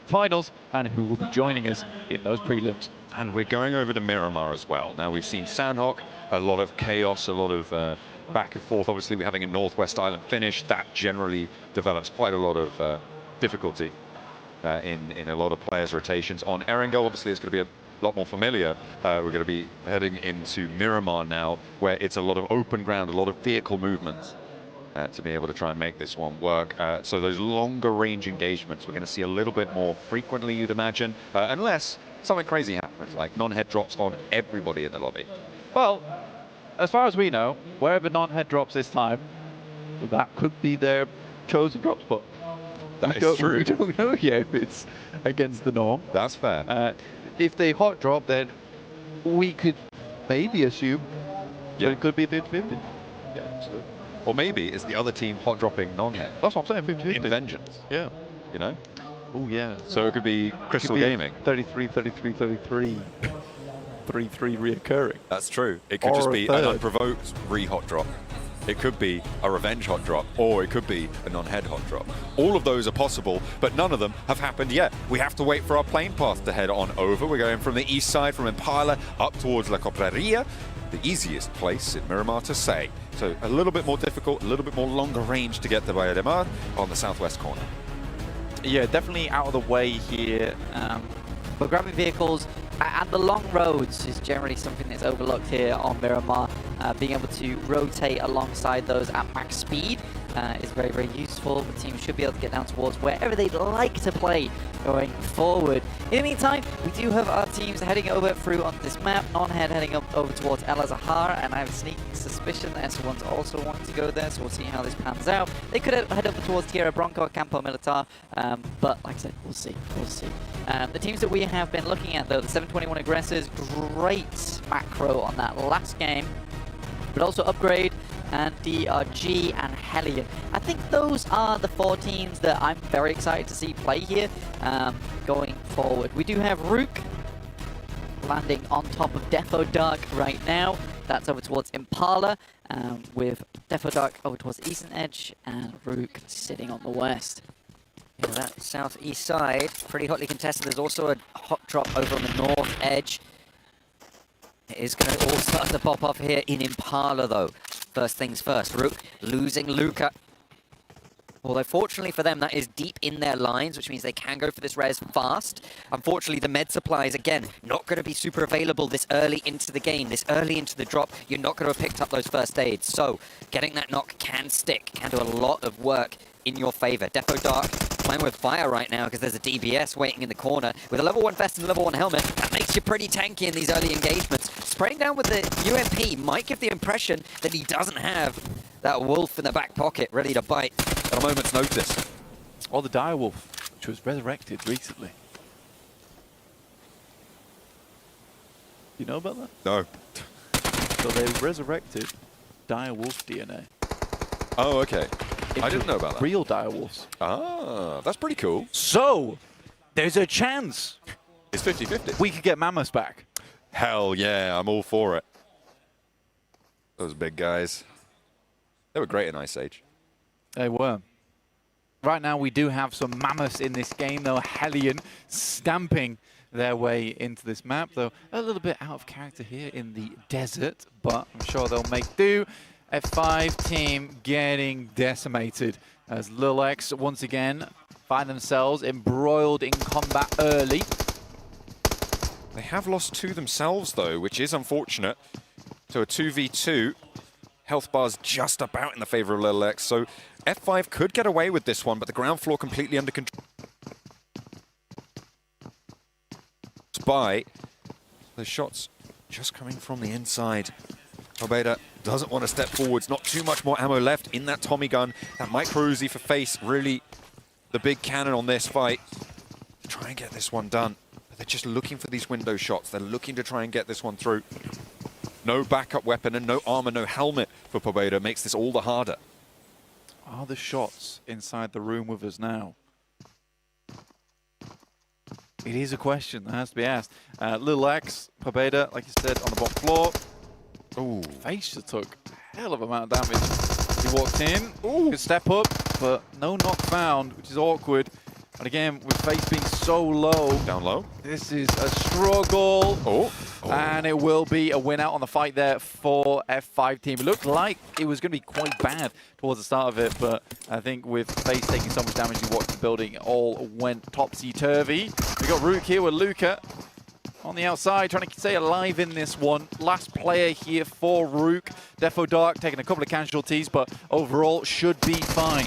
Speaker 1: finals and who will be joining us in those prelims.
Speaker 15: And we're going over to Miramar as well. Now, we've seen Sandhawk, a lot of chaos, a lot of back and forth. Obviously, we're having a Northwest Island finish. That generally develops quite a lot of difficulty in a lot of players' rotations. On Erangel, obviously, it's going to be a lot more familiar. We're going to be heading into Miramar now, where it's a lot of open ground, a lot of vehicle movements to be able to try and make this one work. So those longer range engagements, we're going to see a little bit more frequently, you'd imagine, unless something crazy happens, like non-head drops on everybody in the lobby.
Speaker 1: Well, as far as we know, wherever non-head drops this time, that could be their chosen drop spot.
Speaker 15: That is true.
Speaker 1: We don't know yet if it's against the norm.
Speaker 15: That's fair.
Speaker 1: If they hot drop, then we could maybe assume that it could be 50-50.
Speaker 15: Yeah, so. Or maybe it's the other team hot dropping non-head.
Speaker 1: That's what I'm saying, 50-50.
Speaker 15: In vengeance.
Speaker 1: Yeah.
Speaker 15: You know?
Speaker 1: Oh, yeah.
Speaker 15: So it could be Crystal Gaming.
Speaker 1: 33, 33, 33. 3-3 reoccurring.
Speaker 15: That's true. It could just be an unprovoked re-hot drop. It could be a revenge hot drop, or it could be a non-head hot drop. All of those are possible, but none of them have happened yet. We have to wait for our plane path to head on over. We're going from the east side, from Impala, up towards La Copraria, the easiest place in Miramar to say. So a little bit more difficult, a little bit more longer range to get to Bahia de Mar on the southwest corner.
Speaker 3: Yeah, definitely out of the way here. But grabbing vehicles and the long roads is generally something that's overlooked here on Miramar. Being able to rotate alongside those at max speed is very, very useful. The team should be able to get down towards wherever they'd like to play going forward. In the meantime, we do have our teams heading over through on this map. Non-head heading up over towards El Azahar, and I have a sneaking suspicion that S1's also wanting to go there, so we'll see how this pans out. They could head up towards Tierra Bronco, Campo Militar, but like I said, we'll see. The teams that we have been looking at, though, the 721 Aggressors, great macro on that last game, but also Upgrade and DRG and Hellion. I think those are the 4 teams that I'm very excited to see play here going forward. We do have Rook landing on top of Defo Dark right now. That's over towards Impala, with Defodark over towards Eastern Edge, and Rook sitting on the west.
Speaker 2: Yeah, that southeast side, pretty hotly contested. There's also a hot drop over on the north edge. It is going to all start to pop off here in Impala, though. First things first, Rook losing Luca. Although, fortunately for them, that is deep in their lines, which means they can go for this res fast. Unfortunately, the med supplies, again, not going to be super available this early into the game, this early into the drop. You're not going to have picked up those first aids. So, getting that knock can stick, can do a lot of work in your favor. Defo Dark playing with fire right now because there's a DBS waiting in the corner. With a level 1 vest and level 1 helmet, that makes you pretty tanky in these early engagements. Spraying down with the UMP might give the impression that he doesn't have that wolf in the back pocket ready to bite at a moment's notice.
Speaker 1: Or the direwolf, which was resurrected recently. You know about that?
Speaker 14: No.
Speaker 1: So they resurrected direwolf DNA.
Speaker 14: Oh, okay. I didn't know about that.
Speaker 1: Real direwolves.
Speaker 14: Ah, that's pretty cool.
Speaker 1: So, there's a chance.
Speaker 14: It's 50-50.
Speaker 1: We could get Mammoths back.
Speaker 14: Hell yeah, I'm all for it. Those big guys. They were great in Ice Age.
Speaker 1: They were. Right now, we do have some Mammoths in this game, though. Hellion stamping their way into this map, though a little bit out of character here in the desert, but I'm sure they'll make do. F5 team getting decimated as Lil X once again find themselves embroiled in combat early.
Speaker 14: They have lost 2 themselves, though, which is unfortunate. So a 2v2. Health bar's just about in the favor of Lil X, so F5 could get away with this one, but the ground floor completely under control. By the shots just coming from the inside. Obeda doesn't want to step forwards, not too much more ammo left in that Tommy gun. That micro Uzi for face, really the big cannon on this fight. Try and get this one done. But they're just looking for these window shots. They're looking to try and get this one through. No backup weapon and no armor, no helmet for Pobeda makes this all the harder.
Speaker 1: Are the shots inside the room with us now? It is a question that has to be asked. Lil X, Pobeda, like you said, on the bottom floor. Ooh, Face just took a hell of a amount of damage. He walked in, could step up, but no knock found, which is awkward. And again, with Face being so low.
Speaker 14: Down low.
Speaker 1: This is a struggle. And it will be a win out on the fight there for F5 team. It looked like it was going to be quite bad towards the start of it, but I think with Face taking so much damage, you watched the building, it all went topsy-turvy. We got Rook here with Luca on the outside, trying to stay alive in this one. Last player here for Rook. Defo Dark taking a couple of casualties, but overall should be fine.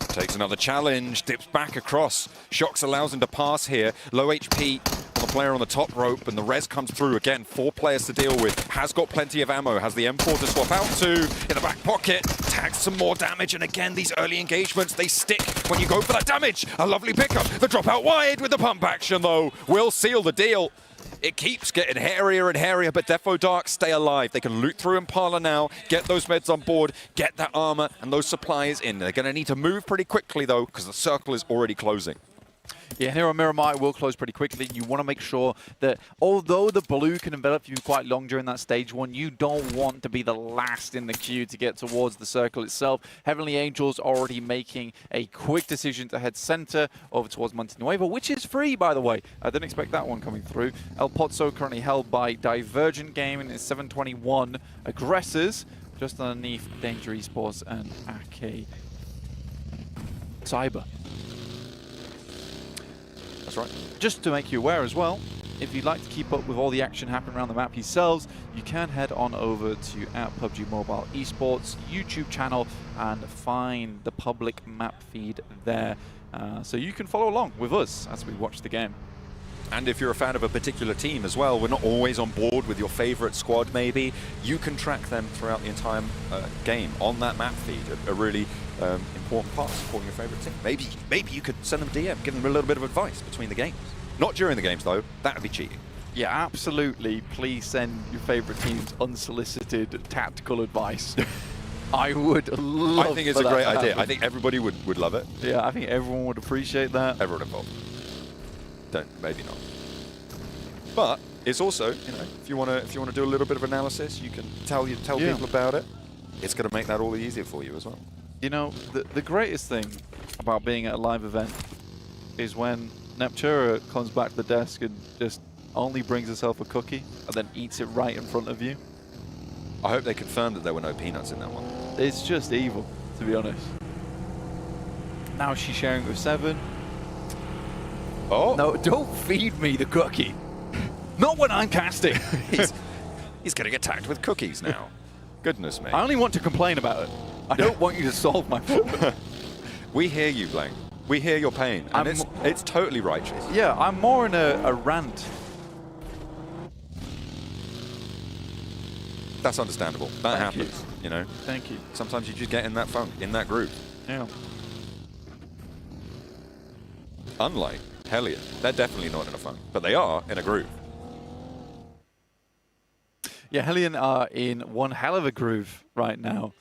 Speaker 14: Takes another challenge, dips back across. Shocks allows him to pass here. Low HP on the player on the top rope, and the res comes through again. 4 players to deal with. Has got plenty of ammo. Has the M4 to swap out to. In the back pocket. Tags some more damage, and again, these early engagements, they stick when you go for that damage. A lovely pickup. The drop out wide with the pump action, though, will seal the deal. It keeps getting hairier and hairier, but Defo Dark stay alive. They can loot through Impala now, get those meds on board, get that armor and those supplies in. They're going to need to move pretty quickly, though, because the circle is already closing.
Speaker 1: Yeah, here on Miramar, it will close pretty quickly. You want to make sure that although the blue can envelop you quite long during that stage 1, you don't want to be the last in the queue to get towards the circle itself. Heavenly Angels already making a quick decision to head center over towards Montenuevo, which is free, by the way. I didn't expect that one coming through. El Pozzo currently held by Divergent Gaming. It's 721 aggressors, just underneath Danger Esports and Ake Cyber. That's right. Just to make you aware as well, if you'd like to keep up with all the action happening around the map yourselves, you can head on over to PUBG Mobile Esports YouTube channel and find the public map feed there. So you can follow along with us as we watch the game.
Speaker 14: And if you're a fan of a particular team as well, we're not always on board with your favorite squad maybe, you can track them throughout the entire game on that map feed, a really important part of supporting your favorite team. Maybe you could send them a DM, give them a little bit of advice between the games. Not during the games though, that would be cheating.
Speaker 1: Yeah, absolutely. Please send your favorite team's unsolicited tactical advice. I would love
Speaker 14: I think it's a great idea. I think everybody would love it.
Speaker 1: Yeah, I think everyone would appreciate that.
Speaker 14: Everyone involved. Maybe not. But it's also, you know, if you want to do a little bit of analysis, you can tell people about it. It's going to make that all the easier for you as well.
Speaker 1: You know, the greatest thing about being at a live event is when Neptura comes back to the desk and just only brings herself a cookie and then eats it right in front of you.
Speaker 14: I hope they confirmed that there were no peanuts in that one.
Speaker 1: It's just evil, to be honest. Now she's sharing with 7.
Speaker 14: Oh.
Speaker 1: No, don't feed me the cookie. Not when I'm casting.
Speaker 14: He's going to get tagged with cookies now. Goodness me.
Speaker 1: I only want to complain about it. I don't want you to solve my problem.
Speaker 14: We hear you, Blaine. We hear your pain, and it's totally righteous.
Speaker 1: Yeah, I'm more in a rant.
Speaker 14: That's understandable. That happens, you know.
Speaker 1: Thank you.
Speaker 14: Sometimes you just get in that funk, in that group.
Speaker 1: Yeah.
Speaker 14: Unlike Hellion, they're definitely not in a funk, but they are in a groove.
Speaker 1: Yeah, Hellion are in one hell of a groove right now.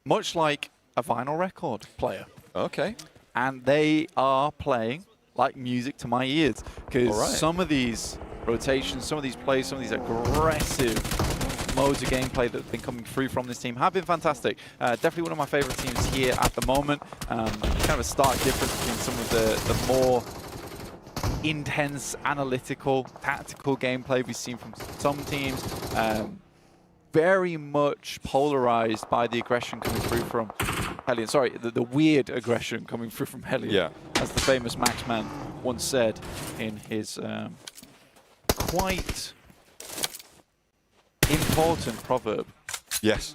Speaker 1: Much like a vinyl record player.
Speaker 14: Okay.
Speaker 1: And they are playing like music to my ears. Because some of these rotations, some of these plays, some of these aggressive modes of gameplay that have been coming through from this team have been fantastic. Definitely one of my favorite teams here at the moment. Kind of a stark difference between some of the more intense, analytical, tactical gameplay we've seen from some teams. Very much polarized by the aggression coming through from Hellion. Sorry, the weird aggression coming through from Hellion.
Speaker 14: Yeah.
Speaker 1: As the famous Maxman once said in his quite important proverb.
Speaker 14: Yes,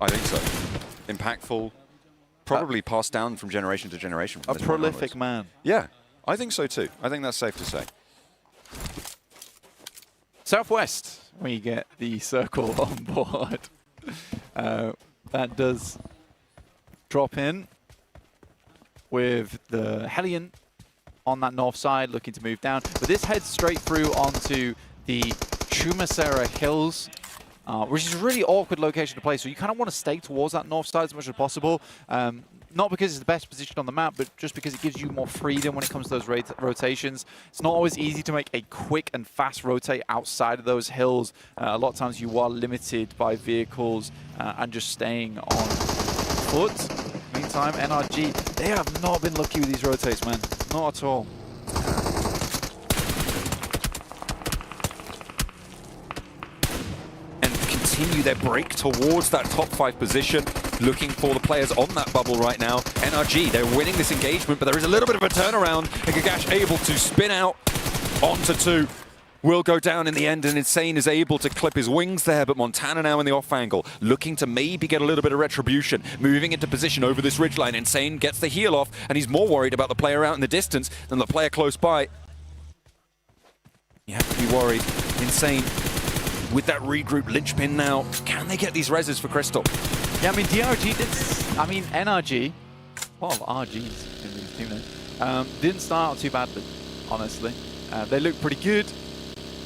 Speaker 14: I think so. Impactful, probably passed down from generation to generation.
Speaker 1: A prolific man.
Speaker 14: Yeah, I think so too. I think that's safe to say.
Speaker 1: Southwest, we get the circle on board. That does drop in with the Hellion on that north side, looking to move down. But this heads straight through onto the Chumasera Hills, which is a really awkward location to play. So you kind of want to stay towards that north side as much as possible. Not because it's the best position on the map, but just because it gives you more freedom when it comes to those rotations. It's not always easy to make a quick and fast rotate outside of those hills. A lot of times you are limited by vehicles and just staying on foot. Meantime, NRG, they have not been lucky with these rotates, man. Not at all.
Speaker 14: Continue their break towards that top 5 position, looking for the players on that bubble right now. NRG, they're winning this engagement, but there is a little bit of a turnaround, and Gagash able to spin out onto 2. Will go down in the end, and Insane is able to clip his wings there, but Montana now in the off angle, looking to maybe get a little bit of retribution, moving into position over this ridgeline. Insane gets the heal off, and he's more worried about the player out in the distance than the player close by. You have to be worried. Insane with that regroup linchpin now. Can they get these reses for Crystal?
Speaker 1: Yeah, I mean, DRG did... I mean, NRG, a lot of RGs in the team there, didn't start out too badly, honestly. They look pretty good,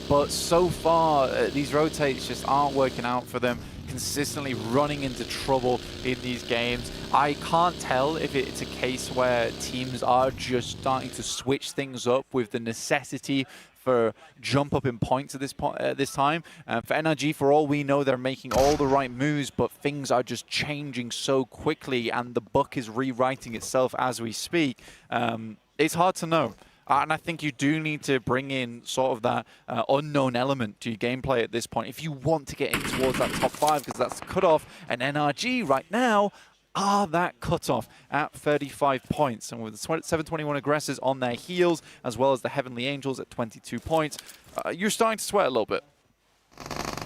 Speaker 1: but so far, these rotates just aren't working out for them. Consistently running into trouble in these games. I can't tell if it's a case where teams are just starting to switch things up with the necessity for jump up in points at this time. For NRG, for all we know, they're making all the right moves, but things are just changing so quickly, and the book is rewriting itself as we speak. It's hard to know. And I think you do need to bring in sort of that unknown element to your gameplay at this point if you want to get in towards that top 5, because that's the cutoff. And NRG right now are that cutoff at 35 points. And with the 721 aggressors on their heels, as well as the Heavenly Angels at 22 points, you're starting to sweat a little bit.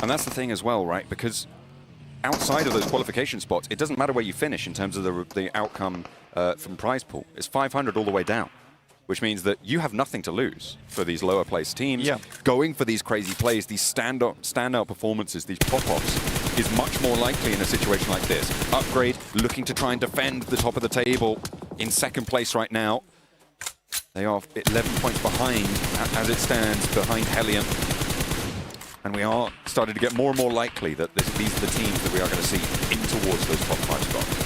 Speaker 14: And that's the thing as well, right? Because outside of those qualification spots, it doesn't matter where you finish in terms of the outcome from prize pool. It's 500 all the way down, which means that you have nothing to lose for these lower placed teams.
Speaker 1: Yeah.
Speaker 14: Going for these crazy plays, these standout performances, these pop-offs, is much more likely in a situation like this. Upgrade, looking to try and defend the top of the table in second place right now. They are 11 points behind, as it stands, behind Hellion. And we are starting to get more and more likely that these are the teams that we are going to see in towards those top 5 spots.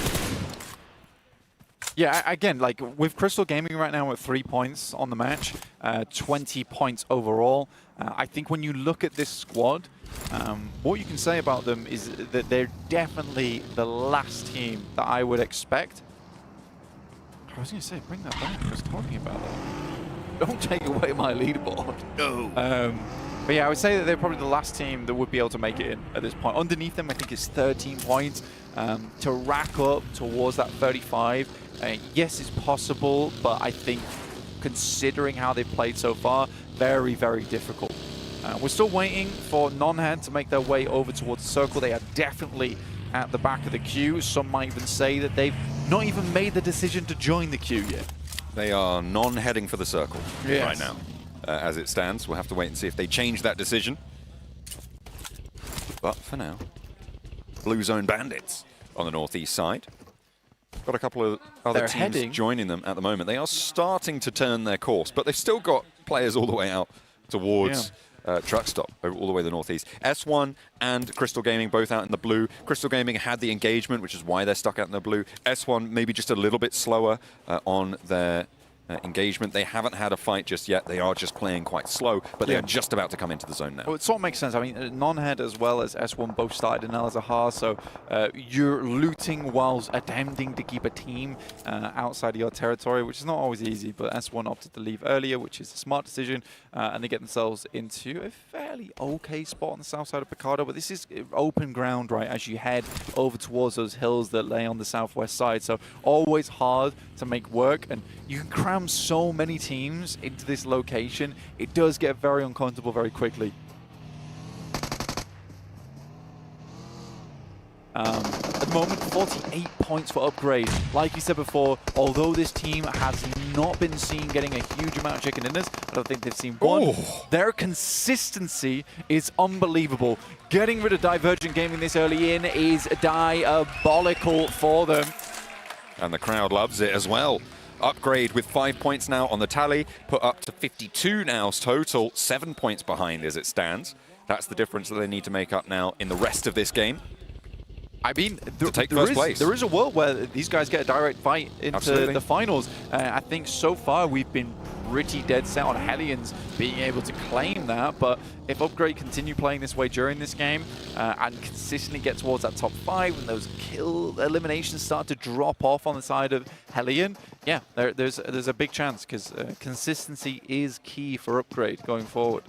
Speaker 1: Yeah, again, like with Crystal Gaming right now at 3 points on the match, 20 points overall. I think when you look at this squad, what you can say about them is that they're definitely the last team that I would expect. I was going to say, bring that back. I was talking about that. Don't take away my leaderboard. No. But yeah, I would say that they're probably the last team that would be able to make it in at this point. Underneath them, I think it's 13 points. To rack up towards that 35, yes, it's possible, but I think considering how they've played so far, very, very difficult. We're still waiting for Non-Head to make their way over towards the circle. They are definitely at the back of the queue. Some might even say that they've not even made the decision to join the queue yet.
Speaker 14: They are non-heading for the circle
Speaker 1: Yes.
Speaker 14: right now. As it stands, we'll have to wait and see if they change that decision. But for now, Blue Zone Bandits on the northeast side. Got a couple of other teams joining them at the moment. They are starting to turn their course, but they've still got players all the way out towards Truck Stop, all the way to the northeast. S1 and Crystal Gaming both out in the blue. Crystal Gaming had the engagement, which is why they're stuck out in the blue. S1 maybe just a little bit slower on their engagement. They haven't had a fight just yet. They are just playing quite slow, but they are just about to come into the zone now.
Speaker 1: Well, it sort of makes sense. I mean, Non-Head as well as S1 both started in Al-Azhar, so you're looting whilst attempting to keep a team outside of your territory, which is not always easy, but S1 opted to leave earlier, which is a smart decision, and they get themselves into a fairly okay spot on the south side of Picardo, but this is open ground, right, as you head over towards those hills that lay on the southwest side, so always hard to make work, and you can cram so many teams into this location. It does get very uncomfortable very quickly. At the moment, 48 points for Upgrade. Like you said before, although this team has not been seen getting a huge amount of chicken dinners, I don't think they've seen one. Their consistency is unbelievable. Getting rid of Divergent Gaming this early in is diabolical for them.
Speaker 14: And the crowd loves it as well. Upgrade with 5 points now on the tally, put up to 52 now total, 7 points behind as it stands. That's the difference that they need to make up now in the rest of this game.
Speaker 1: I mean,
Speaker 14: to take first place.
Speaker 1: There is a world where these guys get a direct fight into the finals. I think so far we've been pretty dead set on Hellions being able to claim that, but if Upgrade continue playing this way during this game and consistently get towards that top 5 and those kill eliminations start to drop off on the side of Hellion, yeah, there's a big chance because consistency is key for Upgrade going forward.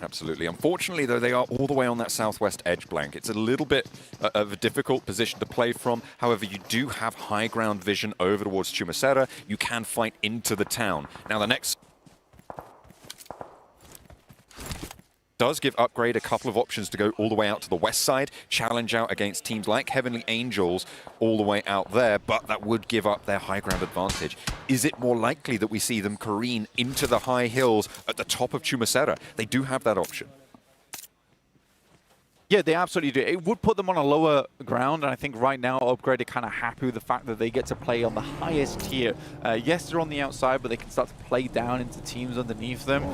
Speaker 14: Absolutely. Unfortunately, though, they are all the way on that southwest edge blank. It's a little bit of a difficult position to play from. However, you do have high ground vision over towards Chumacera. You can fight into the town. Now, the next does give Upgrade a couple of options to go all the way out to the west side, challenge out against teams like Heavenly Angels all the way out there, but that would give up their high ground advantage. Is it more likely that we see them careen into the high hills at the top of Chumacera? They do have that option.
Speaker 1: Yeah, they absolutely do. It would put them on a lower ground, and I think right now Upgrade are kind of happy with the fact that they get to play on the highest tier. Yes, they're on the outside, but they can start to play down into teams underneath them.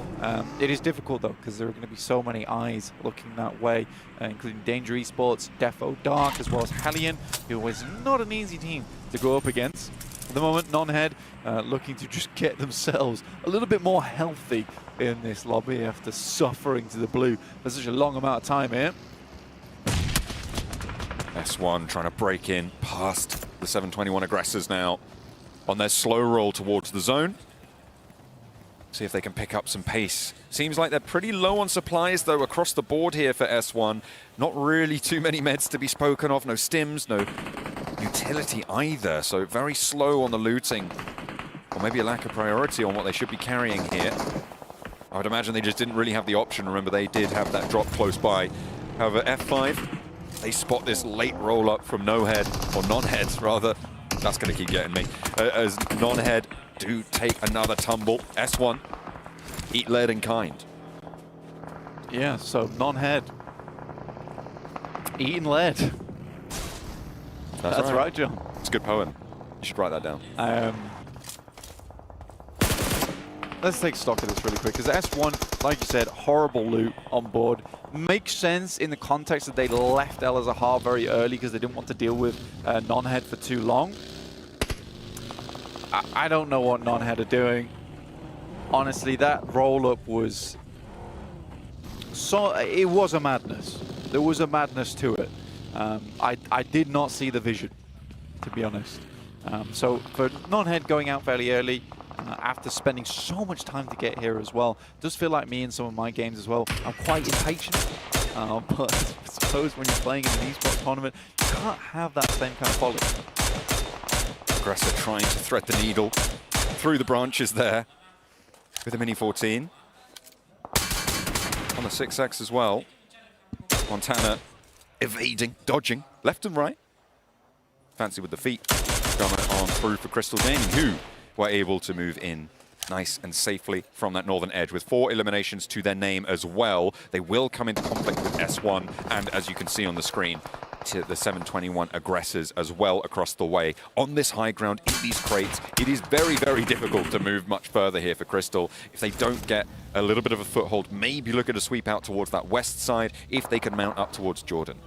Speaker 1: It is difficult, though, because there are going to be so many eyes looking that way, including Danger Esports, Defo Dark, as well as Hellion, who is not an easy team to go up against. At the moment, Non-Head looking to just get themselves a little bit more healthy in this lobby after suffering to the blue for such a long amount of time here.
Speaker 14: S1 trying to break in past the 721 aggressors now on their slow roll towards the zone. See if they can pick up some pace. Seems like they're pretty low on supplies, though, across the board here for S1. Not really too many meds to be spoken of. No stims, no utility either. So very slow on the looting. Or maybe a lack of priority on what they should be carrying here. I would imagine they just didn't really have the option. Remember, they did have that drop close by. However, F5, they spot this late roll-up from No-Head, or Non-Heads, rather. That's going to keep getting me. As Non-Head do take another tumble. S1, eat lead in kind.
Speaker 1: Yeah, so Non-Head, eating lead. That's right, John.
Speaker 14: It's a good poem. You should write that down.
Speaker 1: Let's take stock of this really quick, because S1, like you said, horrible loot on board. Makes sense in the context that they left El-Azhar very early because they didn't want to deal with Non-Head for too long. I don't know what Non-Head are doing. Honestly, that roll-up was... it was a madness. There was a madness to it. I did not see the vision, to be honest. So for Non-Head going out fairly early, after spending so much time to get here as well, does feel like me in some of my games as well. I'm quite impatient, but I suppose when you're playing in an esports tournament, you can't have that same kind of folly.
Speaker 14: Aggressor trying to thread the needle through the branches there with a Mini 14. On the 6X as well. Montana evading, dodging, left and right. Fancy with the feet. Coming on through for Crystal Gaming, who were able to move in nice and safely from that northern edge with 4 eliminations to their name as well. They will come into conflict with S1 and, as you can see on the screen, to the 721 aggressors as well across the way. On this high ground, in these crates, it is very, very difficult to move much further here for Crystal. If they don't get a little bit of a foothold, maybe look at a sweep out towards that west side if they can mount up towards Jordan.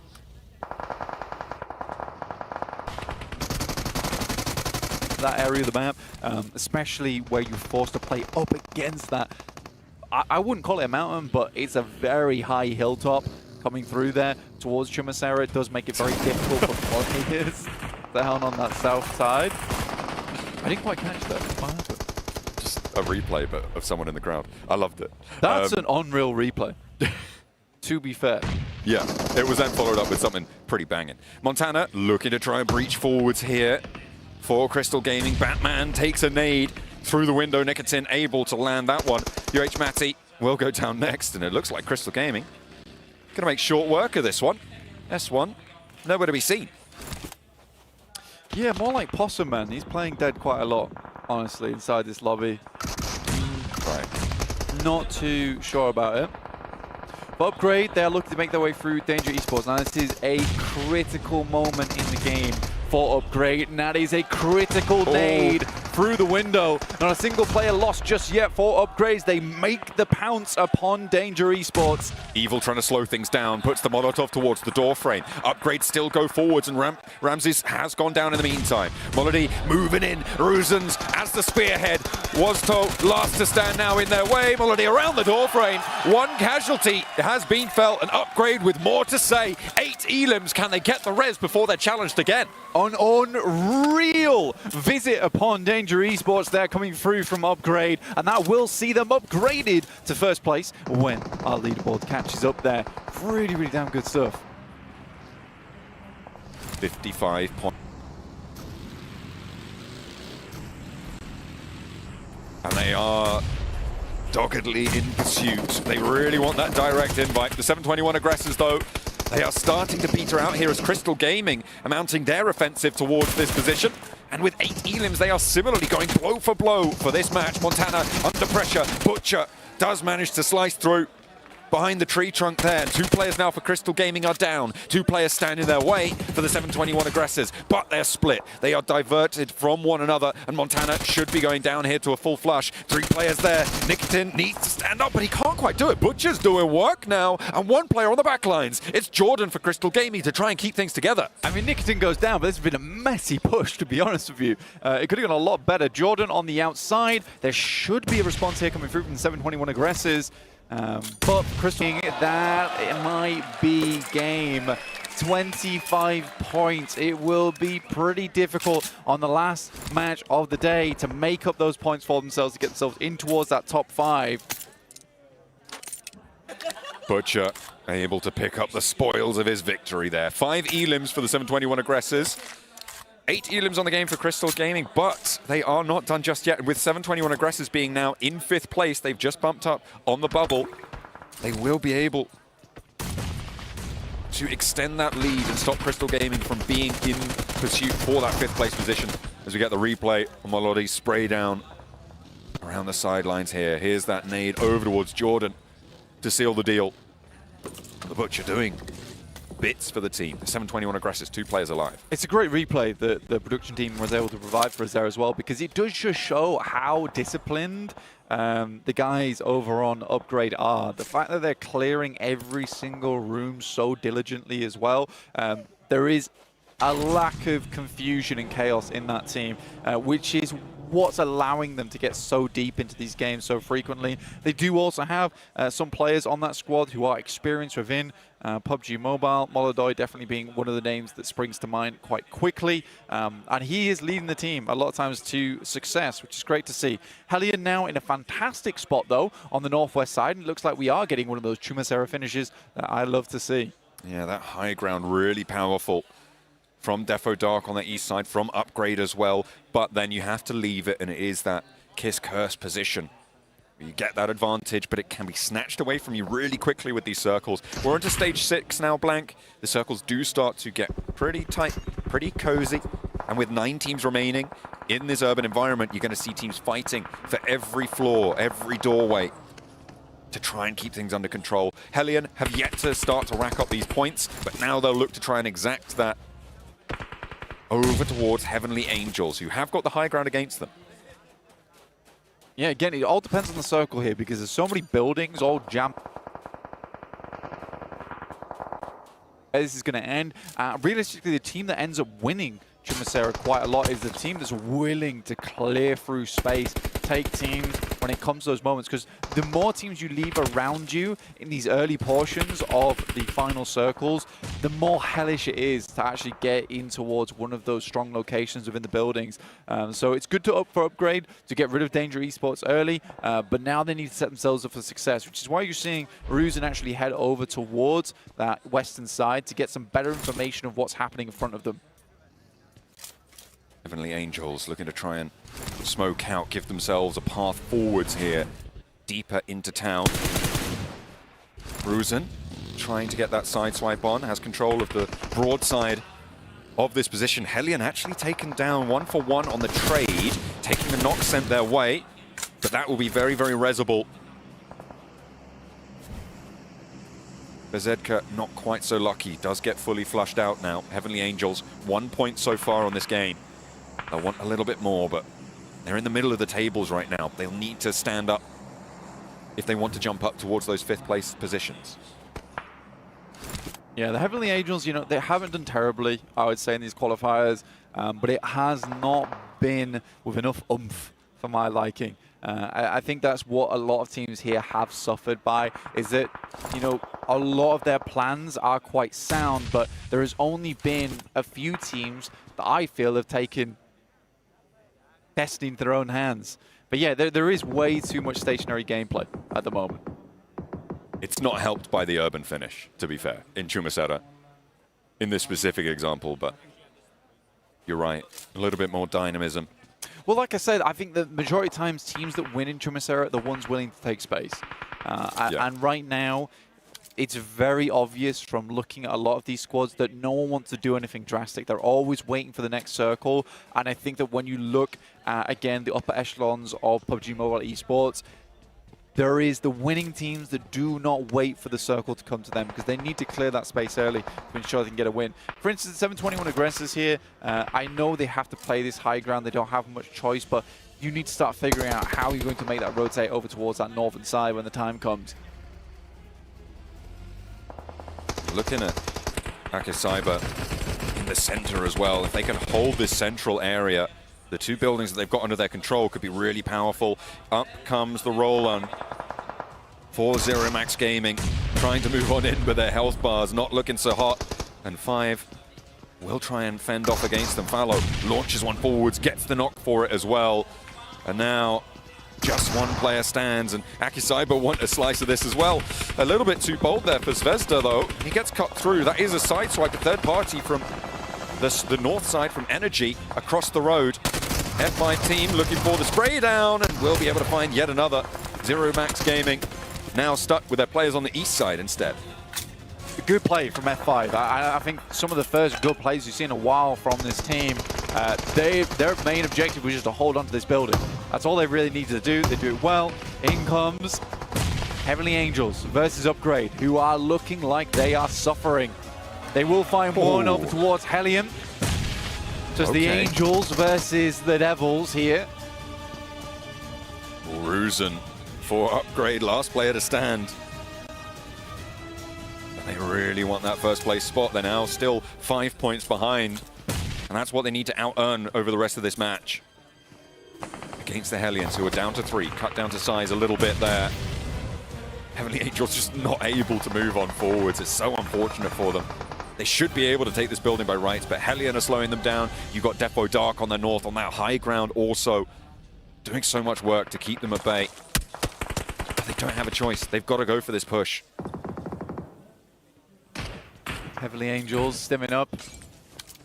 Speaker 1: That area of the map, especially where you're forced to play up against that. I wouldn't call it a mountain, but it's a very high hilltop coming through there towards Chumasera. It does make it very difficult for players down on that south side. I didn't quite catch that. What happened?
Speaker 14: Just a replay but of someone in the crowd. I loved it.
Speaker 1: That's an unreal replay, to be fair.
Speaker 14: Yeah, it was then followed up with something pretty banging. Montana looking to try and breach forwards here for Crystal Gaming. Batman takes a nade through the window. Nikitin able to land that one. UH Matty will go down next, and it looks like Crystal Gaming going to make short work of this one. S1, nowhere to be seen.
Speaker 1: Yeah, more like Possum Man. He's playing dead quite a lot, honestly, inside this lobby.
Speaker 14: Right.
Speaker 1: Not too sure about it. But Upgrade, they're looking to make their way through Danger Esports. Now, this is a critical moment in the game for Upgrade, and that is a critical nade through the window. Not a single player lost just yet for Upgrades. They make the pounce upon Danger Esports.
Speaker 14: Evil trying to slow things down, puts the Molotov towards the door frame. Upgrade still go forwards, and Ramses has gone down in the meantime. Molody moving in. Rusens as the spearhead was told last to stand now in their way. Molody around the door frame. One casualty has been felt, and Upgrade with more to say. 8 elims. Can they get the res before they're challenged again?
Speaker 1: An unreal visit upon Danger Esports there coming through from Upgrade, and that will see them upgraded to first place when our leaderboard catches up there. Really, really damn good stuff.
Speaker 14: 55 points. And they are doggedly in pursuit. They really want that direct invite. The 721 aggressors, though, they are starting to peter out here as Crystal Gaming are mounting their offensive towards this position. And with 8 elims, they are similarly going blow for blow for this match. Montana under pressure. Butcher does manage to slice through behind the tree trunk there. 2 players now for Crystal Gaming are down. 2 players stand in their way for the 721 aggressors, but they're split. They are diverted from one another, and Montana should be going down here to a full flush. 3 players there. Nikitin needs to stand up, but he can't quite do it. Butcher's doing work now, and 1 player on the back lines. It's Jordan for Crystal Gaming to try and keep things together.
Speaker 1: I mean, Nikitin goes down, but this has been a messy push, to be honest with you. It could have gone a lot better. Jordan on the outside. There should be a response here coming through from the 721 aggressors. But Crystal, that it might be game. 25 points. It will be pretty difficult on the last match of the day to make up those points for themselves, to get themselves in towards that top 5.
Speaker 14: Butcher able to pick up the spoils of his victory there. 5 elims for the 721 aggressors. 8 elims on the game for Crystal Gaming, but they are not done just yet. With 721 aggressors being now in 5th place, they've just bumped up on the bubble. They will be able to extend that lead and stop Crystal Gaming from being in pursuit for that 5th place position. As we get the replay of Molody spray down around the sidelines here. Here's that nade over towards Jordan to seal the deal. The Butcher doing bits for the team. The 721 aggressors, 2 players alive.
Speaker 1: It's a great replay that the production team was able to provide for us there as well, because it does just show how disciplined the guys over on Upgrade are. The fact that they're clearing every single room so diligently as well. There is a lack of confusion and chaos in that team, which is what's allowing them to get so deep into these games so frequently. They do also have some players on that squad who are experienced within PUBG Mobile. Molodoi definitely being one of the names that springs to mind quite quickly. And he is leading the team a lot of times to success, which is great to see. Hellion now in a fantastic spot, though, on the northwest side. And it looks like we are getting one of those Chumacera finishes that I love to see.
Speaker 14: Yeah, that high ground really powerful from Defo Dark on the east side, from Upgrade as well. But then you have to leave it, and it is that Kiss Curse position. You get that advantage, but it can be snatched away from you really quickly with these circles. We're on to stage 6 now, Blank. The circles do start to get pretty tight, pretty cozy. And with 9 teams remaining in this urban environment, you're going to see teams fighting for every floor, every doorway to try and keep things under control. Hellion have yet to start to rack up these points, but now they'll look to try and exact that over towards Heavenly Angels, who have got the high ground against them.
Speaker 1: Yeah, again, it all depends on the circle here because there's so many buildings all jammed. This is going to end. Realistically, the team that ends up winning Chumacera quite a lot is the team that's willing to clear through space, take teams when it comes to those moments, because the more teams you leave around you in these early portions of the final circles, the more hellish it is to actually get in towards one of those strong locations within the buildings. So it's good to opt for Upgrade to get rid of Danger Esports early, but now they need to set themselves up for success, which is why you're seeing Ruzin actually head over towards that western side to get some better information of what's happening in front of them.
Speaker 14: Heavenly Angels looking to try and smoke out, give themselves a path forwards here, deeper into town. Ruzin trying to get that side swipe on, has control of the broad side of this position. Hellion actually taken down 1-for-1 on the trade, taking the knock sent their way, but that will be very, very resable. Bezedka not quite so lucky, does get fully flushed out now. Heavenly Angels, 1 point so far on this game. They'll want a little bit more, but they're in the middle of the tables right now. They'll need to stand up if they want to jump up towards those 5th place positions.
Speaker 1: Yeah, the Heavenly Angels, you know, they haven't done terribly, I would say, in these qualifiers, but it has not been with enough oomph for my liking. I think that's what a lot of teams here have suffered by, is that, you know, a lot of their plans are quite sound, but there has only been a few teams that I feel have taken destiny into their own hands. But yeah, there is way too much stationary gameplay at the moment.
Speaker 14: It's not helped by the urban finish, to be fair, in Chumacera, in this specific example, but you're right, a little bit more dynamism.
Speaker 1: Well, like I said, I think the majority of times teams that win in Chumacera are the ones willing to take space. And right now, it's very obvious from looking at a lot of these squads that no one wants to do anything drastic. They're always waiting for the next circle. And I think that when you look at, again, the upper echelons of PUBG Mobile esports, there is the winning teams that do not wait for the circle to come to them because they need to clear that space early to ensure they can get a win. For instance, 721 Aggressors here, I know they have to play this high ground. They don't have much choice, but you need to start figuring out how you're going to make that rotate over towards that northern side when the time comes.
Speaker 14: Looking at Akisaiba in the center as well. If they can hold this central area, the 2 buildings that they've got under their control could be really powerful. Up comes the roll-on for Zero Max Gaming, trying to move on in, but their health bars not looking so hot. And 5 will try and fend off against them. Fallow launches one forwards, gets the knock for it as well. And now just 1 player stands, and Akisaiba want a slice of this as well. A little bit too bold there for Zvezda, though. He gets cut through. That is a side swipe, a third party from the north side from Energy across the road. F5 team looking for the spray down, and will be able to find yet another. Zero Max Gaming now stuck with their players on the east side instead.
Speaker 1: Good play from F5. I think some of the first good plays you've seen in a while from this team. Their main objective was just to hold on to this building. That's all they really needed to do. They do it well. In comes Heavenly Angels versus Upgrade, who are looking like they are suffering. They will find one over towards Hellion. Just the Angels versus the Devils here.
Speaker 14: Ruzin for Upgrade, last player to stand. They really want that first place spot. They're now still 5 points behind. And that's what they need to out-earn over the rest of this match. against the Hellions, who are down to 3, cut down to size a little bit there. Heavenly Angels just not able to move on forwards. It's so unfortunate for them. They should be able to take this building by rights, but Hellion are slowing them down. You've got Defo Dark on the north, on that high ground also, doing so much work to keep them at bay. But they don't have a choice. They've got to go for this push.
Speaker 1: Heavenly Angels stimming up.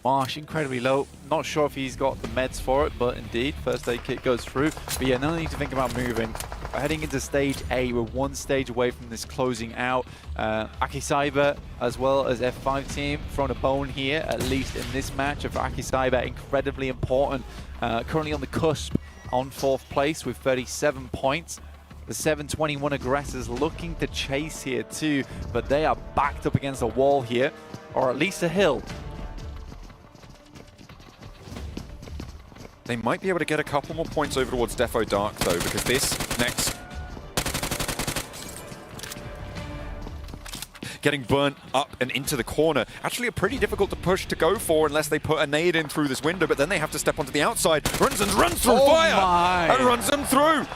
Speaker 1: Marsh incredibly low. Not sure if he's got the meds for it, but indeed, first aid kit goes through. But yeah, no need to think about moving. We're heading into stage A. We're one stage away from this closing out. Aki Cyber as well as F5 team thrown a bone here, at least in this match. For Aki Cyber, incredibly important. Currently on the cusp on 4th place with 37 points. The 721 aggressors looking to chase here too, but they are backed up against a wall here, or at least a hill.
Speaker 14: They might be able to get a couple more points over towards Defo Dark though, because this next... Getting burnt up and into the corner. Actually a pretty difficult to push to go for unless they put a nade in through this window, but then they have to step onto the outside. Runs through fire and runs them through.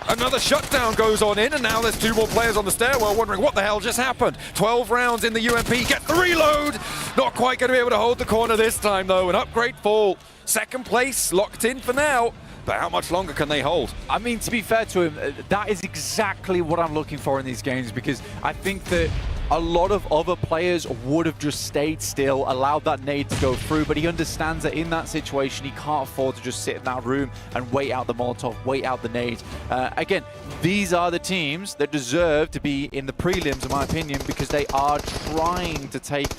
Speaker 14: Another shutdown goes on in, and now there's 2 more players on the stairwell wondering what the hell just happened. 12 rounds in the UMP, get the reload! Not quite going to be able to hold the corner this time though, an upgrade fall. 2nd place locked in for now, but how much longer can they hold?
Speaker 1: I mean, to be fair to him, that is exactly what I'm looking for in these games, because I think that a lot of other players would have just stayed still, allowed that nade to go through, but he understands that in that situation, he can't afford to just sit in that room and wait out the Molotov, wait out the nade. Again, these are the teams that deserve to be in the prelims, in my opinion, because they are trying to take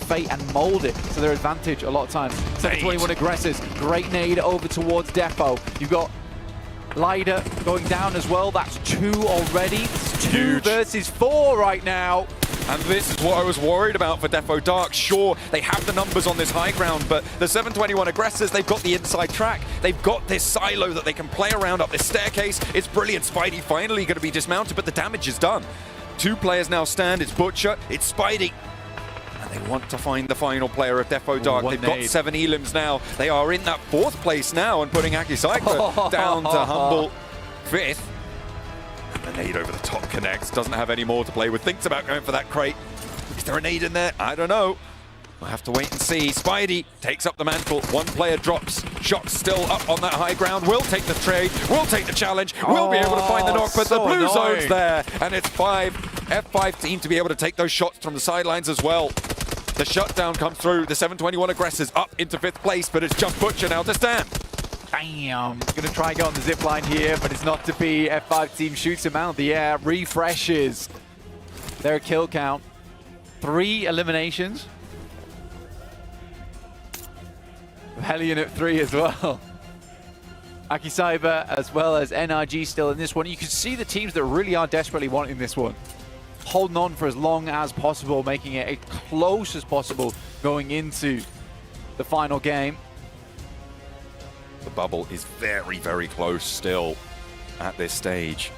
Speaker 1: fate and mold it to their advantage a lot of times. 721 aggressors, great nade over towards Defo. You've got Lider going down as well. That's 2 already. It's 2 versus 4 right now.
Speaker 14: And this is what I was worried about for Defo Dark. Sure, they have the numbers on this high ground, but the 721 aggressors, they've got the inside track. They've got this silo that they can play around up this staircase. It's brilliant. Spidey finally going to be dismounted, but the damage is done. 2 players now stand. It's Butcher, it's Spidey. And they want to find the final player of Defo Dark. They've got 7 elims now. They are in that 4th place now and putting Aki Cyber down to humble 5th. The nade over the top connects, doesn't have any more to play with, thinks about going for that crate. Is there a nade in there? I don't know. We'll have to wait and see. Spidey takes up the mantle, 1 player drops, Shock's still up on that high ground, will take the trade, will take the challenge, will be able to find the knock, but the blue zone's there, and it's F5 team to be able to take those shots from the sidelines as well. The shutdown comes through, the 721 aggressors up into 5th place, but it's just Butcher now to stand.
Speaker 1: Bam! Gonna try and get on the zip line here, but it's not to be. F5 team shoots him out of the air, refreshes their kill count. 3 eliminations. Hellion at 3 as well. Aki Cyber as well as NRG still in this one. You can see the teams that really are desperately wanting this one, holding on for as long as possible, making it as close as possible going into the final game.
Speaker 14: The bubble is very, very close still at this stage.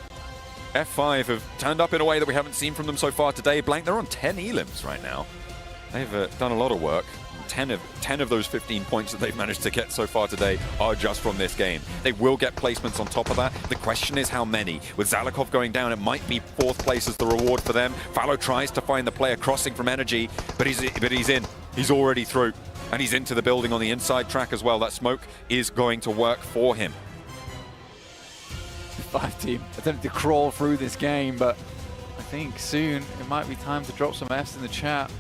Speaker 14: F5 have turned up in a way that we haven't seen from them so far today. Blank, they're on 10 elims right now. They've done a lot of work. 10 of those 15 points that they've managed to get so far today are just from this game. They will get placements on top of that. The question is how many. With Zalakov going down, it might be 4th place as the reward for them. Fallow tries to find the player crossing from Energy, but he's in. He's already through. And he's into the building on the inside track as well. That smoke is going to work for him.
Speaker 1: 5 team attempting to crawl through this game, but I think soon it might be time to drop some Fs in the chat.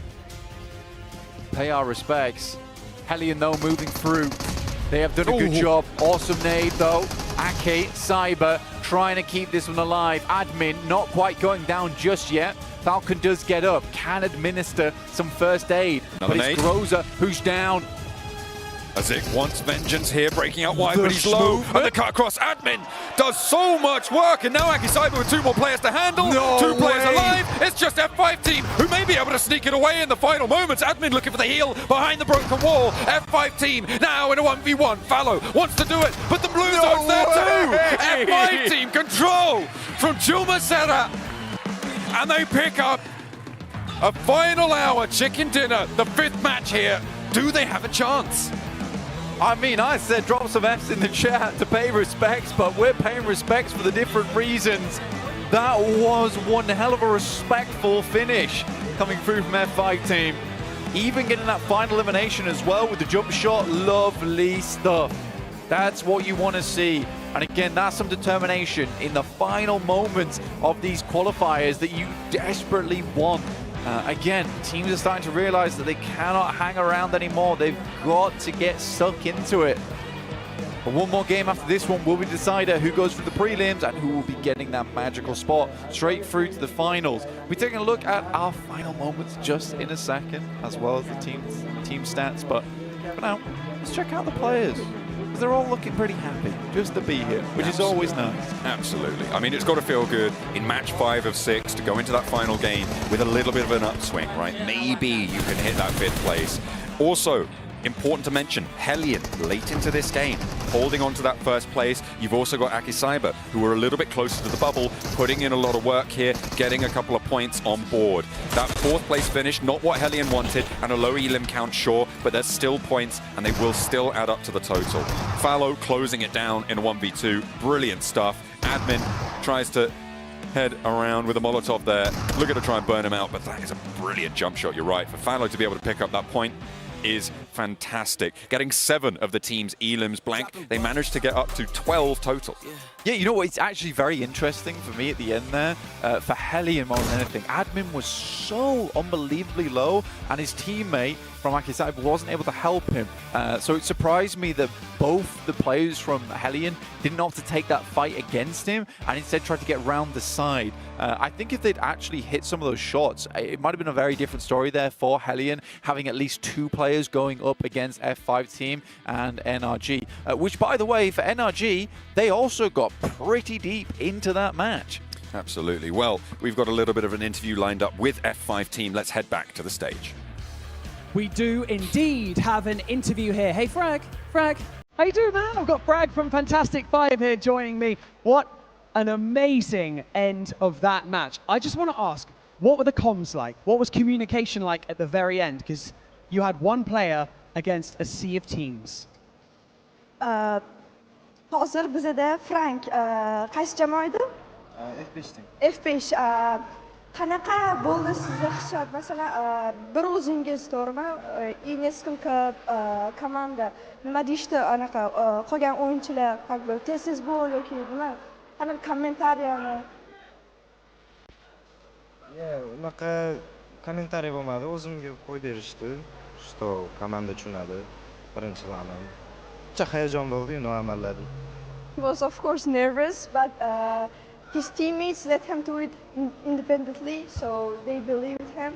Speaker 1: Pay our respects. Hellion though moving through. They have done a good job. Awesome nade though. Aki Cyber trying to keep this one alive. Admin not quite going down just yet. Falcon does get up, can administer some first aid, but it's Groza who's down.
Speaker 14: Azik wants vengeance here, breaking out wide, but he's low. And the cut across, Admin does so much work, and now Aki Cyber with 2 more players to handle. 2 players alive. It's just F5 team who may be able to sneak it away in the final moments. Admin looking for the heal behind the broken wall. F5 team now in a 1v1. Fallow wants to do it, but the blue zone's there too. F5 team control from Juma Serra. And they pick up a final hour chicken dinner, the 5th match here. Do they have a chance?
Speaker 1: I mean, I said drop some Fs in the chat to pay respects, but we're paying respects for the different reasons. That was one hell of a respectful finish coming through from F5 team. Even getting that final elimination as well with the jump shot, lovely stuff. That's what you want to see. And again, that's some determination in the final moments of these qualifiers that you desperately want. Again, teams are starting to realize that they cannot hang around anymore. They've got to get stuck into it. But one more game after this one will be the decider who goes through the prelims and who will be getting that magical spot straight through to the finals. We're taking a look at our final moments just in a second, as well as the team stats. But for now, let's check out the players. They're all looking pretty happy just to be here, which is always nice.
Speaker 14: Absolutely. I mean, it's got to feel good in match 5 of 6 to go into that final game with a little bit of an upswing, right? Maybe you can hit that 5th place. Also, important to mention, Hellion, late into this game, holding on to that 1st place. You've also got Akicyber, who are a little bit closer to the bubble, putting in a lot of work here, getting a couple of points on board. That 4th place finish, not what Hellion wanted, and a low elim count, sure, but there's still points, and they will still add up to the total. Fallow closing it down in a 1v2, brilliant stuff. Admin tries to head around with a Molotov there, looking to try and burn him out, but that is a brilliant jump shot, you're right. For Fallow to be able to pick up that point is fantastic. Getting 7 of the team's elims blank, they managed to get up to 12 total.
Speaker 1: Yeah, you know what? It's actually very interesting for me at the end there. For Hellion more than anything, Admin was so unbelievably low, and his teammate from Akicyber wasn't able to help him. So it surprised me that both the players from Hellion didn't opt to take that fight against him, and instead tried to get round the side. I think if they'd actually hit some of those shots, it might have been a very different story there for Hellion, having at least 2 players going up against F5 team and NRG. Which, by the way, for NRG, they also got pretty deep into that match.
Speaker 14: Absolutely. Well, we've got a little bit of an interview lined up with F5 team. Let's head back to the stage.
Speaker 8: We do indeed have an interview here. Hey, Frag. Frag, how you doing, man? I've got Frag from Fantastic 5 here joining me. What an amazing end of that match. I just want to ask, what were the comms like? What was communication like at the very end? Because you had one player against a sea of teams.
Speaker 6: Hozir bizada Frank qaysi jamoa edi? F5. Qanaqa bo'ldi sizga hissiyot? Masalan, bir o'zingiz to'g'rimi? И несколько komanda nima deyishdi anaqa qolgan o'yinchilar как бы tez bo'l yoki nima? Qanaqa kommentariyani?
Speaker 19: Unaqa kommentariy bo'lmadi, o'zimga qo'yib berishdi. Что komanda tushunadi. Birinchi raund. Juda hayajon bo'ldi, amalladi.
Speaker 6: He was of course nervous, but his teammates let him do it independently, so they believed him.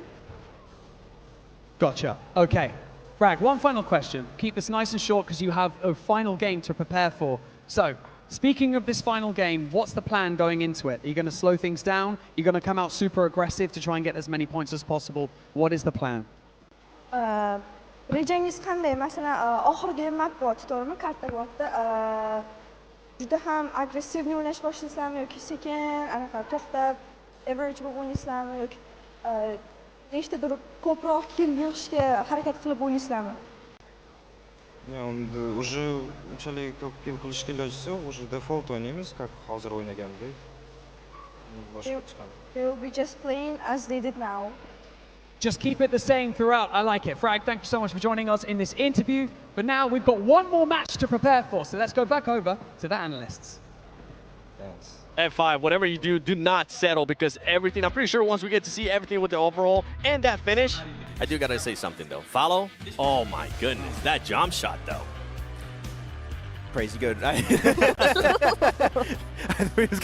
Speaker 8: Gotcha. Okay. Frag, one final question. Keep this nice and short because you have a final game to prepare for. So, speaking of this final game, what's the plan going into it? Are you going to slow things down? Are you going to come out super aggressive to try and get as many points as possible? What is the plan?
Speaker 6: Rejangiz qanday? Masalan, oxirgi matbuot to'g'rimi? Kartagoda juda ham agressiv o'ynash boshlaysizlarmi yoki sekin, anaqa to'xtab, average bo'lib o'ynaysizlarmi yoki nechtadir ko'proq kill yig'ishga harakat qilib o'ynaysizlarmi?
Speaker 19: Endi уже unchalik ko'p kill qilishga ilojisi yo'q, уже default o'ynaymiz, как hozir o'ynagandek.
Speaker 6: They will be just playing as they did now.
Speaker 8: Just keep it the same throughout. I like it. Frag, thank you so much for joining us in this interview. But now we've got one more match to prepare for, so let's go back over to the analysts.
Speaker 19: Thanks.
Speaker 9: F5, whatever you do, do not settle, because everything, I'm pretty sure once we get to see everything with the overall and that finish, I do gotta say something though. Fallow, oh my goodness, that jump shot though.
Speaker 10: Crazy good. I thought it was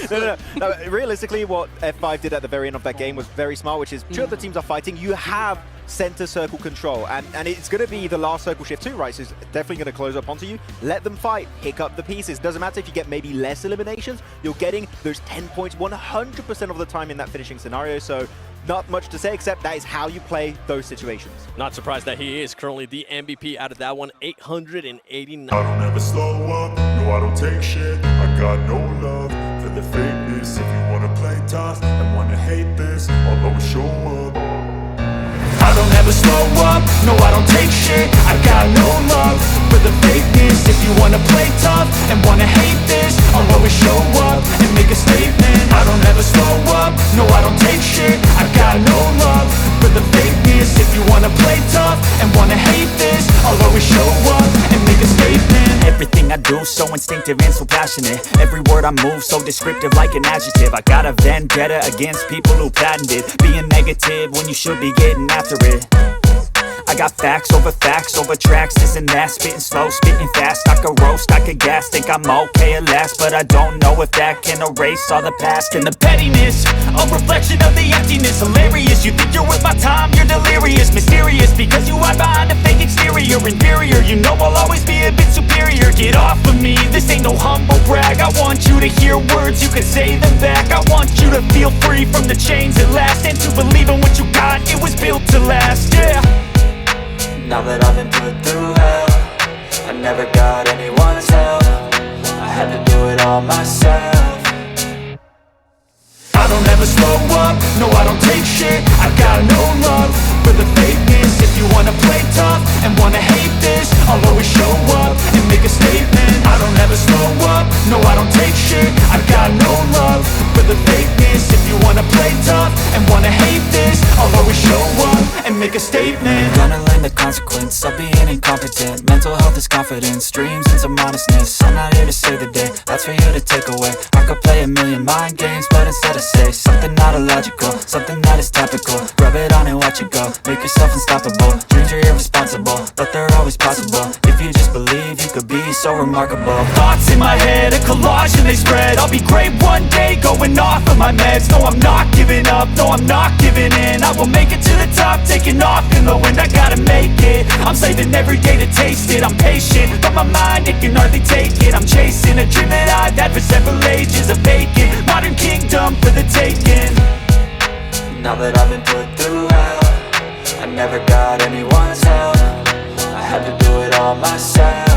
Speaker 10: good. No, realistically, what F5 did at the very end of that game was very smart, which is, sure, the teams are fighting. You have center circle control, and it's going to be the last circle shift too, right? So it's definitely going to close up onto you. Let them fight. Pick up the pieces. Doesn't matter if you get maybe less eliminations. You're getting those 10 points 100% of the time in that finishing scenario. So not much to say, except that is how you play those situations.
Speaker 9: Not surprised that he is currently the MVP out of that one, 889.
Speaker 4: I don't ever slow up, no I don't take shit. I got no love for the fakeness. If you wanna play tough and wanna hate this, I'll always show up. I don't ever
Speaker 5: never slow up, no I don't take shit. I got no love for the fakeness. If you wanna play tough and wanna hate this, I'll always show up and make a statement. I don't ever slow up, no I don't take shit. I got no love for the fakeness. If you wanna play tough and wanna hate this, I'll always show up and make a statement.
Speaker 12: Everything I do so instinctive and so passionate. Every word I move so descriptive like an adjective. I got a vendetta against people who patented being negative when you should be getting after it. I got facts over tracks, this and that. Spitting slow, spitting fast. I could roast, I could gas. Think I'm okay at last, but I don't know if that can erase all the past. And the pettiness, a reflection of the emptiness. Hilarious, you think you're worth my time, you're delirious. Mysterious, because you hide behind a fake exterior. Inferior, you know I'll always be a bit superior. Get off of me, this ain't no humble brag. I want you to hear words, you can say them back. I want you to feel free from the chains at last, and to believe in what you got, it was built to last, yeah.
Speaker 13: Now that I've been put through hell, I never got anyone's help. I had to do it all myself.
Speaker 5: I don't ever slow up, no I don't take shit. I got no love for the fakeness. If you wanna play tough and wanna hate this, I'll always show up and make a statement. I don't ever slow up, no I don't take shit. I got no love for the fakeness. If you wanna play tough and wanna hate this, I'll always show up and make a statement.
Speaker 13: Gonna learn the consequence of being incompetent. Mental health is confidence, dreams and some honestness. I'm not here to save the day, that's for you to take away. I could play a million mind games, but instead I say something not illogical, something that is topical. Rub it on and watch it go, make yourself unstoppable. Dreams are irresponsible, but they're always possible. If you just believe, you could be so remarkable.
Speaker 5: Thoughts in my head, a collage and they spread. I'll be great one day, going off of my meds. No, I'm not giving up, no, I'm not giving in. I will make it to the top, taking off in the wind. I gotta make it, I'm saving every day to taste it. I'm patient, but my mind, it can hardly take it. I'm chasing a dream that I've had for several ages. A vacant, modern kingdom for the taking.
Speaker 13: Now that I've been put through hell, I never got anyone's help. I had to do it all myself.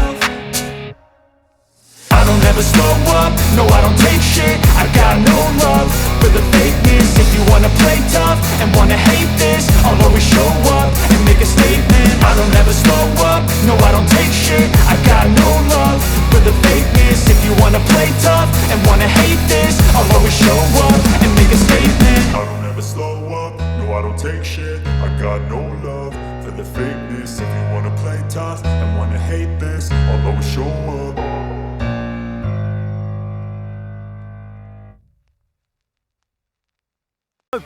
Speaker 5: I don't ever slow up, no I don't take shit. I got no love for the fakeness. If you wanna play tough and wanna hate this, I'll always show up and make a statement. I don't ever slow up, no I don't take shit. I got no love for the fakeness. If you wanna play tough and wanna hate this, I'll always show up and make a statement.
Speaker 4: I don't ever slow up, no I don't take shit. I got no love for the fakeness. If you wanna play tough and wanna hate this, I'll always show up.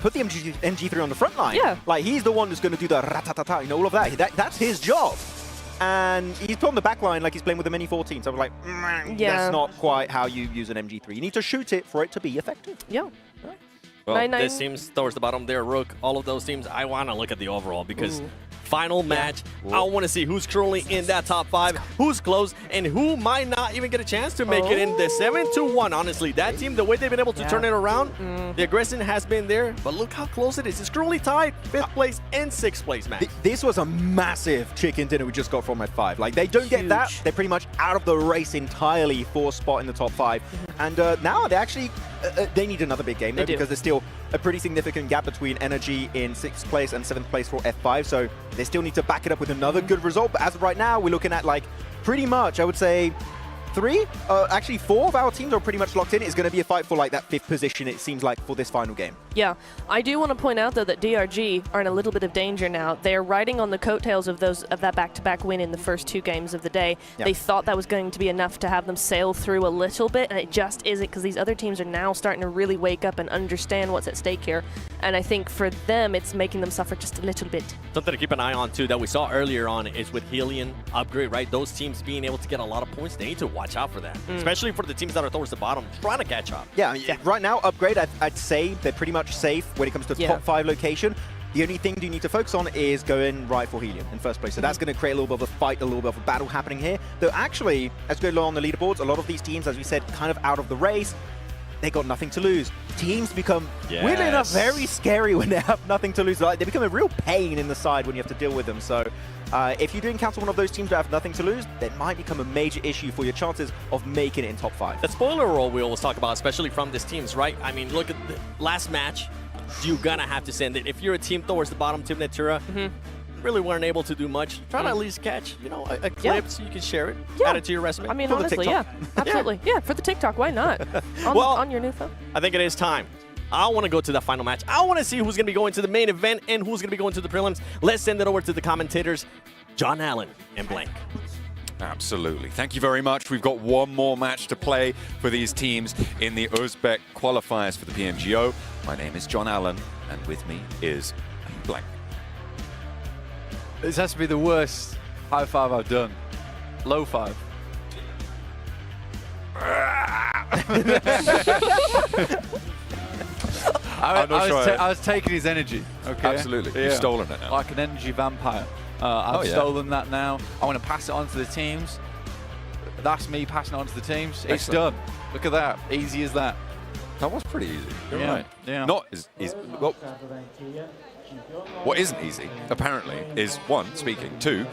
Speaker 10: Put the MG3 on the front line.
Speaker 11: Yeah.
Speaker 10: Like, he's the one who's going to do the ratatata, you know, all of that. That's his job. And he's put on the back line like he's playing with the Mini 14. So I was like, that's not quite how you use an MG3. You need to shoot it for it to be effective.
Speaker 11: Yeah.
Speaker 9: Well, this team's towards the bottom there, Rook. All of those teams, I want to look at the overall because final match, I want to see who's currently in that top 5, who's close, and who might not even get a chance to make it in the 7-1. Honestly, that team, the way they've been able to turn it around, the aggression has been there, but look how close it is. It's currently tied 5th place and 6th place, Max.
Speaker 10: This was a massive chicken dinner we just got from F5. Like, they don't get that. They're pretty much out of the race entirely for a spot in the top 5. And now they actually, they need another big game, though, because there's still a pretty significant gap between Energy in 6th place and 7th place for F5. So they still need to back it up with another good result. But as of right now, we're looking at, like, pretty much, I would say, 4 of our teams are pretty much locked in. It's going to be a fight for like that 5th position, it seems like, for this final game.
Speaker 11: Yeah, I do want to point out though that DRG are in a little bit of danger now. They're riding on the coattails of that back-to-back win in the first 2 games of the day. They thought that was going to be enough to have them sail through a little bit, and it just isn't, because these other teams are now starting to really wake up and understand what's at stake here. And I think for them, it's making them suffer just a little bit.
Speaker 9: Something to keep an eye on too that we saw earlier on is with Helion upgrade, right? Those teams being able to get a lot of points, they need to watch out for that, especially for the teams that are towards the bottom, trying to catch up.
Speaker 10: Yeah, right now, upgrade, I'd say they're pretty much safe when it comes to top 5 location. The only thing you need to focus on is going right for Helion in first place. So that's going to create a little bit of a fight, a little bit of a battle happening here. Though actually, as we go along the leaderboards, a lot of these teams, as we said, kind of out of the race. They got nothing to lose. Teams become, weirdly enough, very scary when they have nothing to lose. Like, they become a real pain in the side when you have to deal with them. So if you do encounter one of those teams that have nothing to lose, that might become a major issue for your chances of making it in top 5.
Speaker 9: The spoiler role we always talk about, especially from these teams, right? I mean, look at the last match. You're going to have to send it. If you're a team towards the bottom, Team Natura, really weren't able to do much, try to at least catch, you know, a clip so you can share it, add it to your resume.
Speaker 11: I mean,
Speaker 9: for the
Speaker 11: honestly, yeah,
Speaker 9: TikTok.
Speaker 11: absolutely. Yeah, for the TikTok, why not? On your new phone.
Speaker 9: I think it is time. I want to go to the final match. I want to see who's going to be going to the main event and who's going to be going to the prelims. Let's send it over to the commentators, John Allen and Blank.
Speaker 15: Absolutely. Thank you very much. We've got one more match to play for these teams in the Uzbek qualifiers for the PMGO. My name is John Allen, and with me is Blank.
Speaker 1: This has to be the worst high five I've done. Low five. I was taking his energy. Okay.
Speaker 15: Absolutely. You've stolen it now.
Speaker 1: Like an energy vampire. I've stolen that now. I want to pass it on to the teams. That's me passing it on to the teams. It's
Speaker 15: Excellent.
Speaker 1: done. Look at that. Easy as that.
Speaker 15: That was pretty easy. You're
Speaker 1: Yeah.
Speaker 15: right.
Speaker 1: Yeah.
Speaker 15: Not as easy. Well, what isn't easy, apparently, is one, speaking, two,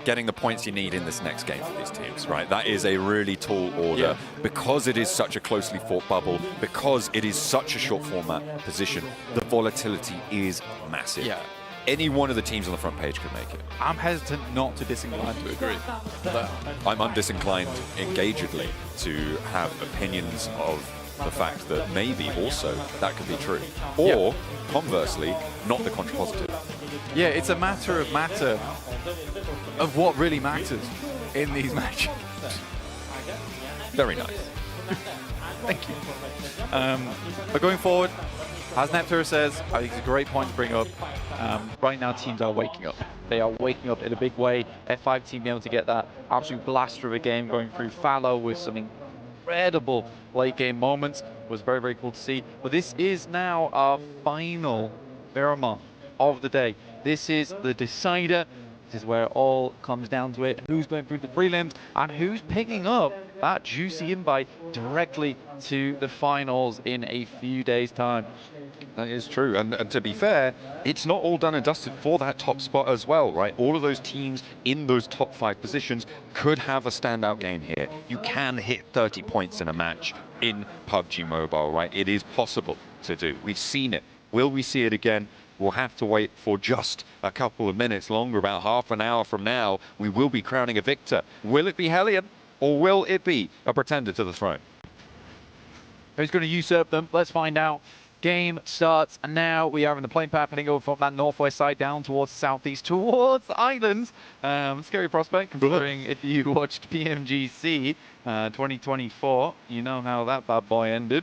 Speaker 15: getting the points you need in this next game for these teams, right? That is a really tall order because it is such a closely fought bubble, because it is such a short format position, the volatility is massive.
Speaker 1: Yeah.
Speaker 15: Any one of the teams on the front page could make it.
Speaker 1: I'm hesitant not to disincline to agree.
Speaker 15: I'm undisinclined engagedly to have opinions of the fact that maybe also that could be true. Or, conversely, not the contrapositive.
Speaker 1: Yeah, it's a matter of what really matters in these matches.
Speaker 15: Very nice.
Speaker 1: Thank you. But going forward, as Neptune says, I think it's a great point to bring up. Right now, teams are waking up. They are waking up in a big way. F5 team being able to get that absolute blaster of a game going through fallow with some incredible late game moments was very, very cool to see. But this is now our final Miramar of the day. This is the decider. This is where it all comes down to it. Who's going through the prelims and who's picking up that juicy invite directly to the finals in a few days' time.
Speaker 14: That is true, and to be fair, it's not all done and dusted for that top spot as well, right? All of those teams in those top 5 positions could have a standout game here. You can hit 30 points in a match in PUBG Mobile, right? It is possible to do. We've seen it. Will we see it again? We'll have to wait for just a couple of minutes longer, about half an hour from now. We will be crowning a victor. Will it be Hellion, or will it be a pretender to the throne?
Speaker 1: Who's going to usurp them? Let's find out. Game starts, and now we are in the plane path heading over from that northwest side down towards southeast, towards islands. Scary prospect, considering if you watched PMGC 2024, you know how that bad boy ended.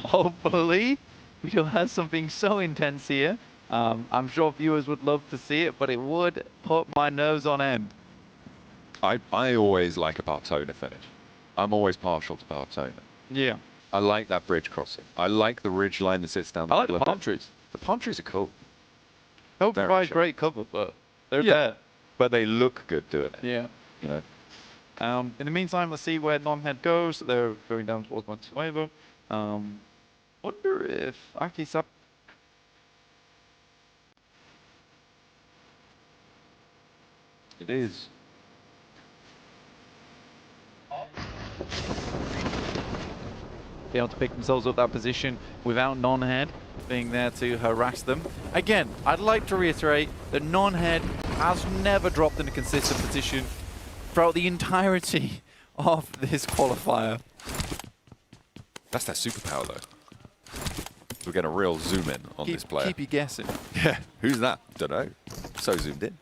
Speaker 1: Hopefully, we'll have something so intense here. I'm sure viewers would love to see it, but it would put my nerves on end.
Speaker 14: I always like a Bartona finish. I'm always partial to Bartona.
Speaker 1: Yeah.
Speaker 14: I like that bridge crossing. I like the ridge line that sits down.
Speaker 1: I like the palm trees.
Speaker 14: The palm trees are cool.
Speaker 1: They'll provide great cover, but they're there.
Speaker 14: But they look good doing it.
Speaker 1: Yeah.
Speaker 14: You know.
Speaker 1: In the meantime, let's see where non-head goes. They're going down towards Montevideo. Wonder if Akisap.
Speaker 14: It is.
Speaker 1: Be able to pick themselves up that position without non-head being there to harass them. Again, I'd like to reiterate that non-head has never dropped in a consistent position throughout the entirety of this qualifier.
Speaker 15: That's their superpower, though. We're getting a real zoom in on this player.
Speaker 1: Keep you guessing.
Speaker 15: Yeah, who's that? Don't know. So zoomed in.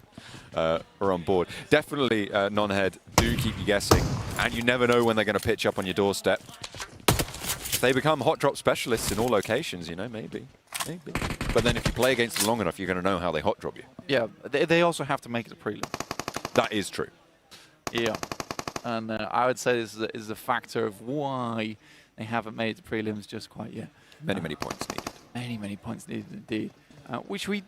Speaker 15: We're on board. Definitely non-head do keep you guessing, and you never know when they're going to pitch up on your doorstep. If they become hot drop specialists in all locations, you know, maybe. But then if you play against them long enough, you're going to know how they hot drop you.
Speaker 1: Yeah, they also have to make it a prelim.
Speaker 15: That is true.
Speaker 1: Yeah, and I would say this is a factor of why they haven't made the prelims just quite yet.
Speaker 15: Many points needed.
Speaker 1: Many points needed indeed, which we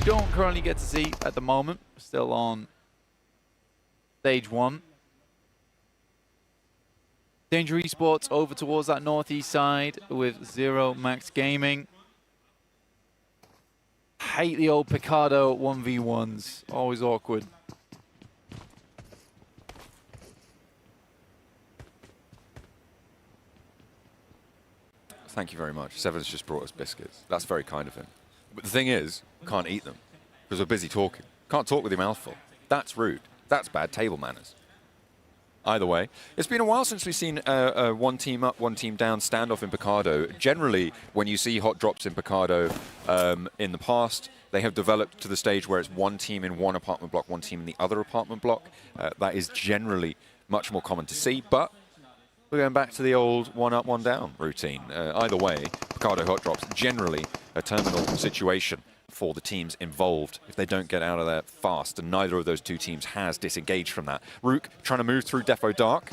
Speaker 1: don't currently get to see at the moment. Still on stage 1. Danger Esports over towards that northeast side with Zero Max Gaming. Hate the old Picardo 1v1s. Always awkward.
Speaker 15: Thank you very much. Sever's just brought us biscuits. That's very kind of him. But the thing is, can't eat them because we're busy talking.
Speaker 14: Can't talk with your mouth full. That's rude. That's bad table manners. Either way, it's been a while since we've seen a one team up, one team down standoff in Picado. Generally, when you see hot drops in Picado in the past, they have developed to the stage where it's one team in one apartment block, one team in the other apartment block. That is generally much more common to see, but we're going back to the old one up, one down routine. Either way, Picado hot drops generally a terminal situation for the teams involved if they don't get out of there fast, and neither of those two teams has disengaged from that. Rook trying to move through Defo Dark.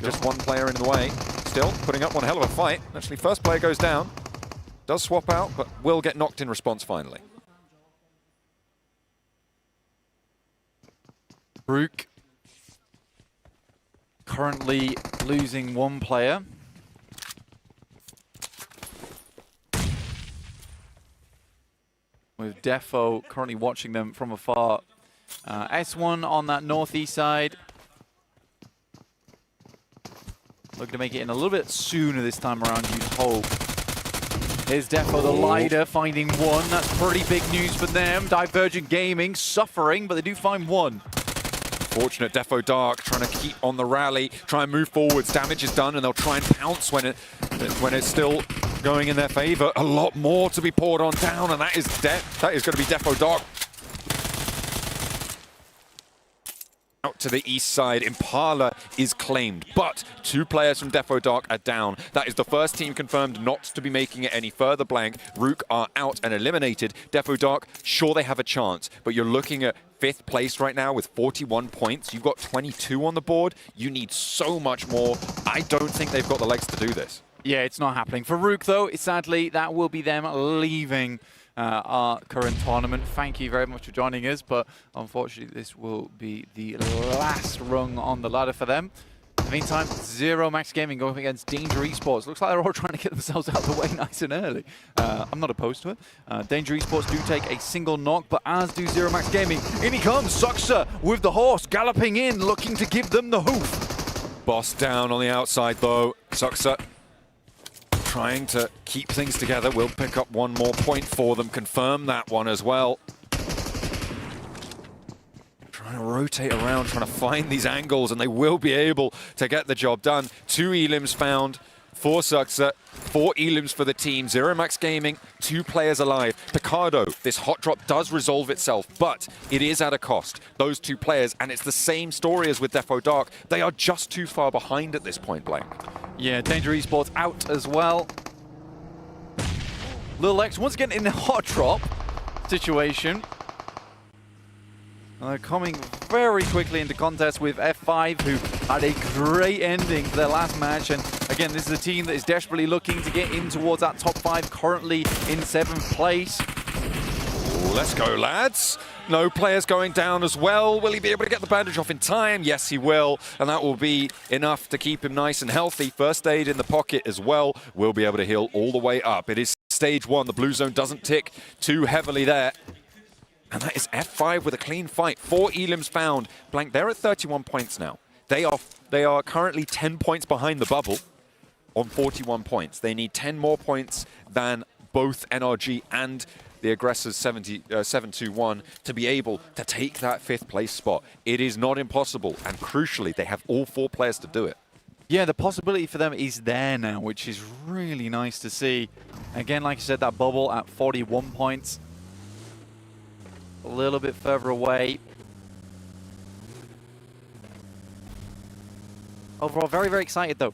Speaker 14: Just one player in the way, still putting up one hell of a fight. Actually, first player goes down, does swap out, but will get knocked in response finally.
Speaker 1: Rook currently losing one player. With Defo currently watching them from afar. S1 on that northeast side. Looking to make it in a little bit sooner this time around, you'd hope. Here's Defo, the leader, finding one. That's pretty big news for them. Divergent Gaming suffering, but they do find one.
Speaker 14: Fortunate Defo Dark trying to keep on the rally, try and move forwards. Damage is done, and they'll try and pounce when it's still going in their favor. A lot more to be poured on down, and that is going to be Defo Dark. Out to the east side, Impala is claimed, but two players from Defo Dark are down. That is the first team confirmed not to be making it any further blank. Rook are out and eliminated. Defo Dark, sure they have a chance, but you're looking at 5th place right now with 41 points. You've got 22 on the board. You need so much more. I don't think they've got the legs to do this.
Speaker 1: Yeah, it's not happening. For Rook, though, sadly, that will be them leaving our current tournament. Thank you very much for joining us, but unfortunately, this will be the last rung on the ladder for them. In the meantime, Zero Max Gaming going up against Danger Esports. Looks like they're all trying to get themselves out of the way nice and early. I'm not opposed to it. Danger Esports do take a single knock, but as do Zero Max Gaming. In he comes, Suxa with the horse, galloping in, looking to give them the hoof.
Speaker 14: Boss down on the outside, though. Suxa trying to keep things together. Will pick up one more point for them. Confirm that one as well. Trying to rotate around, trying to find these angles, and they will be able to get the job done. 2 elims found for Suxa, 4 elims for the team. Zero Max Gaming, 2 players alive. Picado, this hot drop does resolve itself, but it is at a cost. Those 2 players, and it's the same story as with Defo Dark. They are just too far behind at this point blank.
Speaker 1: Yeah, Danger Esports out as well. Lil X once again in the hot drop situation. Coming very quickly into contest with F5, who had a great ending to their last match. And again, this is a team that is desperately looking to get in towards that top 5, currently in 7th place.
Speaker 14: Let's go, lads. No players going down as well. Will he be able to get the bandage off in time? Yes, he will. And that will be enough to keep him nice and healthy. First aid in the pocket as well. Will be able to heal all the way up. It is stage 1. The blue zone doesn't tick too heavily there. And that is F5 with a clean fight. 4 elims found. Blank, they're at 31 points now. They are currently 10 points behind the bubble on 41 points. They need 10 more points than both NRG and the aggressors 721 to be able to take that 5th place spot. It is not impossible, and crucially, they have all 4 players to do it.
Speaker 1: Yeah, the possibility for them is there now, which is really nice to see. Again, like I said, that bubble at 41 points. A little bit further away. Overall, very, very excited, though,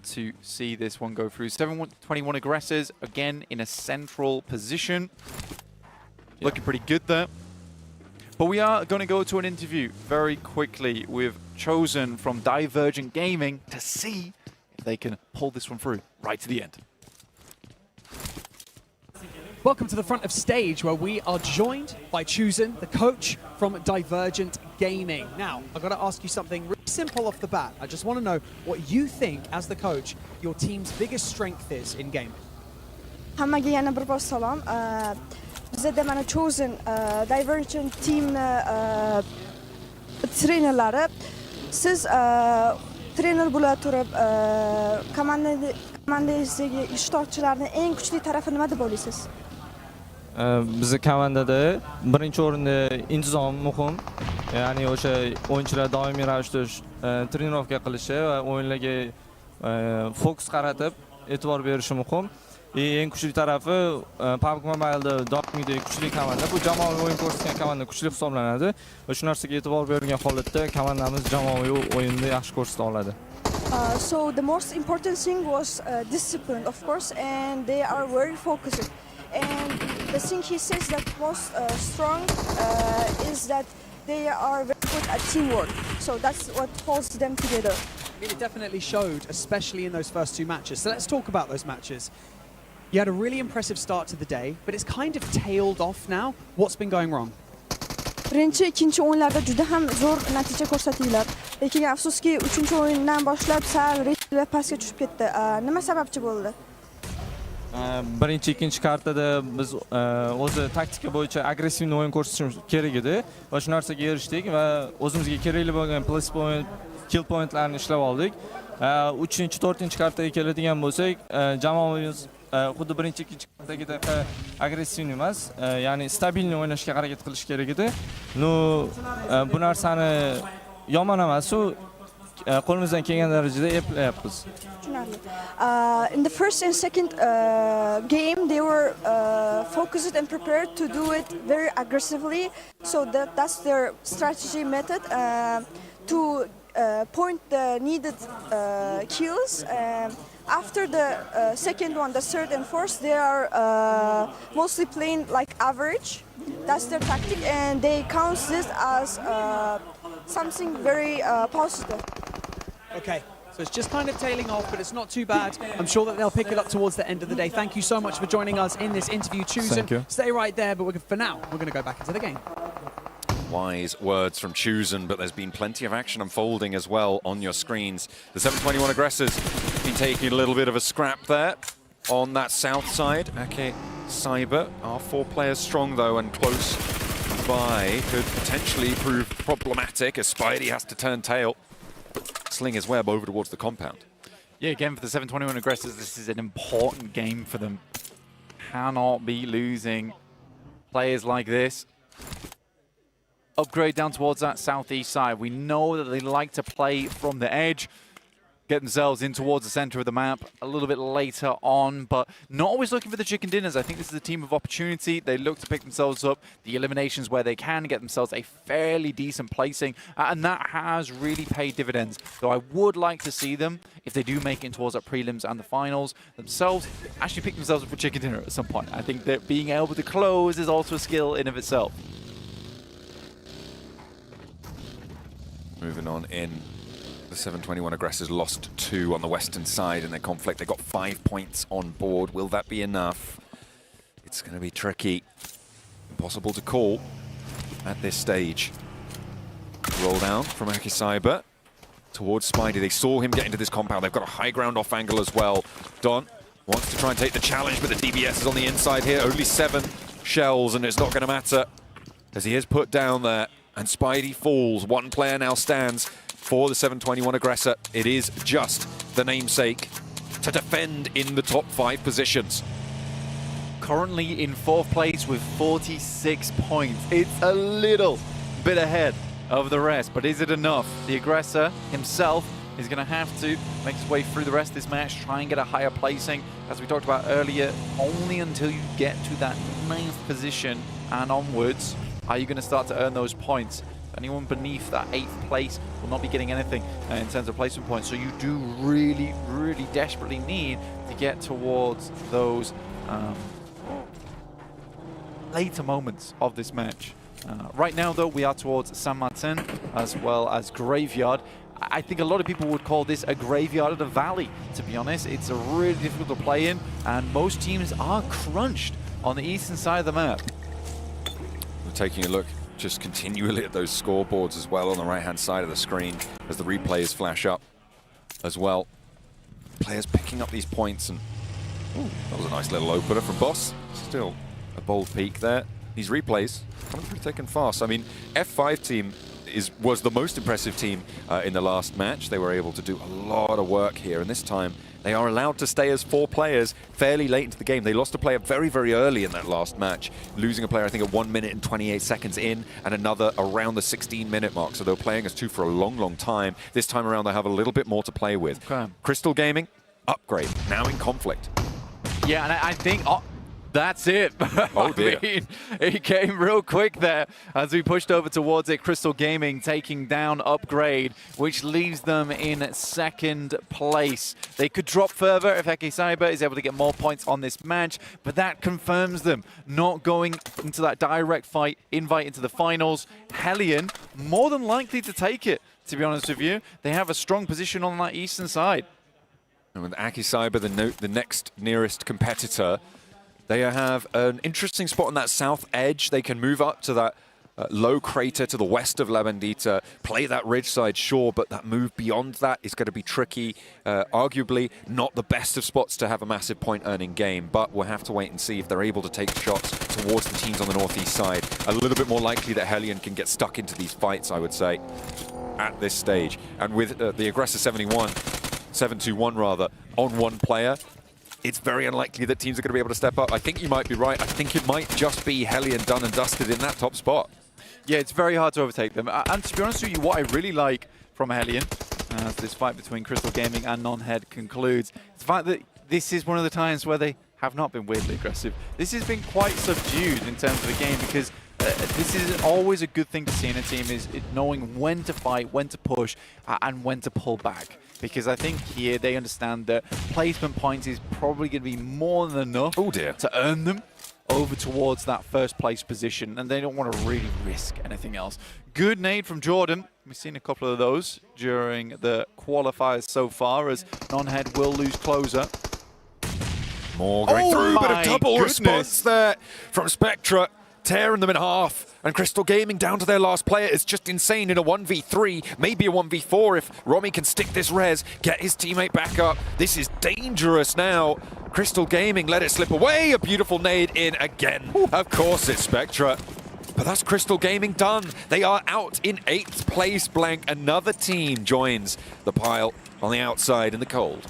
Speaker 1: to see this one go through. 721 aggressors, again, in a central position. Looking pretty good there. But we are going to go to an interview very quickly with Chosen from Divergent Gaming to see if they can pull this one through right to the end.
Speaker 8: Welcome to the front of stage, where we are joined by Chosen, the coach from Divergent Gaming. Now, I've got to ask you something really simple off the bat. I just want to know what you think, as the coach, your team's biggest strength is in gaming.
Speaker 6: Hammaga yana bir bor salom. Bizda mana Chosen Divergent team trenerlari. Siz trener bo'la turib, komandadagi ishtirokchilarning eng kuchli tarafi nima deb o'ylaysiz?
Speaker 19: Bizi komandada birinchi o'rinda intizom muhim. Ya'ni o'sha o'yinchilar doimiy ravishda trenirovka qilishi va o'yinlarga fokus qaratib e'tibor berishi muhim. Eng kuchli tarafi PUBG Mobile'da doimiy kuchli komanda. Bu jamoaviy o'yin ko'rsatgan komanda kuchli hisoblanadi. Va shu narsaga e'tibor bergan holatda komandamiz jamoaviy o'yinda yaxshi ko'rsata oladi.
Speaker 6: So the most important thing was discipline, of course, and they are very focused. And the thing he says that most strong is that they are very good at teamwork. So that's what holds them together.
Speaker 8: It definitely showed, especially in those first two matches. So let's talk about those matches. You had a really impressive start to the day, but it's kind of tailed off now. What's been going wrong?
Speaker 6: Birinchi, ikkinchi o'yinlarda juda ham zo'r natija ko'rsatinglar. Lekin afsuski, uchinchi o'yindan boshlab sal ritm va pastga tushib ketdi. Nima sababchi bo'ldi?
Speaker 19: Birinchi, ikkinchi kartada biz o'zi taktika bo'yicha agressiv o'yin ko'rsatishimiz kerak edi va shu narsaga erishdik va o'zimizga kerakli bo'lgan place point, kill pointlarni ishlab oldik. 3-4 kartaga keladigan bo'lsak, jamoamiz xuddi birinchi, ikkinchi kartadagidek agressiv emas, ya'ni stabilni o'ynashga harakat qilish kerak edi. Bu narsani yomon emas, qo'limizdan kelgan darajada eplayapmiz.
Speaker 6: In the first and second game, they were focused and prepared to do it very aggressively. So that's their strategy method to point the needed kills. After the second one, the third and fourth, they are mostly playing like average. That's their tactic, and they count this as something very positive.
Speaker 8: Okay, so it's just kind of tailing off, but it's not too bad. I'm sure that they'll pick it up towards the end of the day. Thank you so much for joining us in this interview, Chosen.
Speaker 19: Thank you.
Speaker 8: Stay right there, but for now, we're going to go back into the game.
Speaker 15: Wise words from Chosen, but there's been plenty of action unfolding as well on your screens. The 721 aggressors been taking a little bit of a scrap there on that south side. Okay, Cyber are 4 players strong though, and close by could potentially prove problematic as Spidey has to turn tail. Sling his web over towards the compound.
Speaker 1: Yeah, again, for the 721 aggressors, this is an important game for them. Cannot be losing players like this. Upgrade down towards that southeast side. We know that they like to play from the edge, get themselves in towards the center of the map a little bit later on, but not always looking for the chicken dinners. I think this is a team of opportunity. They look to pick themselves up the eliminations where they can get themselves a fairly decent placing, and that has really paid dividends. Though I would like to see them, if they do make it towards the prelims and the finals themselves, actually pick themselves up for chicken dinner at some point. I think that being able to close is also a skill in of itself.
Speaker 15: Moving on in, the 721 aggressors lost 2 on the western side in their conflict. They got 5 points on board. Will that be enough? It's going to be tricky. Impossible to call at this stage. Roll down from Aki Cyber towards Spidey. They saw him get into this compound. They've got a high ground off angle as well. Don wants to try and take the challenge, but the DBS is on the inside here. Only 7 shells, and it's not going to matter as he is put down there. And Spidey falls. 1 player now stands for the 721 aggressor. It is just the namesake to defend in the top 5 positions.
Speaker 1: Currently in 4th place with 46 points. It's a little bit ahead of the rest, but is it enough? The aggressor himself is going to have to make his way through the rest of this match, try and get a higher placing. As we talked about earlier, only until you get to that 9th position and onwards are you going to start to earn those points. Anyone beneath that 8th place will not be getting anything in terms of placement points. So you do really, really desperately need to get towards those later moments of this match. Right now, though, we are towards San Martin as well as Graveyard. I think a lot of people would call this a graveyard of the valley, to be honest. It's a really difficult to play in, and most teams are crunched on the eastern side of the map.
Speaker 15: We're taking a look just continually at those scoreboards as well on the right-hand side of the screen as the replays flash up as well. Players picking up these points, and ooh, that was a nice little opener from Boss. Still a bold peak there. These replays coming through thick and fast. I mean, F5 team was the most impressive team in the last match. They were able to do a lot of work here, and this time
Speaker 14: They are allowed to stay as 4 players fairly late into the game. They lost a player very, very early in that last match, losing a player, I think, at 1 minute and 28 seconds in, and another around the 16-minute mark. So they were playing as 2 for a long, long time. This time around, they have a little bit more to play with.
Speaker 1: Okay.
Speaker 14: Crystal Gaming, upgrade, now in conflict.
Speaker 1: Yeah, and I think that's it.
Speaker 14: Oh dear.
Speaker 1: I mean, it came real quick there as we pushed over towards it. Crystal Gaming taking down Upgrade, which leaves them in 2nd place. They could drop further if Eki Cyber is able to get more points on this match, but that confirms them not going into that direct fight, invite into the finals. Hellion, more than likely to take it, to be honest with you. They have a strong position on that eastern side.
Speaker 14: And with Aki Cyber, the next nearest competitor, they have an interesting spot on that south edge. They can move up to that low crater to the west of La Bandita, play that ridge side, sure, but that move beyond that is going to be tricky. Arguably not the best of spots to have a massive point-earning game, but we'll have to wait and see if they're able to take shots towards the teams on the northeast side. A little bit more likely that Hellion can get stuck into these fights, I would say, at this stage. And with the aggressor 721 rather, on 1 player, it's very unlikely that teams are going to be able to step up. I think you might be right. I think it might just be Hellion done and dusted in that top spot.
Speaker 1: Yeah, it's very hard to overtake them. And to be honest with you, what I really like from Hellion, as this fight between Crystal Gaming and Nonhead concludes, is the fact that this is one of the times where they have not been weirdly aggressive. This has been quite subdued in terms of the game, because this is always a good thing to see in a team, is knowing when to fight, when to push, and when to pull back. Because I think here they understand that placement points is probably going to be more than enough to earn them over towards that 1st place position, and they don't want to really risk anything else. Good nade from Jordan. We've seen a couple of those during the qualifiers so far, as Nonhead will lose closer.
Speaker 14: More going through, but a double response there from Spectra, tearing them in half. And Crystal Gaming down to their last player. It's just insane in a 1v3, maybe a 1v4 if Romy can stick this res, get his teammate back up. This is dangerous now. Crystal Gaming let it slip away. A beautiful nade in again. Of course it's Spectra. But that's Crystal Gaming done. They are out in 8th place, Blank. Another team joins the pile on the outside in the cold.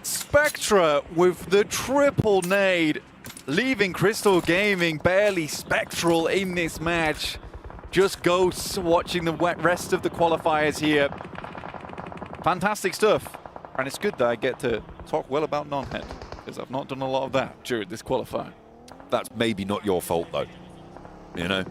Speaker 1: Spectra with the triple nade, leaving Crystal Gaming barely spectral in this match. Just ghosts watching the rest of the qualifiers here. Fantastic stuff. And it's good that I get to talk well about Nonhead, because I've not done a lot of that during this qualifier.
Speaker 14: That's maybe not your fault, though. You know,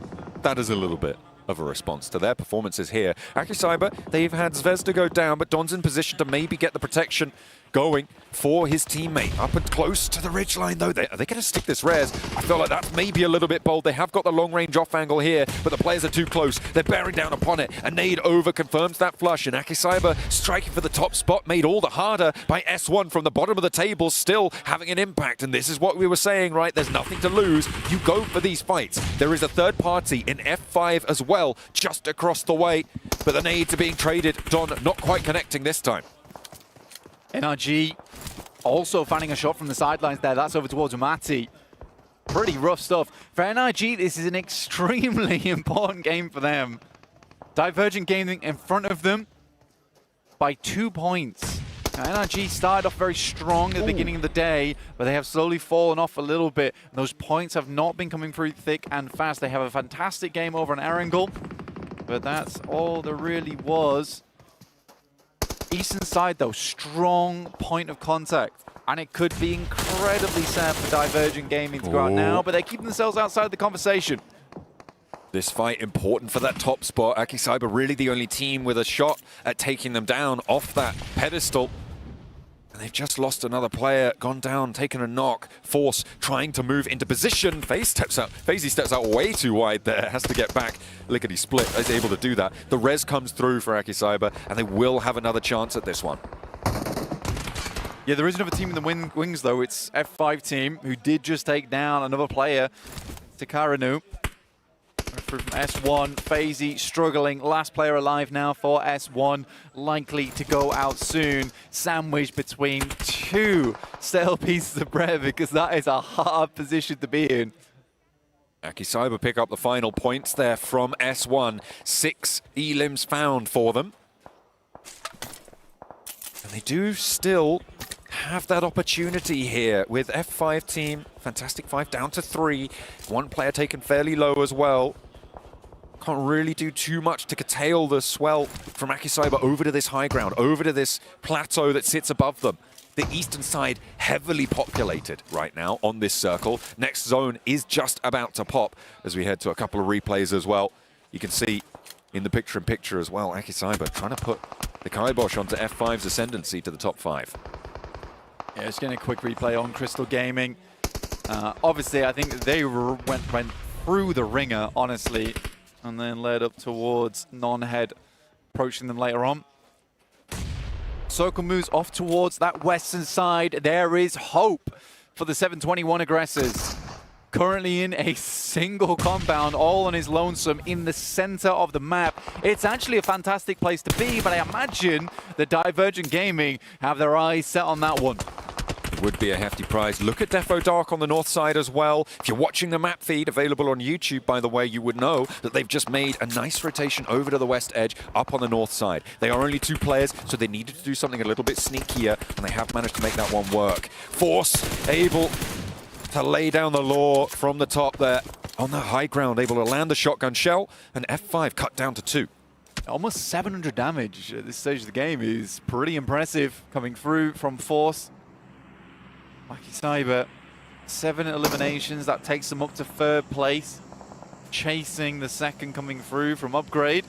Speaker 14: that is a little bit of a response to their performances here. Aki Cyber, they've had Zvezda go down, but Don's in position to maybe get the protection going for his teammate. Up and close to the ridgeline, though. Are they going to stick this res? I feel like that's maybe a little bit bold. They have got the long-range off angle here, but the players are too close. They're bearing down upon it. A nade over confirms that flush, and Aki Cyber striking for the top spot, made all the harder by S1 from the bottom of the table, still having an impact. And this is what we were saying, right? There's nothing to lose. You go for these fights. There is a third party in F5 as well, just across the way, but the nades are being traded. Don not quite connecting this time.
Speaker 1: NRG also finding a shot from the sidelines there. That's over towards Mati. Pretty rough stuff. For NRG, this is an extremely important game for them. Divergent Gaming in front of them by 2 points. Now, NRG started off very strong at the beginning of the day, but they have slowly fallen off a little bit. Those points have not been coming through thick and fast. They have a fantastic game over on Erangel, but that's all there really was. Eastern side, though, strong point of contact. And it could be incredibly sad for Divergent Gaming to go out now, but they're keeping themselves outside the conversation.
Speaker 14: This fight important for that top spot. Aki Cyber really the only team with a shot at taking them down off that pedestal. And they've just lost another player, gone down, taken a knock. Force trying to move into position. FaZe steps out way too wide there, has to get back. Lickety split is able to do that. The res comes through for Aki Cyber, and they will have another chance at this one.
Speaker 1: Yeah, there is another team in the wings, though. It's F5 team, who did just take down another player, Takaranu. From S1, FaZe struggling. Last player alive now for S1, likely to go out soon. Sandwiched between 2 stale pieces of bread, because that is a hard position to be in.
Speaker 14: Aki Cyber pick up the final points there from S1. 6 elims found for them. And they do still have that opportunity here with F5 team. Fantastic 5 down to 3. One player taken fairly low as well. Can't really do too much to curtail the swell from Akicyber over to this high ground, over to this plateau that sits above them. The eastern side heavily populated right now on this circle. Next zone is just about to pop as we head to a couple of replays as well. You can see in the picture-in-picture as well, Akicyber trying to put the Kibosh onto F5's ascendancy to the top 5.
Speaker 1: Yeah, just getting a quick replay on Crystal Gaming. Obviously, I think they went through the ringer, honestly, and then led up towards non-head, approaching them later on. Circle moves off towards that western side. There is hope for the 721 aggressors. Currently in a single compound, all on his lonesome in the center of the map. It's actually a fantastic place to be, but I imagine the Divergent Gaming have their eyes set on that one.
Speaker 14: It would be a hefty prize. Look at Defo Dark on the north side as well. If you're watching the map feed, available on YouTube, by the way, you would know that they've just made a nice rotation over to the west edge, up on the north side. They are only 2 players, so they needed to do something a little bit sneakier, and they have managed to make that one work. Force able to lay down the law from the top there on the high ground, able to land the shotgun shell, and F5 cut down to 2.
Speaker 1: Almost 700 damage at this stage of the game is pretty impressive coming through from Force. Akicyber, 7 eliminations, that takes them up to 3rd place. Chasing the second coming through from Upgrade.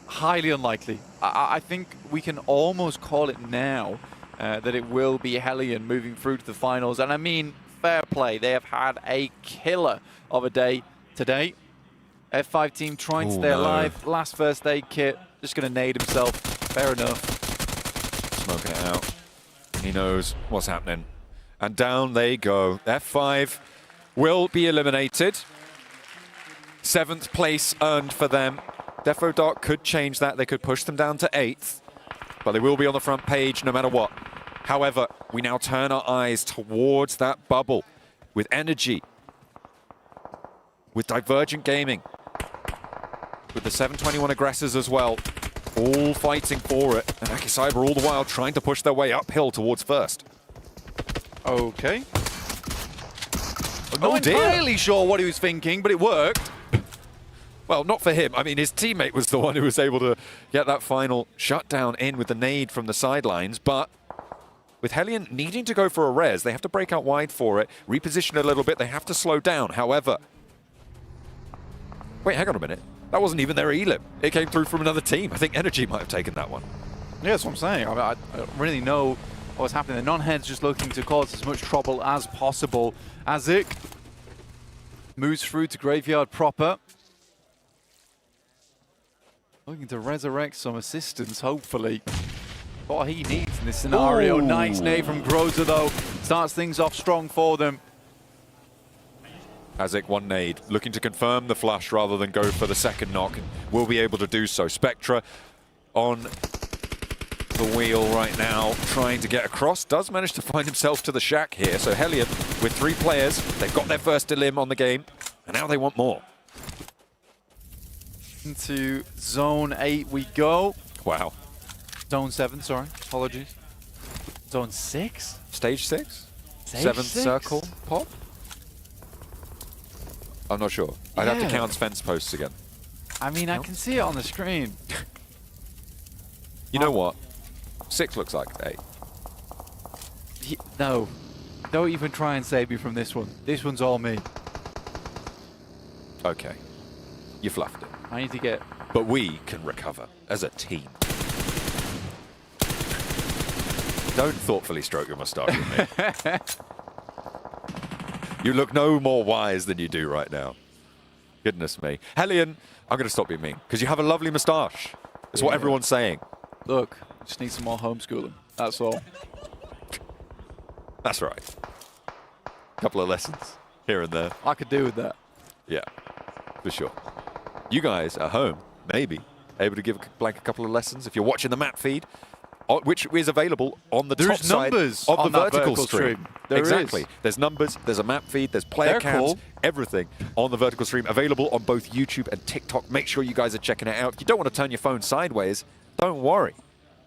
Speaker 1: Highly unlikely. I think we can almost call it now that it will be Hellion moving through to the finals. And I mean, fair play. They have had a killer of a day today. F5 team trying to stay alive. Last first aid kit, just going to nade himself. Fair enough.
Speaker 14: Smoking it out. He knows what's happening. And down they go. F5 will be eliminated. 7th place earned for them. Defo Dark could change that. They could push them down to 8th. But they will be on the front page no matter what. However, we now turn our eyes towards that bubble with Energy, with Divergent Gaming, with the 721 aggressors as well. All fighting for it, and Akicyber all the while trying to push their way uphill towards 1st.
Speaker 1: Okay. I'm not entirely sure what he was thinking, but it worked.
Speaker 14: Well, not for him. I mean, his teammate was the one who was able to get that final shutdown in with the nade from the sidelines, but with Hellion needing to go for a res, they have to break out wide for it, reposition a little bit, they have to slow down. However, wait, hang on a minute. That wasn't even their elim. It came through from another team. I think Energy might have taken that one.
Speaker 1: Yeah, that's what I'm saying. I don't really know what's happening. The non-head's just looking to cause as much trouble as possible. Azik moves through to Graveyard proper. Looking to resurrect some assistance, hopefully. What he needs in this scenario. Ooh. Nice nade from Groza, though. Starts things off strong for them.
Speaker 14: Azik, 1 nade, looking to confirm the flush rather than go for the second knock, and will be able to do so. Spectra on the wheel right now, trying to get across, does manage to find himself to the shack here. So Hellion, with 3 players, they've got their first elim on the game, and now they want more.
Speaker 1: Into Zone 8 we go.
Speaker 14: Wow.
Speaker 1: Zone 7, sorry, apologies. Zone 6?
Speaker 14: Stage 6?
Speaker 1: Stage
Speaker 14: 7th
Speaker 1: 6?
Speaker 14: circle pop? I'm not sure. I'd have to count fence posts again.
Speaker 1: I mean, I can see it on the screen.
Speaker 14: You know what? 6 looks like 8.
Speaker 1: No. Don't even try and save me from this one. This one's all me.
Speaker 14: Okay. You fluffed it.
Speaker 1: I need to get...
Speaker 14: But we can recover as a team. Don't thoughtfully stroke your moustache with me. You look no more wise than you do right now. Goodness me. Hellion, I'm going to stop being mean, because you have a lovely moustache. That's what everyone's saying.
Speaker 1: Look, just need some more homeschooling. That's all.
Speaker 14: That's right. A couple of lessons here and there.
Speaker 1: I could do with that.
Speaker 14: Yeah, for sure. You guys at home, maybe, able to give Blank a couple of lessons if you're watching the map feed, which is available on the top side of the vertical stream. Exactly. There's numbers, there's a map feed, there's player counts, everything on the vertical stream, available on both YouTube and TikTok. Make sure you guys are checking it out. If you don't want to turn your phone sideways, don't worry.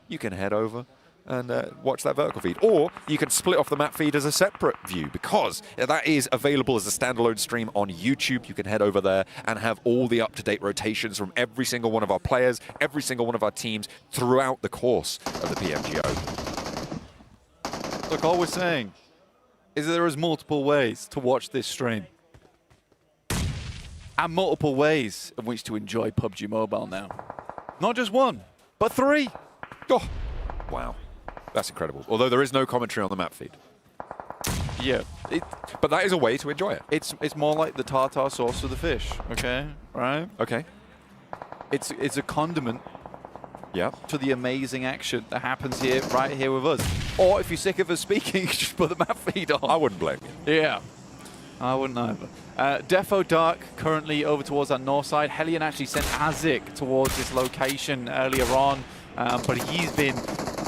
Speaker 14: You can head over and watch that vertical feed. Or you can split off the map feed as a separate view, because that is available as a standalone stream on YouTube. You can head over there and have all the up-to-date rotations from every single one of our players, every single one of our teams throughout the course of the PMGO.
Speaker 1: Look, all we're saying is that there is multiple ways to watch this stream. And multiple ways in which to enjoy PUBG Mobile now. Not just one, but 3.
Speaker 14: Oh, wow. That's incredible. Although there is no commentary on the map feed.
Speaker 1: Yeah.
Speaker 14: But that is a way to enjoy it.
Speaker 1: It's more like the tartar sauce of the fish, okay? Right?
Speaker 14: Okay.
Speaker 1: It's a condiment to the amazing action that happens here, right here with us. Or if you're sick of us speaking, just put the map feed on.
Speaker 14: I wouldn't blame you.
Speaker 1: Yeah. I wouldn't either. Defo Dark currently over towards that north side. Hellion actually sent Azik towards this location earlier on, but he's been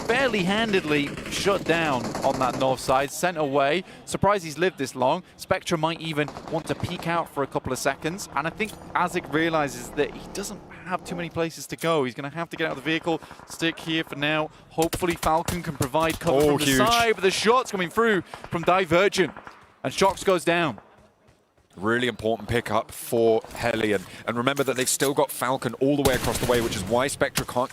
Speaker 1: fairly handedly shut down on that north side, sent away. Surprised he's lived this long. Spectre might even want to peek out for a couple of seconds, and I think Azik realizes that he doesn't have too many places to go. He's going to have to get out of the vehicle, stick here for now. Hopefully Falcon can provide cover from the side, but the shot's coming through from Divergent, and Shox goes down.
Speaker 14: Really important pickup for Hellion. And remember that they've still got Falcon all the way across the way, which is why Spectre can't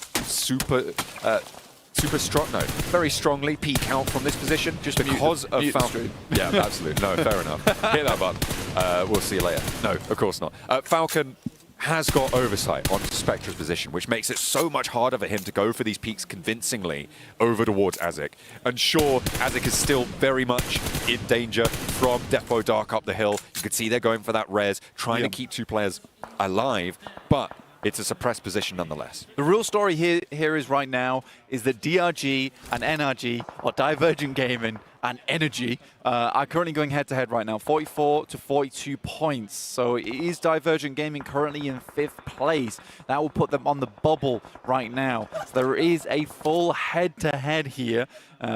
Speaker 14: very strongly peek out from this position, just because of Falcon. Yeah, absolutely. No, fair enough. Hit that button. We'll see you later. No, of course not. Falcon has got oversight on Spectre's position, which makes it so much harder for him to go for these peaks convincingly over towards Azik. And sure, Azik is still very much in danger from Defo Dark up the hill. You can see they're going for that res, trying to keep 2 players alive, but it's a suppressed position nonetheless.
Speaker 1: The real story here is right now is that DRG and NRG, or Divergent Gaming and Energy, are currently going head-to-head right now, 44 to 42 points. So it is Divergent Gaming currently in 5th place. That will put them on the bubble right now. So there is a full head-to-head here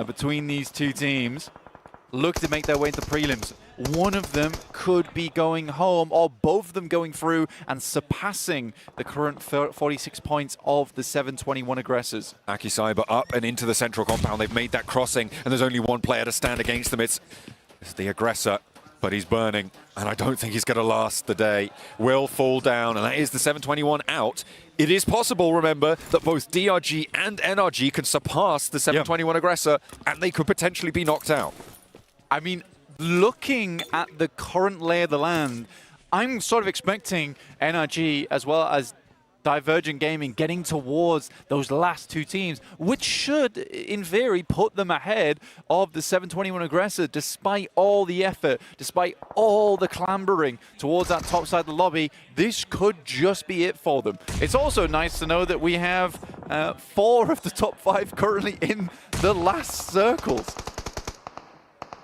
Speaker 1: between these 2 teams. Look to make their way into prelims. One of them could be going home, or both of them going through and surpassing the current 46 points of the 721 aggressors.
Speaker 14: Aki Cyber up and into the central compound. They've made that crossing, and there's only one player to stand against them. It's the aggressor, but he's burning, and I don't think he's going to last the day. Will fall down, and that is the 721 out. It is possible, remember, that both DRG and NRG can surpass the 721 aggressor, and they could potentially be knocked out.
Speaker 1: I mean, looking at the current lay of the land, I'm sort of expecting NRG as well as Divergent Gaming getting towards those last 2 teams, which should, in theory, put them ahead of the 721 aggressor, despite all the effort, despite all the clambering towards that top side of the lobby. This could just be it for them. It's also nice to know that we have 4 of the top 5 currently in the last circles.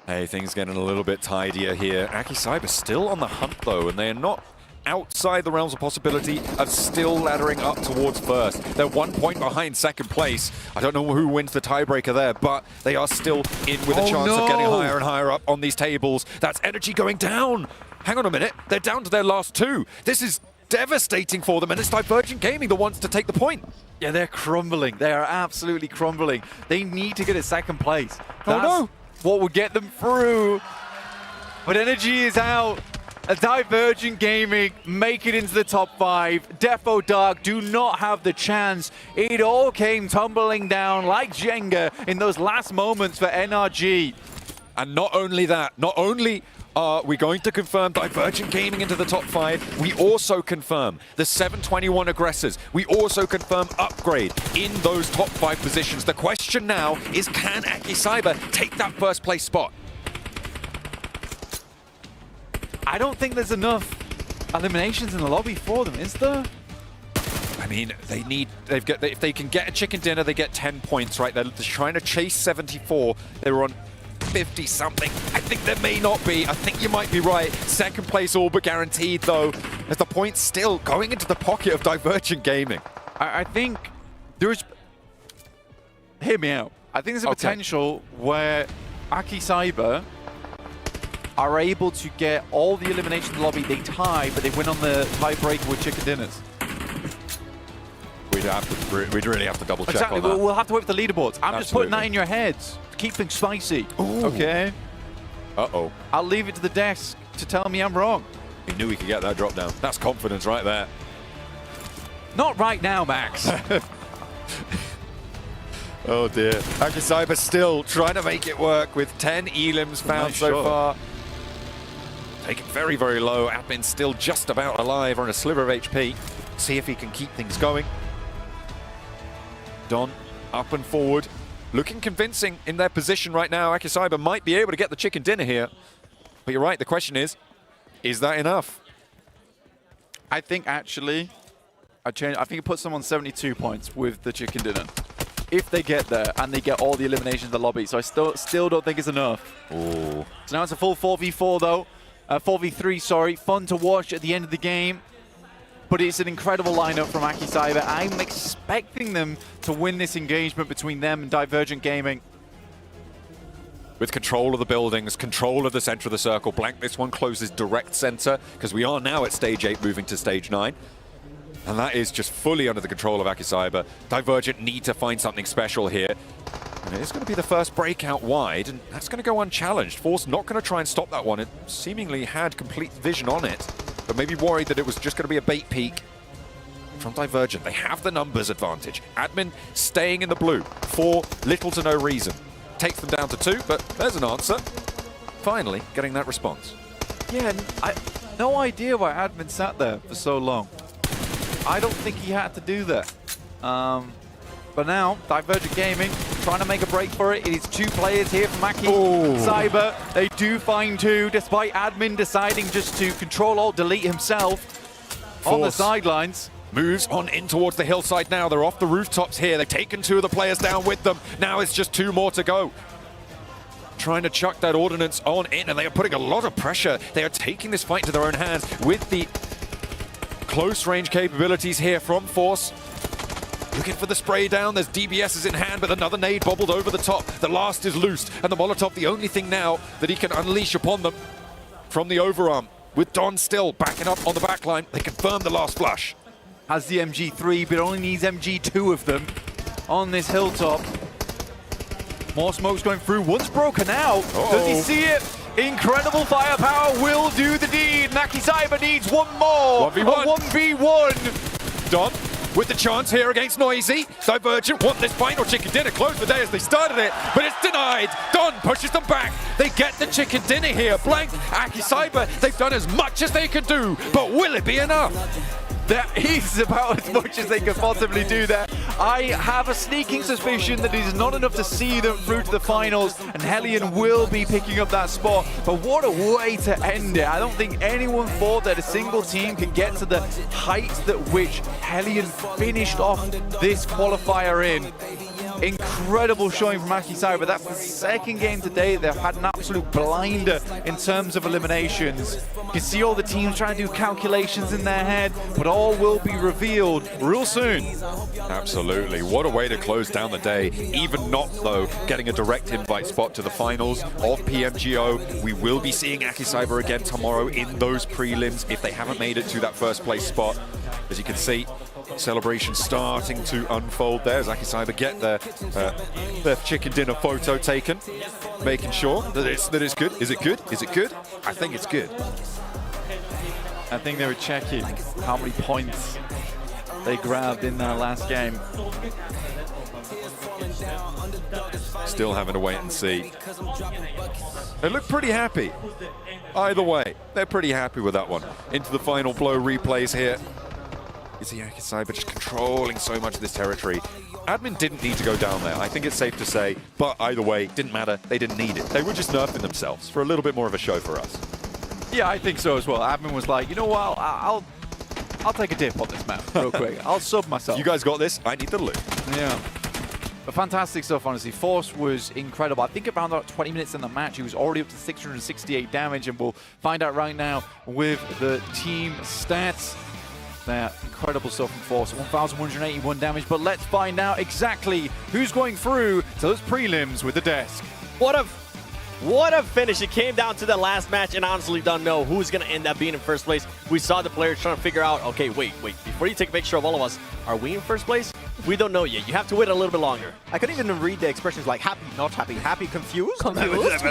Speaker 14: Hey, things getting a little bit tidier here. Aki Cyber still on the hunt, though, and they're not outside the realms of possibility of still laddering up towards first. They're 1 point behind second place. I don't know who wins the tiebreaker there, but they are still in with a chance of getting higher and higher up on these tables. That's Energy going down. Hang on a minute. They're down to their last 2. This is devastating for them, and it's Divergent Gaming that wants to take the point.
Speaker 1: Yeah, they're crumbling. They are absolutely crumbling. They need to get a second place.
Speaker 14: That's
Speaker 1: what would get them through. But Energy is out. A Divergent Gaming make it into the top 5. Defo Dark do not have the chance. It all came tumbling down like Jenga in those last moments for NRG.
Speaker 14: And not only that, not only are we going to confirm Divergent Gaming into the top 5, we also confirm the 721 aggressors. We also confirm Upgrade in those top 5 positions. The question now is, can Aki Cyber take that first place spot?
Speaker 1: I don't think there's enough eliminations in the lobby for them, is there?
Speaker 14: I mean, if they can get a chicken dinner, they get 10 points, right? They're trying to chase 74. They were on 50-something. I think there may not be. I think you might be right. Second place all but guaranteed, though, as the points still going into the pocket of Divergent Gaming.
Speaker 1: I think there's... Hear me out. I think there's a potential where Aki Cyber are able to get all the eliminations in the lobby. They tie, but they win on the tiebreaker with chicken dinners.
Speaker 14: we'd really have to double check
Speaker 1: Exactly.
Speaker 14: on that.
Speaker 1: We'll have to wait for the leaderboards. I'm just putting that
Speaker 14: Absolutely.
Speaker 1: in your heads to keep things spicy.
Speaker 14: Ooh.
Speaker 1: Okay.
Speaker 14: Uh-oh.
Speaker 1: I'll leave it to the desk to tell me I'm wrong.
Speaker 14: He knew he could get that drop down. That's confidence right there.
Speaker 1: Not right now, Max.
Speaker 14: Oh dear. Akicyber still trying to make it work with 10 elims found
Speaker 1: Nice
Speaker 14: so
Speaker 1: shot.
Speaker 14: far. Taken very, very low. Admin still just about alive on a sliver of HP. See if he can keep things going. Don up and forward. Looking convincing in their position right now. Akicyber might be able to get the chicken dinner here. But you're right, the question is that enough?
Speaker 1: I think actually, I think it puts them on 72 points with the chicken dinner. If they get there and they get all the eliminations in the lobby. So I still don't think it's enough.
Speaker 14: Ooh.
Speaker 1: So now it's a full 4v4 though. 4v3, sorry. Fun to watch at the end of the game. But it's an incredible lineup from Akicyber. I'm expecting them to win this engagement between them and Divergent Gaming.
Speaker 14: With control of the buildings, control of the center of the circle. Blank this one closes direct center because we are now at stage 8 moving to stage 9. And that is just fully under the control of Akicyber. Divergent need to find something special here. And it is going to be the first breakout wide, and that's going to go unchallenged. Force not going to try and stop that one. It seemingly had complete vision on it, but maybe worried that it was just going to be a bait peek from Divergent. They have the numbers advantage. Admin staying in the blue for little to no reason. Takes them down to 2, but there's an answer. Finally getting that response.
Speaker 1: Yeah, no idea why Admin sat there for so long. I don't think he had to do that. But now, Divergent Gaming trying to make a break for it. It is 2 players here from Akicyber. They do find 2, despite Admin deciding just to Control-Alt-Delete himself on the sidelines.
Speaker 14: Moves on in towards the hillside now. They're off the rooftops here. They've taken 2 of the players down with them. Now it's just 2 more to go. Trying to chuck that ordnance on in, and they are putting a lot of pressure. They are taking this fight into their own hands with the close range capabilities here from Force. Looking for the spray down. There's DBSs in hand, but another nade bobbled over the top. The last is loosed, and the Molotov, the only thing now that he can unleash upon them from the overarm. With Don still backing up on the back line, they confirm the last flush.
Speaker 1: Has the MG3, but only needs MG2 of them on this hilltop. More smokes going through. One's broken out. Does he see it? Incredible firepower will do the deed. Akicyber needs one more.
Speaker 14: 1v1.
Speaker 1: A 1v1.
Speaker 14: Don with the chance here against Noisy. Divergent want this final chicken dinner. Close the day as they started it, but it's denied. Don pushes them back. They get the chicken dinner here. Blank Akicyber, they've done as much as they can do, but will it be enough?
Speaker 1: That is about as much as they could possibly do there. I have a sneaking suspicion that it is not enough to see them through to the finals, and Hellion will be picking up that spot. But what a way to end it. I don't think anyone thought that a single team could get to the heights that which Hellion finished off this qualifier in. Incredible showing from Akicyber. That's the second game today. They've had an absolute blinder in terms of eliminations. You can see all the teams trying to do calculations in their head, but all will be revealed real soon.
Speaker 14: Absolutely. What a way to close down the day. Even not, though, getting a direct invite spot to the finals of PMGO. We will be seeing Akicyber again tomorrow in those prelims if they haven't made it to that first place spot. As you can see, celebration starting to unfold there as Akicyber get their chicken dinner photo taken, making sure that it's good. Is it good? Is it good? I think it's good.
Speaker 1: I think they were checking how many points they grabbed in their last game.
Speaker 14: Still having to wait and see. They look pretty happy. Either way, they're pretty happy with that one. Into the final blow replays here. You see Akicyber just controlling so much of this territory. Admin didn't need to go down there, I think it's safe to say, but either way, didn't matter, they didn't need it. They were just nerfing themselves for a little bit more of a show for us.
Speaker 1: Yeah, I think so as well. Admin was like, you know what, I'll take a dip on this map real quick. I'll sub myself.
Speaker 14: You guys got this, I need the loot.
Speaker 1: Yeah. But fantastic stuff, honestly. Force was incredible. I think around about 20 minutes in the match, he was already up to 668 damage, and we'll find out right now with the team stats. There, incredible stuff from Force, 1,181 damage, but let's find out exactly who's going through to those prelims with the desk.
Speaker 16: What a
Speaker 9: What a finish. It came down to the last match, and honestly don't know who's going to end up being in first place. We saw the players trying to figure out, okay, wait, before you take a picture of all of us, are we in first place? We don't know yet. You have to wait a little bit longer.
Speaker 10: I couldn't even read the expressions like happy, not happy, happy, confused.
Speaker 9: Confused?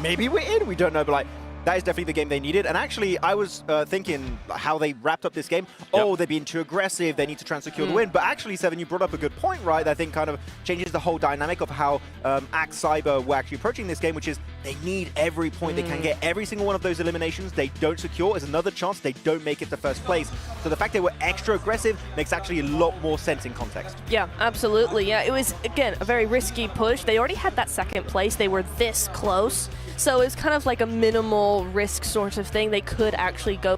Speaker 10: Maybe we're in, we don't know, but like, that is definitely the game they needed. And actually, I was thinking how they wrapped up this game. Oh, they're being too aggressive. They need to try and secure the win. But actually, Seven, you brought up a good point, right? That I think kind of changes the whole dynamic of how Axe Cyber were actually approaching this game, which is they need every point they can get. Every single one of those eliminations they don't secure is another chance they don't make it to first place. So the fact they were extra aggressive makes actually a lot more sense in context.
Speaker 11: Yeah, absolutely. Yeah, it was, again, a very risky push. They already had that second place. They were this close. So it's kind of like a minimal risk sort of thing. They could actually go.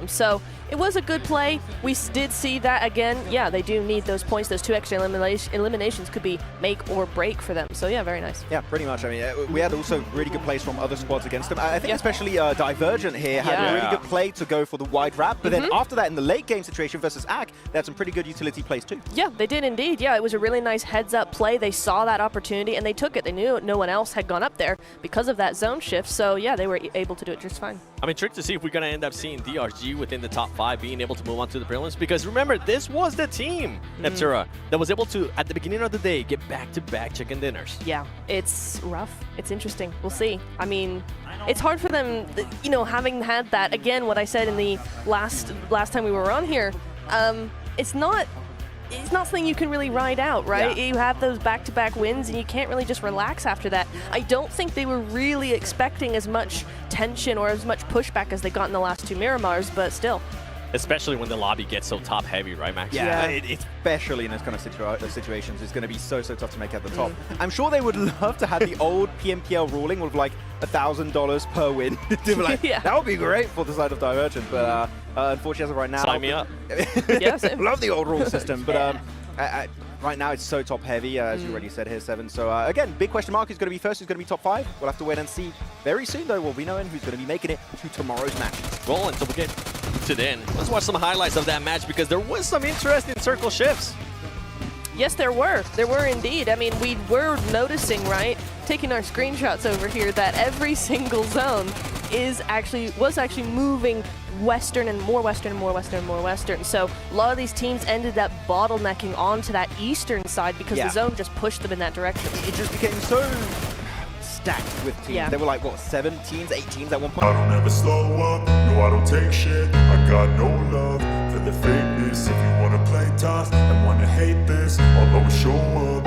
Speaker 11: So it was a good play. We did see that again. Yeah, they do need those points. Those 2 extra eliminations could be make or break for them. So yeah, very nice.
Speaker 10: Yeah, pretty much. I mean, we had also really good plays from other squads against them. I think especially Divergent here had a really good play to go for the wide wrap. But then after that, in the late game situation versus AK, they had some pretty good utility plays too.
Speaker 11: Yeah, they did indeed. Yeah, it was a really nice heads-up play. They saw that opportunity and they took it. They knew no one else had gone up there because of that zone shift. So yeah, they were able to do it just fine.
Speaker 9: I'm intrigued to see if we're going to end up seeing DRG within the top 5 being able to move on to the prelims, because remember, this was the team, Neptura, that was able to, at the beginning of the day, get back-to-back chicken dinners.
Speaker 11: Yeah, it's rough. It's interesting. We'll see. I mean, it's hard for them, you know, having had that, again, what I said in the last time we were on here, it's not something you can really ride out, right? Yeah. You have those back-to-back wins and you can't really just relax after that. I don't think they were really expecting as much tension or as much pushback as they got in the last 2 Miramars, but still.
Speaker 9: Especially when the lobby gets so top-heavy, right, Max?
Speaker 10: Yeah, especially in this kind of situations, it's going to be so tough to make at the top. I'm sure they would love to have the old PMPL ruling with like $1,000 per win. Like, that would be great for the side of Divergent, but unfortunately, as of right now,
Speaker 9: sign me up.
Speaker 10: Love the old rule system, but right now it's so top-heavy, as you already said here, Seven. So again, big question mark: who's going to be first? Who's going to be top 5? We'll have to wait and see very soon, though. We'll be knowing who's going to be making it to tomorrow's match.
Speaker 9: Well, until we get to then, let's watch some highlights of that match, because there was some interesting circle shifts.
Speaker 11: Yes, there were. There were indeed. I mean, we were noticing, right, taking our screenshots over here, that every single zone was actually moving western and more western and more western and more western. So a lot of these teams ended up bottlenecking onto that eastern side because the zone just pushed them in that direction.
Speaker 10: It just became so stacked with teams. They were like, what, 7 teams, 8 teams at one point?
Speaker 4: I don't ever slow up, no I don't take shit. I got no love for the fakeness. If you wanna play tough and wanna hate this, I'll always show up.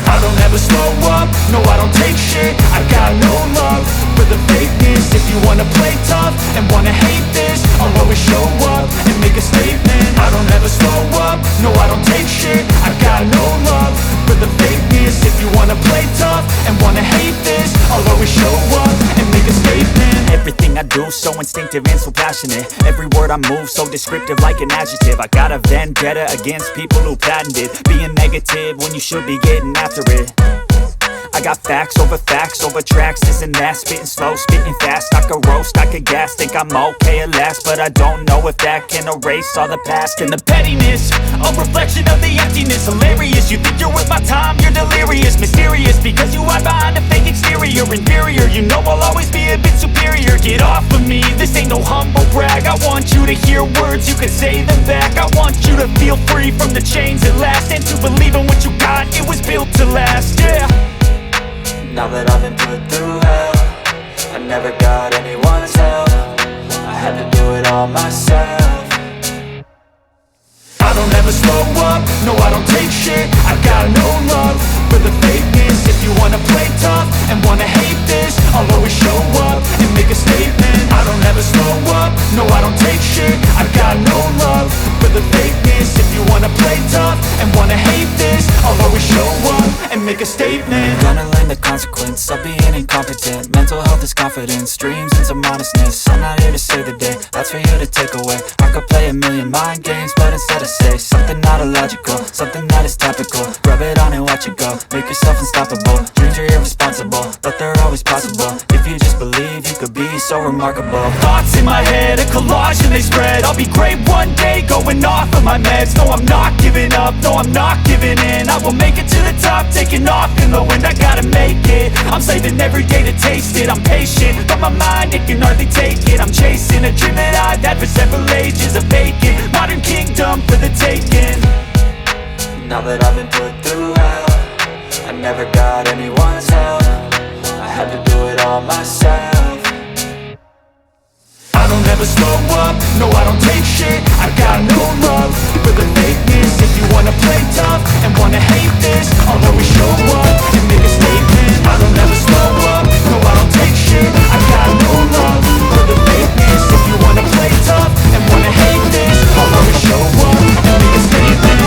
Speaker 5: I don't ever slow up, no I don't take shit. I got no love for the fakeness. If you wanna play tough and wanna hate this, I'll always show up and make a statement. I don't ever slow up, no I don't take shit. I got no love for the fakeness. If you wanna play tough and wanna hate this, I'll always show up and make a statement.
Speaker 12: Everything I do so instinctive and so passionate. Every word I move so descriptive like an adjective. I got a vendetta against people who patented being negative when you should be getting after it. I got facts over tracks, this and that. Spitting slow, spitting fast, I could roast, I could gas. Think I'm okay at last, but I don't know if that can erase all the past.
Speaker 5: And the pettiness, a reflection of the emptiness. Hilarious, you think you're with my time, you're delirious. Mysterious, because you hide behind a fake exterior. Inferior, you know I'll always be a bit superior. Get off of me, this ain't no humble brag. I want you to hear words, you can say them back. I want you to feel free from the chains at last, and to believe in what you got, it was built to last, yeah.
Speaker 13: Now that I've been put through hell, I never got anyone's help. I had to do it all myself.
Speaker 5: I don't ever slow up, no I don't take shit. I got no love for the fakeness. If you wanna play tough and wanna hate this, I'll always show up and make a statement. I don't ever slow up, no I don't take shit. I got no love for the fakeness. If you wanna play tough and wanna hate this, I'll always show up and make a statement.
Speaker 13: Gonna learn the consequence of being incompetent. Mental health is confidence, dreams and some honestness. I'm not here to save the day, that's for you to take away. I could play a million mind games, but instead I say something not illogical, something that is topical. Rub it on and watch it go, make yourself unstoppable. Dreams are irresponsible, but they're always possible. If you just believe, you could be so remarkable. Thoughts in my head, a collage and they spread. I'll be great one day, going off of my meds. No, I'm not giving up, no, I'm not giving in. I will make it to the top, taking off in the wind. I gotta make it, I'm saving every day to taste it. I'm patient, but my mind, it can hardly take it. I'm chasing a dream that I've had for several ages. A vacant, modern kingdom for the taking.
Speaker 12: Now that I've been put through hell, I never got anyone's help. I had to do it all myself.
Speaker 13: I don't ever slow up, no I don't take shit. I got no love for the fakeness. If you wanna play tough and wanna hate this, I'll always show up and make a statement. I don't ever slow up, no I don't take shit. I got no love for the fakeness. If you wanna play tough and wanna hate this, I'll always show up and make a statement.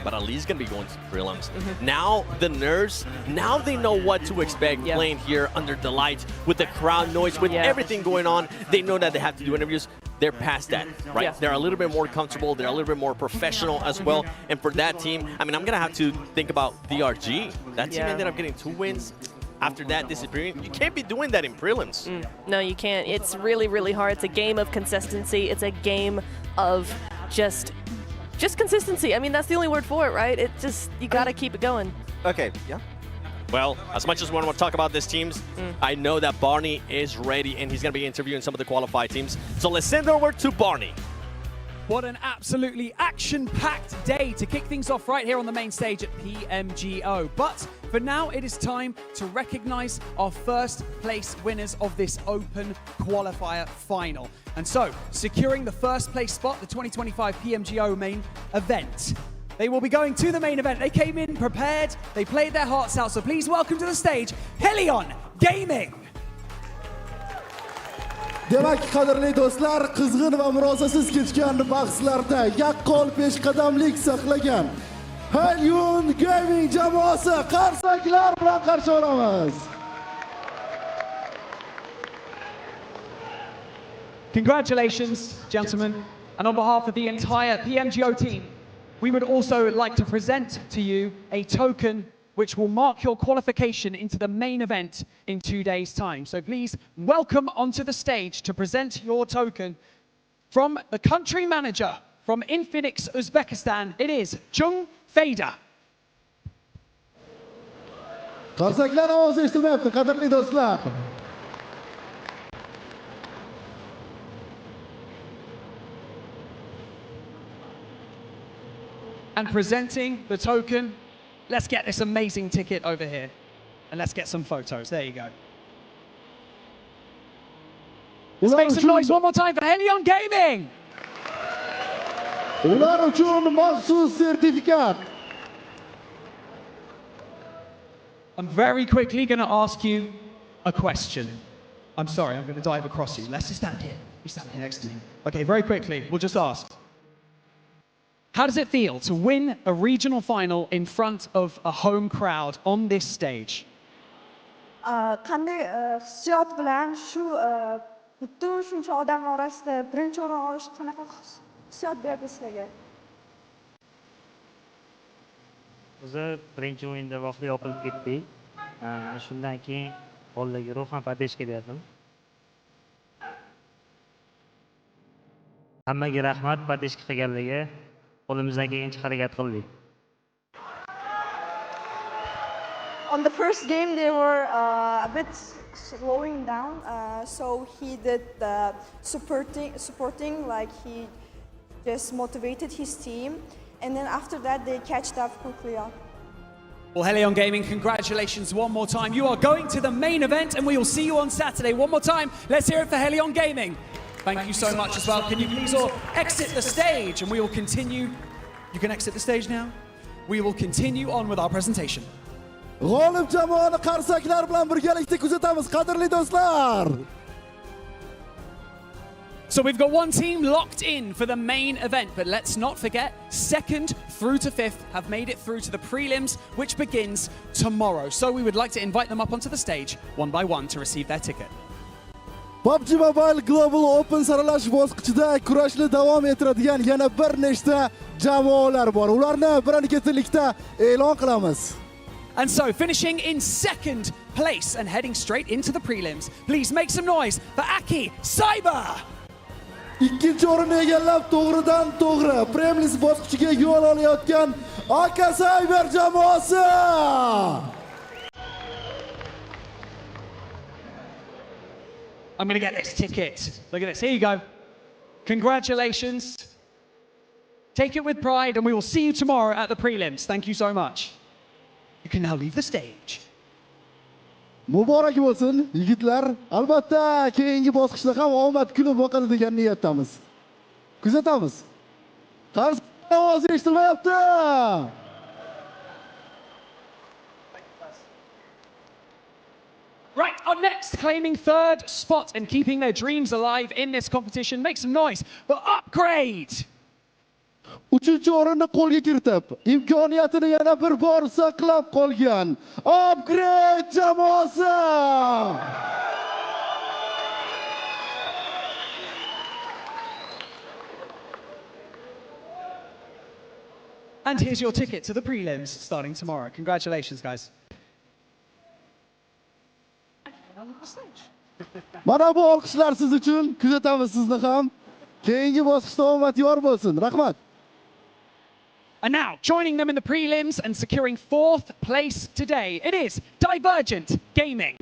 Speaker 9: But at least going to be going to prelims. Now the nerves, now they know what to expect playing here under the lights with the crowd noise, with everything going on. They know that they have to do interviews. They're past that, right? They're a little bit more comfortable. They're a little bit more professional as well. And for that team, I mean, I'm going to have to think about DRG. That team ended up getting 2 wins. After that disappearing, you can't be doing that in prelims.
Speaker 11: No, you can't. It's really, really hard. It's a game of consistency. It's a game of just consistency. I mean, that's the only word for it, right? It just, you gotta keep it going.
Speaker 10: Okay, yeah.
Speaker 9: Well, as much as we want to talk about these teams, I know that Barney is ready and he's going to be interviewing some of the qualified teams. So let's send it over to Barney.
Speaker 8: What an absolutely action-packed day to kick things off right here on the main stage at PMGO. But for now, it is time to recognize our first place winners of this open qualifier final. And so, securing the first place spot, the 2025 PMGO main event. They will be going to the main event. They came in prepared, they played their hearts out. So please welcome to the stage, Helion Gaming.
Speaker 20: Demak, qadrli do'stlar, qizg'in va murosasiz kechgan bahslarda yaqqol peshqadamlik saqlagan Helion Gaming jamoasi qarsaklar bilan qarshi olamiz.
Speaker 8: Congratulations, gentlemen. And on behalf of the entire PMGO team, we would also like to present to you a token which will mark your qualification into the main event in 2 days' time. So please welcome onto the stage to present your token from the country manager from Infinix Uzbekistan. It is Chung Fader.
Speaker 20: Qarsaklar ovozi eshitilmayapti, qadrli do'stlar.
Speaker 8: And presenting the token, let's get this amazing ticket over here. And let's get some photos. There you go. Let's make some noise one more time for Helion Gaming.
Speaker 20: Ular uchun maxsus sertifikat.
Speaker 8: I'm very quickly going to ask you a question. I'm sorry, I'm going to dive across you. Let's just stand here. You stand here next to me. Okay, very quickly, we'll just ask. How does it feel to win a regional final in front of a home crowd on this stage?
Speaker 6: Qanday hissiyot bilan shu butun shuncha odam orasida birinchi o'rin olish qanaqa hissiyot berdi sizlarga?
Speaker 21: o'zi birinchi o'yinda voqea yopilib ketdik. Shundan keyin qo'ldagi ruhan podeshka berdim. Hammaga rahmat podeshka qilganligiga. Qo'limizdan kelgancha harakat qildik.
Speaker 6: On the first game, they were a bit slowing down, so he did the supporting, like he just motivated his team, and then after that, they catched up quickly up.
Speaker 8: Well, Helion Gaming, congratulations one more time. You are going to the main event, and we will see you on Saturday. One more time, let's hear it for Helion Gaming. Thank you so much as well. Can you please all exit the stage, and we will continue. You can exit the stage now. We will continue on with our presentation.
Speaker 20: G'olib jamoani qarsaklar bilan birgalikda kuzatamiz, qadrli do'stlar.
Speaker 8: So we've got one team locked in for the main event, but let's not forget, 2nd through to 5th have made it through to the prelims, which begins tomorrow. So we would like to invite them up onto the stage, one by one, to receive their ticket.
Speaker 20: PUBG Mobile Global Open saralash bosqichida kurashni davom ettiradigan yana bir nechta jamoalar bor. Ularni birin-ketinlikda e'lon qilamiz.
Speaker 8: And so, finishing in 2nd place and heading straight into the prelims, please make some noise for Aki Cyber!
Speaker 20: Ikkinchi o'rinni egallab to'g'ridan to'g'ri prelims bosqichiga yo'l olayotgan Aki Cyber jamoasi.
Speaker 8: I'm going to get this ticket. Look at this. Here you go. Congratulations. Take it with pride, and we will see you tomorrow at the prelims. Thank you so much. You can now leave the stage.
Speaker 20: Muborak bo'lsin, yigitlar. Albatta, keyingi bosqichda ham omad kulib boqadi degan niyatdamiz. Kuzatamiz. Qarshi ovoz eshitilmayapti.
Speaker 8: Right, on next, claiming 3rd spot and keeping their dreams alive in this competition. Make some noise for Upgrade.
Speaker 20: 3-chi o'rinni qo'lga kiritib, imkoniyatini yana bir bor saqlab qolgan Upgrade jamoasi.
Speaker 8: And here's your ticket to the prelims starting tomorrow. Congratulations, guys.
Speaker 20: Mana bu olqishlar siz uchun, kuzatamiz sizni ham. Keyingi bosqichda omad yor bo'lsin. Rahmat.
Speaker 8: And now, joining them in the prelims and securing 4th place today, it is Divergent Gaming.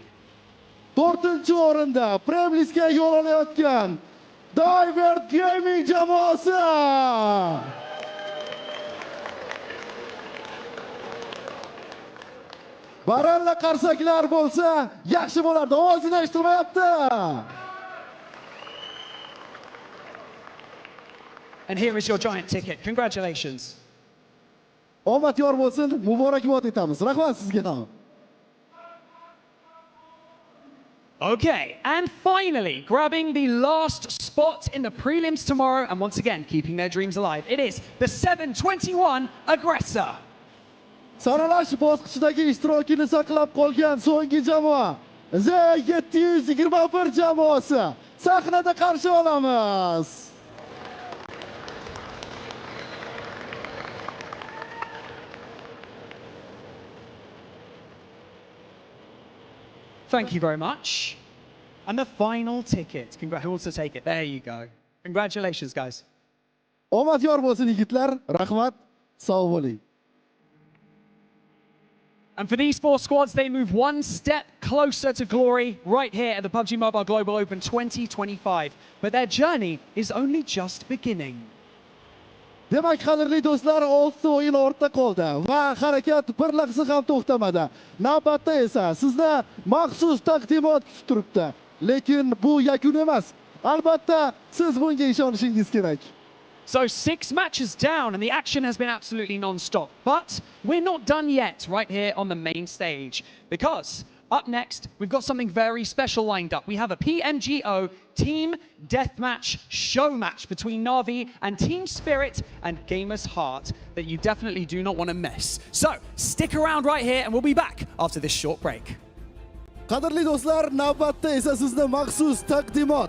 Speaker 20: 4-chi o'rinda prelinsga yo'l olayotgan Divergent Gaming jamoasi. Baralla qarsaklar bo'lsa, yaxshi bo'lardi. Ovozini eshitilmayapti.
Speaker 8: And here is your giant ticket. Congratulations.
Speaker 20: Omad yor bo'lsin, muborakbod etamiz. Rahmat sizga ham.
Speaker 8: Okay, and finally, grabbing the last spot in the prelims tomorrow, and once again, keeping their dreams alive, it is the 721 Aggressor.
Speaker 20: Saralash bosqichidagi ishtirokini saqlab qolgan so'nggi jamoa Z721 jamoasi sahnada qarshi olamiz.
Speaker 8: Thank you very much. And the final ticket. Who wants to take it? There you go. Congratulations, guys.
Speaker 20: Omad yor bo'lsin yigitlar. Rahmat. Sog' bo'ling.
Speaker 8: And for these 4 squads, they move one step closer to glory right here at the PUBG Mobile Global Open 2025. But their journey is only just beginning.
Speaker 20: Demak, qadrli do'stlar, 6 o'yin ortda qoldi va harakat bir lahza ham to'xtamadi. Navbatda esa sizni maxsus taqdimot kutib turibdi. Lekin bu yakun emas. Albatta, siz bunga ishonishingiz kerak.
Speaker 8: So 6 matches down and the action has been absolutely non-stop. But we're not done yet right here on the main stage, because up next, we've got something very special lined up. We have a PMGO Team Deathmatch show match between Navi and Team Spirit and Gamers Heart that you definitely do not want to miss. So stick around right here and we'll be back after this short break.
Speaker 20: Qadrli do'stlar, navbatda esa sizni maxsus taqdimot.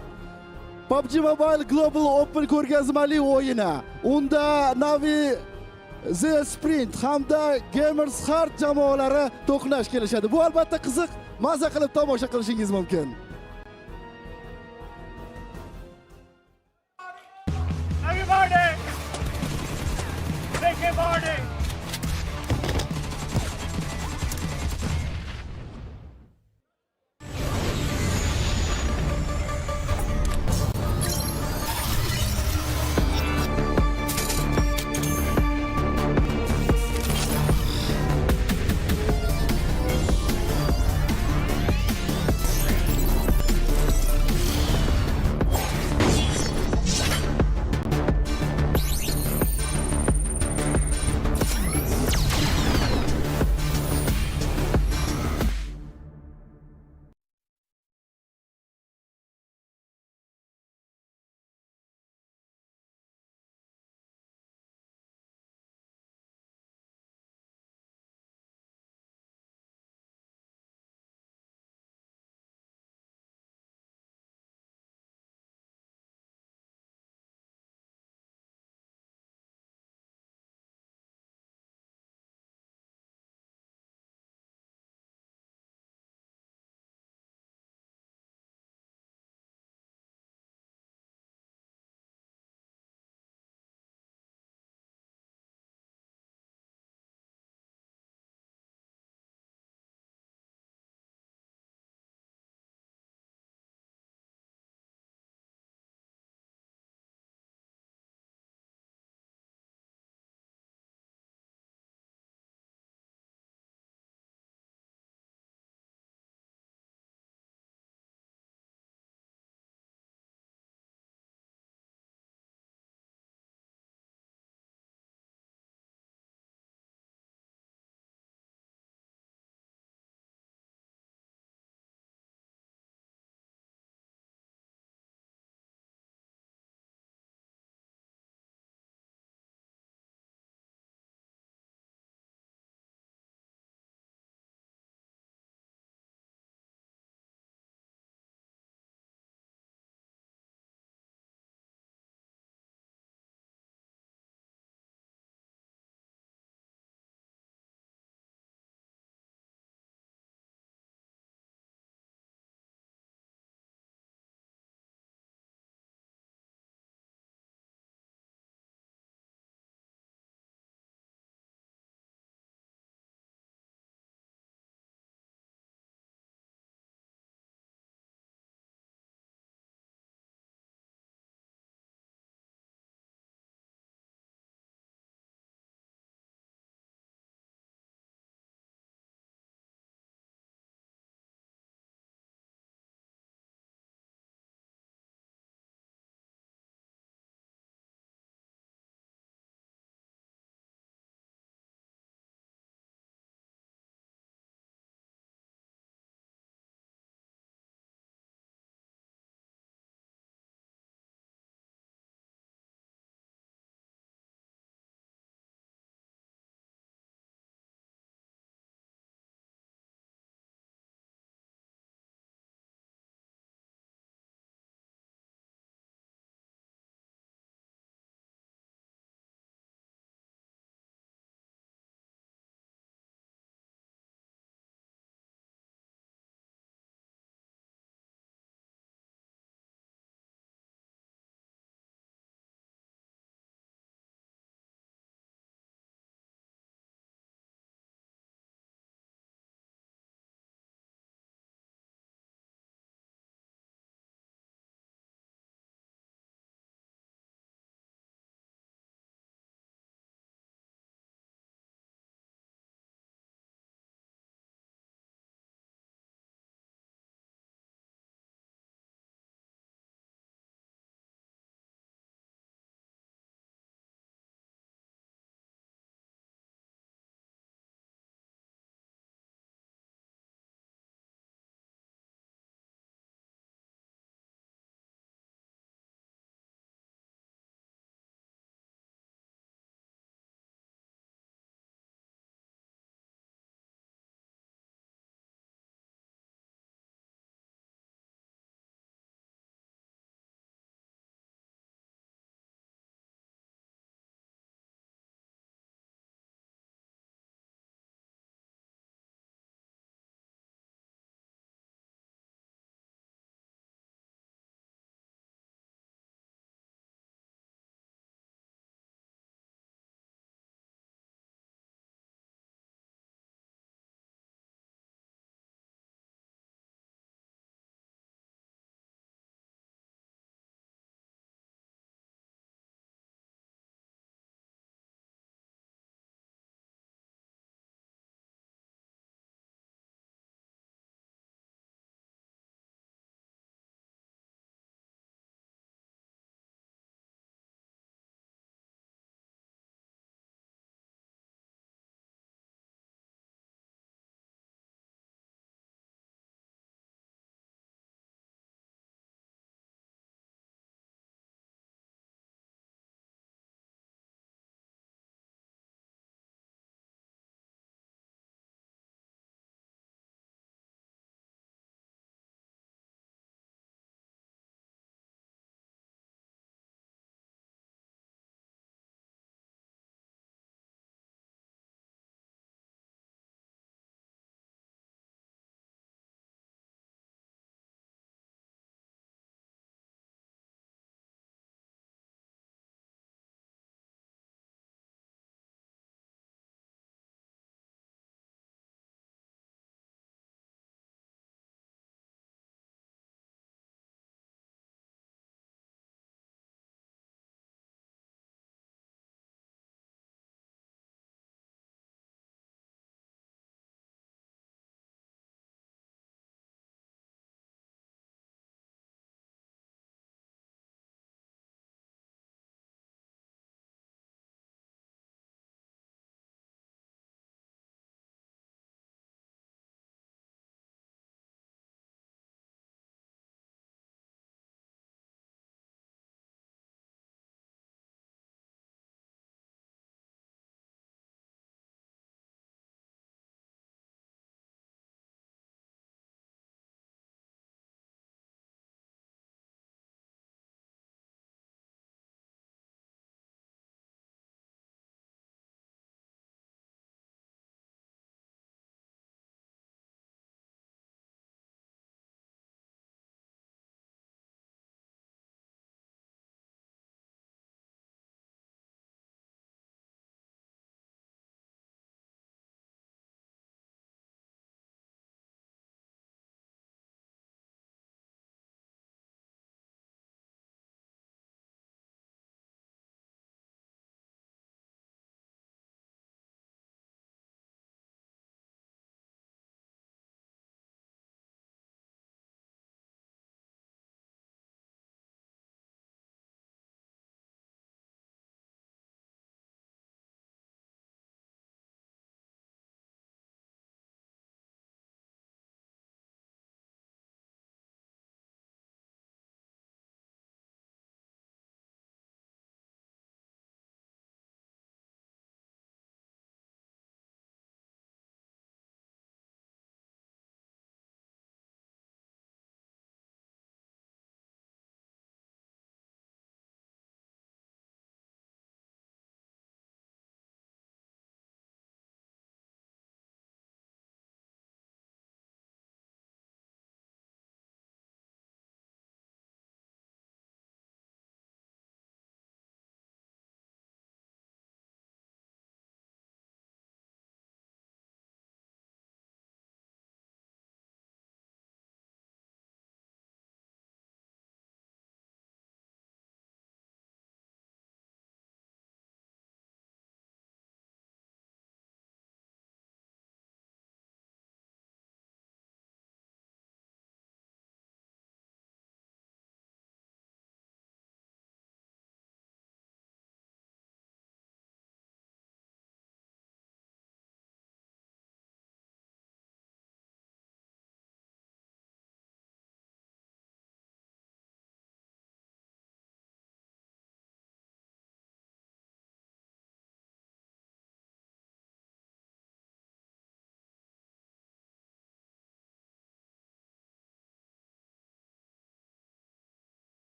Speaker 20: PUBG Mobile Global Open ko'rgazmali o'yini. Unda Navi The Sprint hamda Gamers Heart jamoalari to'qnash kelishadi. Bu albatta qiziq, maza qilib tomosha qilishingiz mumkin.
Speaker 5: Everybody! Make it party!